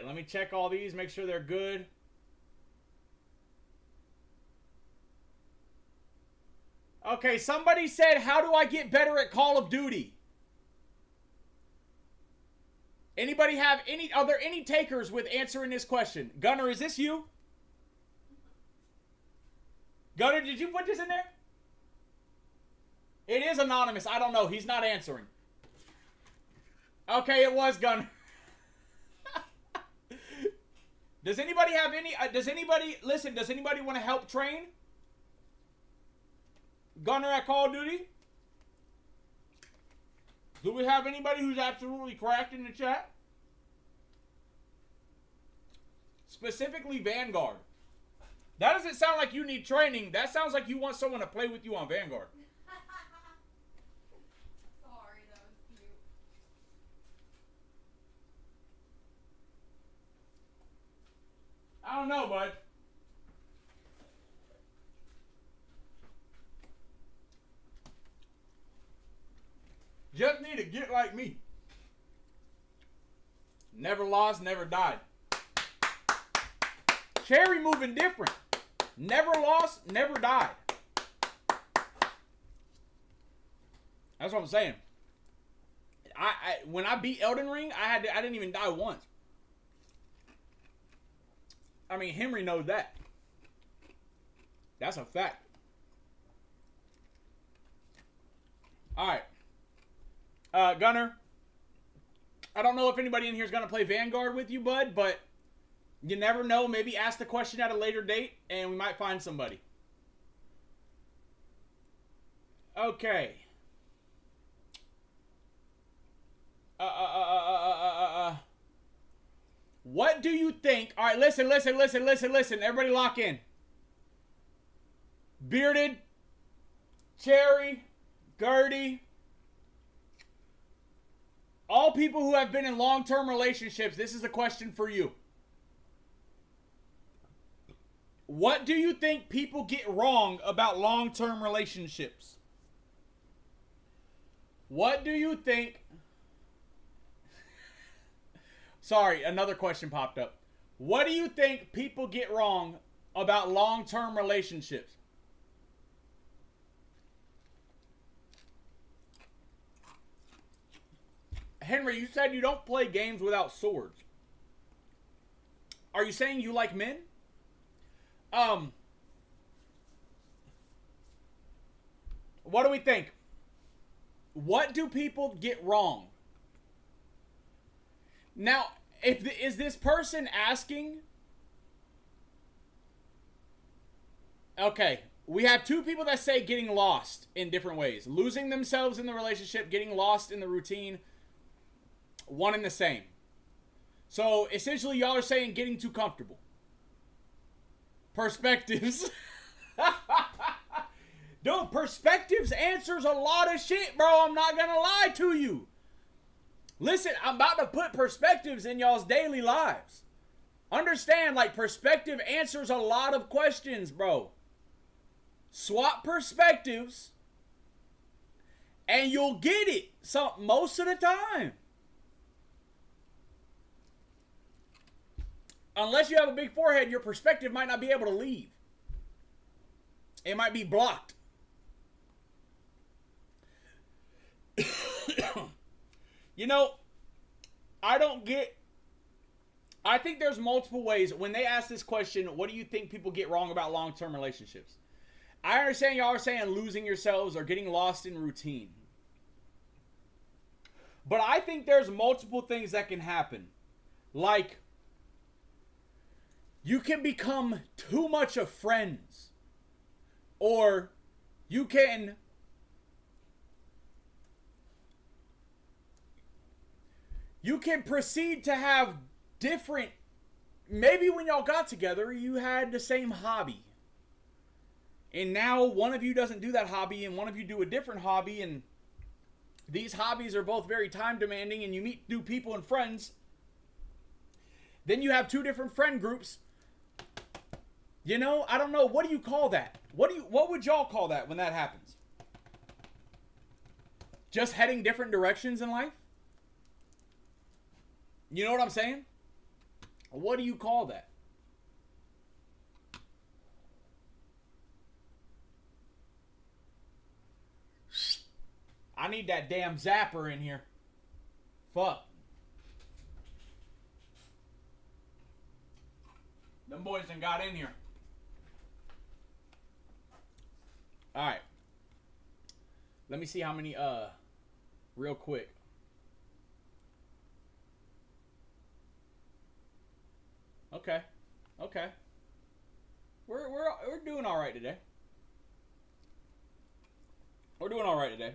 B: Let me check all these, make sure they're good. Okay, somebody said, how do I get better at Call of Duty? Anybody have are there any takers with answering this question? Gunner, is this you? Gunner, did you put this in there? It is anonymous. I don't know. He's not answering. Okay, it was Gunner. Does anybody have any... does anybody want to help train? Gunner at Call of Duty? Do we have anybody who's absolutely cracked in the chat? Specifically Vanguard. That doesn't sound like you need training. That sounds like you want someone to play with you on Vanguard.
C: Sorry, that was cute.
B: I don't know, bud. Just need to get like me. Never lost, never died. Cherry moving different. Never lost, never died. That's what I'm saying. When I beat Elden Ring, I didn't even die once. I mean, Henry knows that. That's a fact. All right. Gunner, I don't know if anybody in here is going to play Vanguard with you, bud, but you never know. Maybe ask the question at a later date, and we might find somebody. Okay. What do you think? All right, listen. Everybody lock in. Bearded, Cherry, Gertie, all people who have been in long-term relationships, this is a question for you. What do you think people get wrong about long-term relationships? What do you think... Sorry, another question popped up. What do you think people get wrong about long-term relationships? Henry, you said you don't play games without swords. Are you saying you like men? What do we think? What do people get wrong? Now, is this person asking? Okay, we have two people that say getting lost in different ways. Losing themselves in the relationship, getting lost in the routine. One and the same. So, essentially, y'all are saying getting too comfortable. Perspectives. Dude, perspectives answers a lot of shit, bro. I'm not gonna lie to you. Listen, I'm about to put perspectives in y'all's daily lives. Understand, like, perspective answers a lot of questions, bro. Swap perspectives, and you'll get it most of the time. Unless you have a big forehead, your perspective might not be able to leave. It might be blocked. You know, I think there's multiple ways. When they ask this question, what do you think people get wrong about long-term relationships? I understand y'all are saying losing yourselves or getting lost in routine. But I think there's multiple things that can happen. Like, you can become too much of friends. Or you can proceed to have different... Maybe when y'all got together, you had the same hobby. And now one of you doesn't do that hobby and one of you do a different hobby. And these hobbies are both very time demanding and you meet new people and friends. Then you have two different friend groups. You know, I don't know. What do you call that? What would y'all call that when that happens? Just heading different directions in life? You know what I'm saying? What do you call that? I need that damn zapper in here. Fuck. Them boys done got in here. Alright. Let me see how many, real quick. Okay. Okay. We're doing all right today. We're doing all right today.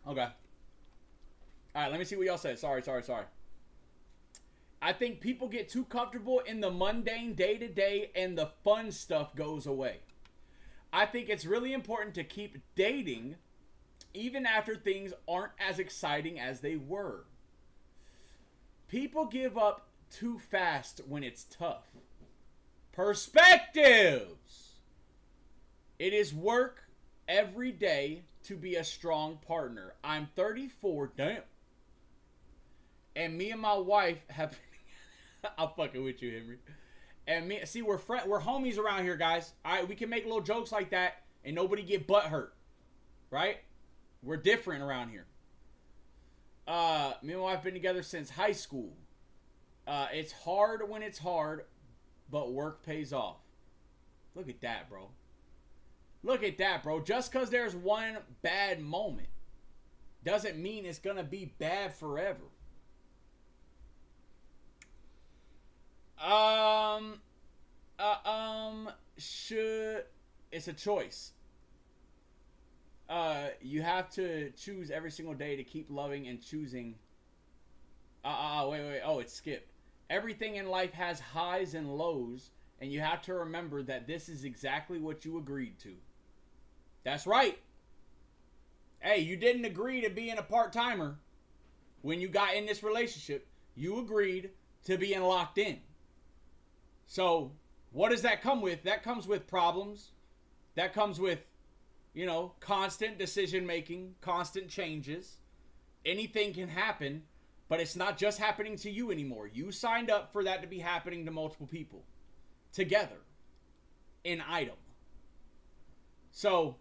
B: Okay. All right, let me see what y'all said. Sorry. I think people get too comfortable in the mundane day-to-day and the fun stuff goes away. I think it's really important to keep dating even after things aren't as exciting as they were. People give up too fast when it's tough. Perspectives. It is work every day to be a strong partner. I'm 34. Damn. And me and my wife have I'm fucking with you, Henry. And me, see, we're homies around here, guys. All right, we can make little jokes like that and nobody get butt hurt, right? We're different around here. Me and my wife have been together since high school. It's hard when it's hard, but work pays off. Look at that, bro. Look at that, bro. Just because there's one bad moment doesn't mean it's gonna be bad forever. It's a choice. You have to choose every single day to keep loving and choosing. Wait. Oh, it's skipped. Everything in life has highs and lows, and you have to remember that this is exactly what you agreed to. That's right. Hey, you didn't agree to being a part-timer when you got in this relationship. You agreed to being locked in. So, what does that come with? That comes with problems. That comes with, constant decision-making, constant changes. Anything can happen, but it's not just happening to you anymore. You signed up for that to be happening to multiple people. Together. In item. So,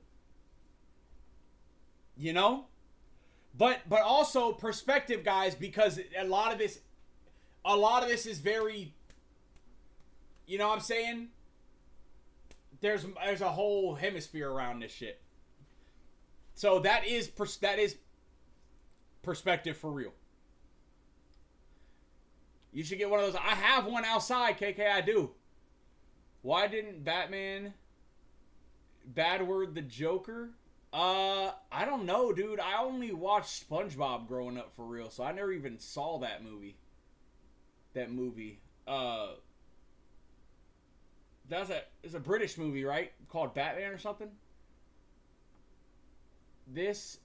B: But also perspective, guys, because a lot of this is very, you know what I'm saying? There's a whole hemisphere around this shit. So that is perspective for real. You should get one of those. I have one outside, KK, I do. Why didn't Batman bad word the Joker? I don't know, dude. I only watched SpongeBob growing up for real, so I never even saw that movie. It's a British movie, right? Called Batman or something? This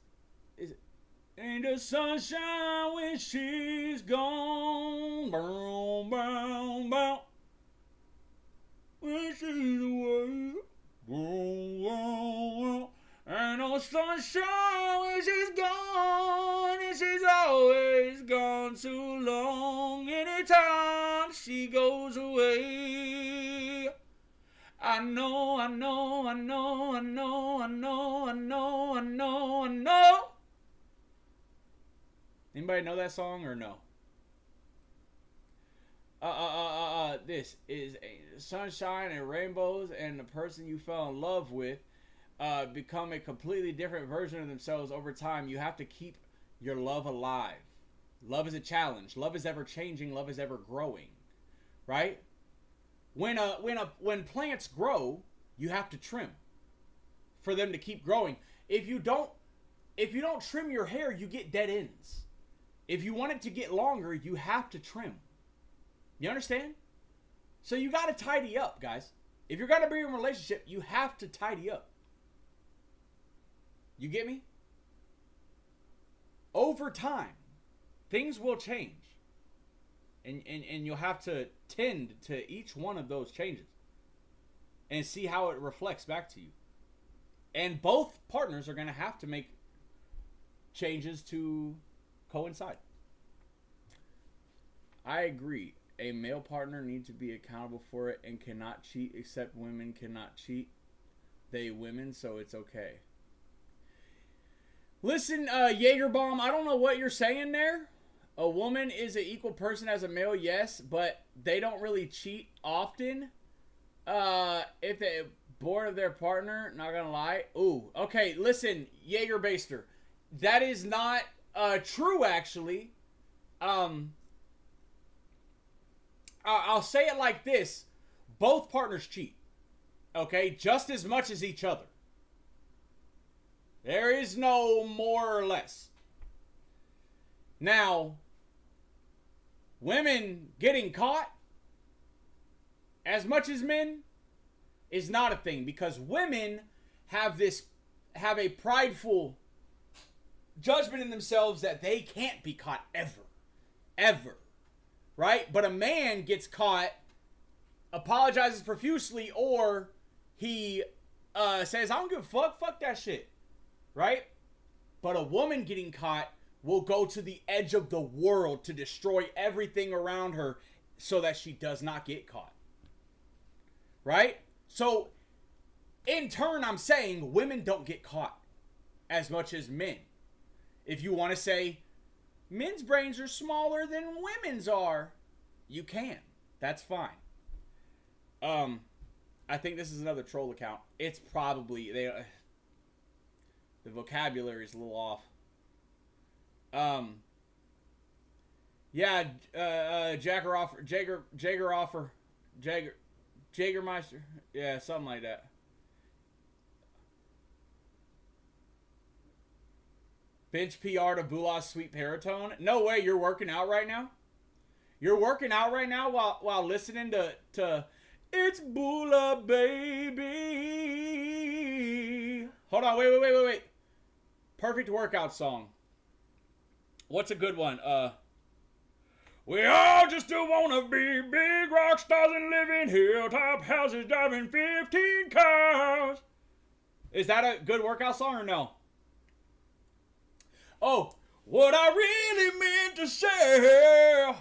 B: is... Ain't the sunshine when she's gone. Boom, boom, boom. When she's away. Boom, boom, boom. Ain't no sunshine when she's gone. And she's always gone too long. Anytime she goes away. I know. Anybody know that song or no? This is sunshine and rainbows, and the person you fell in love with become a completely different version of themselves over time. You have to keep your love alive. Love is a challenge. Love is ever changing. Love is ever growing. Right? When plants grow, you have to trim for them to keep growing. If you don't trim your hair, you get dead ends. If you want it to get longer, you have to trim. You understand? So you got to tidy up, guys. If you're going to be in a relationship, you have to tidy up. You get me? Over time, things will change. And you'll have to tend to each one of those changes. And see how it reflects back to you. And both partners are going to have to make changes to coincide. I agree. A male partner needs to be accountable for it and cannot cheat, except women cannot cheat. They women, so it's okay. Listen, Jaegerbomb, I don't know what you're saying there. A woman is an equal person as a male, yes, but they don't really cheat often. If they're bored of their partner, not gonna lie. Ooh, okay, listen, Jaegerbaster. That is not true, actually. I'll say it like this. Both partners cheat. Okay? Just as much as each other. There is no more or less. Now, women getting caught as much as men is not a thing, because women have a prideful judgment in themselves that they can't be caught ever, right? But a man gets caught, apologizes profusely, or he says, I don't give a fuck that shit, right? But a woman getting caught will go to the edge of the world to destroy everything around her so that she does not get caught. Right? So, in turn, I'm saying women don't get caught as much as men. If you want to say men's brains are smaller than women's are, you can. That's fine. I think this is another troll account. It's probably the vocabulary is a little off. Jagermeister. Yeah, something like that. Bench PR to Bula's sweet baritone. No way, you're working out right now? You're working out right now while listening to It's Bula, baby. Hold on, wait. Perfect workout song. What's a good one? We all just do wanna be big rock stars and live in hilltop houses driving 15 cars. Is that a good workout song or no? Oh, what I really meant to say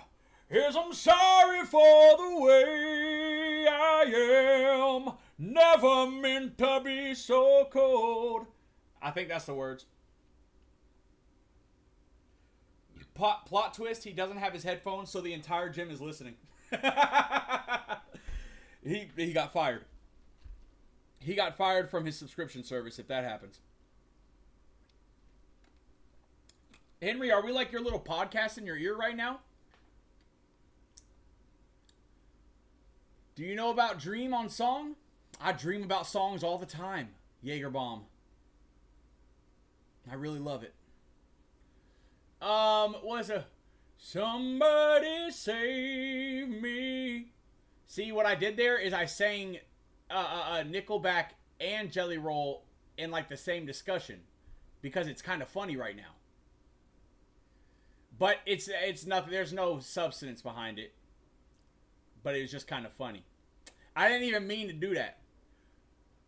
B: is I'm sorry for the way I am. Never meant to be so cold. I think that's the words. Plot twist, he doesn't have his headphones, so the entire gym is listening. He got fired. He got fired from his subscription service if that happens. Henry, are we like your little podcast in your ear right now? Do you know about Dream on Song? I dream about songs all the time. Jaeger Bomb. I really love it. What's a somebody save me? See, what I did there is I sang Nickelback and Jelly Roll in like the same discussion because it's kind of funny right now. But it's nothing. There's no substance behind it. But it was just kind of funny. I didn't even mean to do that.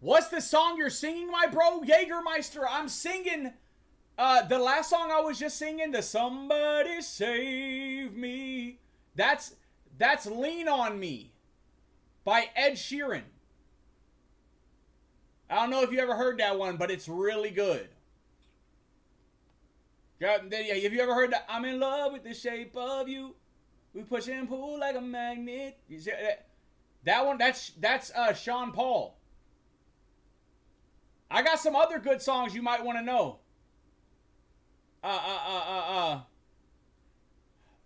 B: What's the song you're singing, my bro? Jägermeister. I'm singing the last song I was just singing, the Somebody Save Me. That's Lean On Me by Ed Sheeran. I don't know if you ever heard that one, but it's really good. Have you ever heard that? I'm in love with the shape of you. We push and pull like a magnet. You see that one? That's Sean Paul. I got some other good songs you might want to know.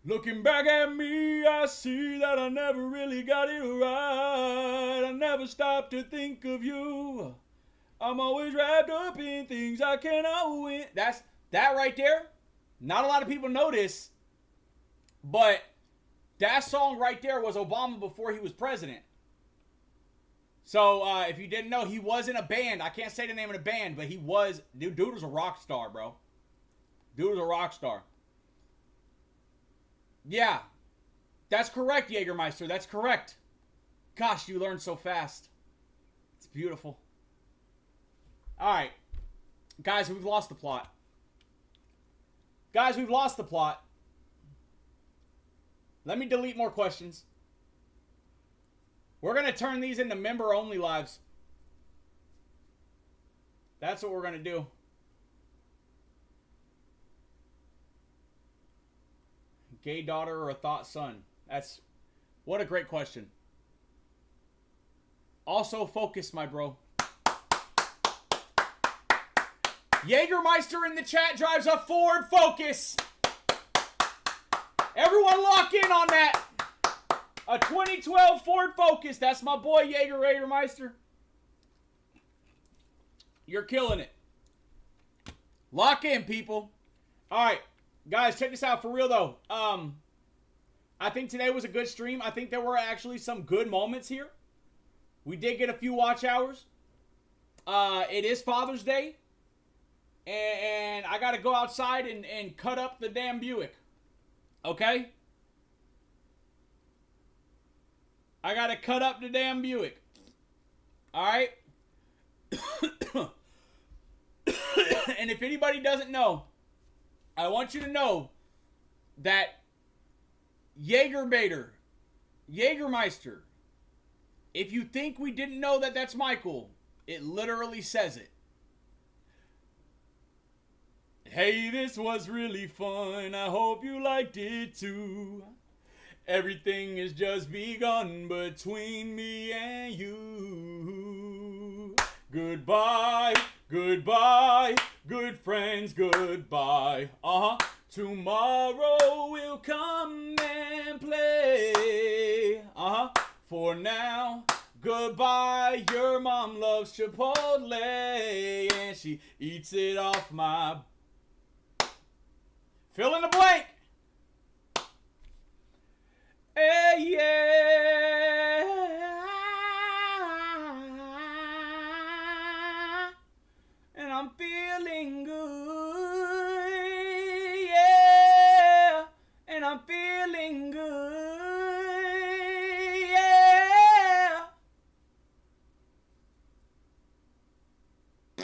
B: Looking back at me, I see that I never really got it right. I never stopped to think of you. I'm always wrapped up in things I cannot win. That right there. Not a lot of people know this, but that song right there was Obama before he was president. So, if you didn't know, he was in a band. I can't say the name of the band, but he was... Dude was a rock star, bro. Dude was a rock star. Yeah. That's correct, Jägermeister. That's correct. Gosh, you learn so fast. It's beautiful. Alright. Guys, we've lost the plot. Let me delete more questions. We're going to turn these into member-only lives. That's what we're going to do. Gay daughter or a thought son? What a great question. Also focus, my bro. Jägermeister in the chat drives a Ford Focus. Everyone lock in on that. A 2012 Ford Focus. That's my boy Jägermeister. You're killing it. Lock in, people. All right. Guys, check this out for real, though. I think today was a good stream. I think there were actually some good moments here. We did get a few watch hours. It is Father's Day. And I got to go outside and cut up the damn Buick. Okay? I got to cut up the damn Buick. Alright? And if anybody doesn't know, I want you to know that Jägermeister, if you think we didn't know that that's Michael, it literally says it. Hey, this was really fun. I hope you liked it too. Everything has just begun between me and you. Goodbye, goodbye, good friends, goodbye. Tomorrow we'll come and play. For now, goodbye. Your mom loves Chipotle and she eats it off my... Fill in the blank. Hey, yeah.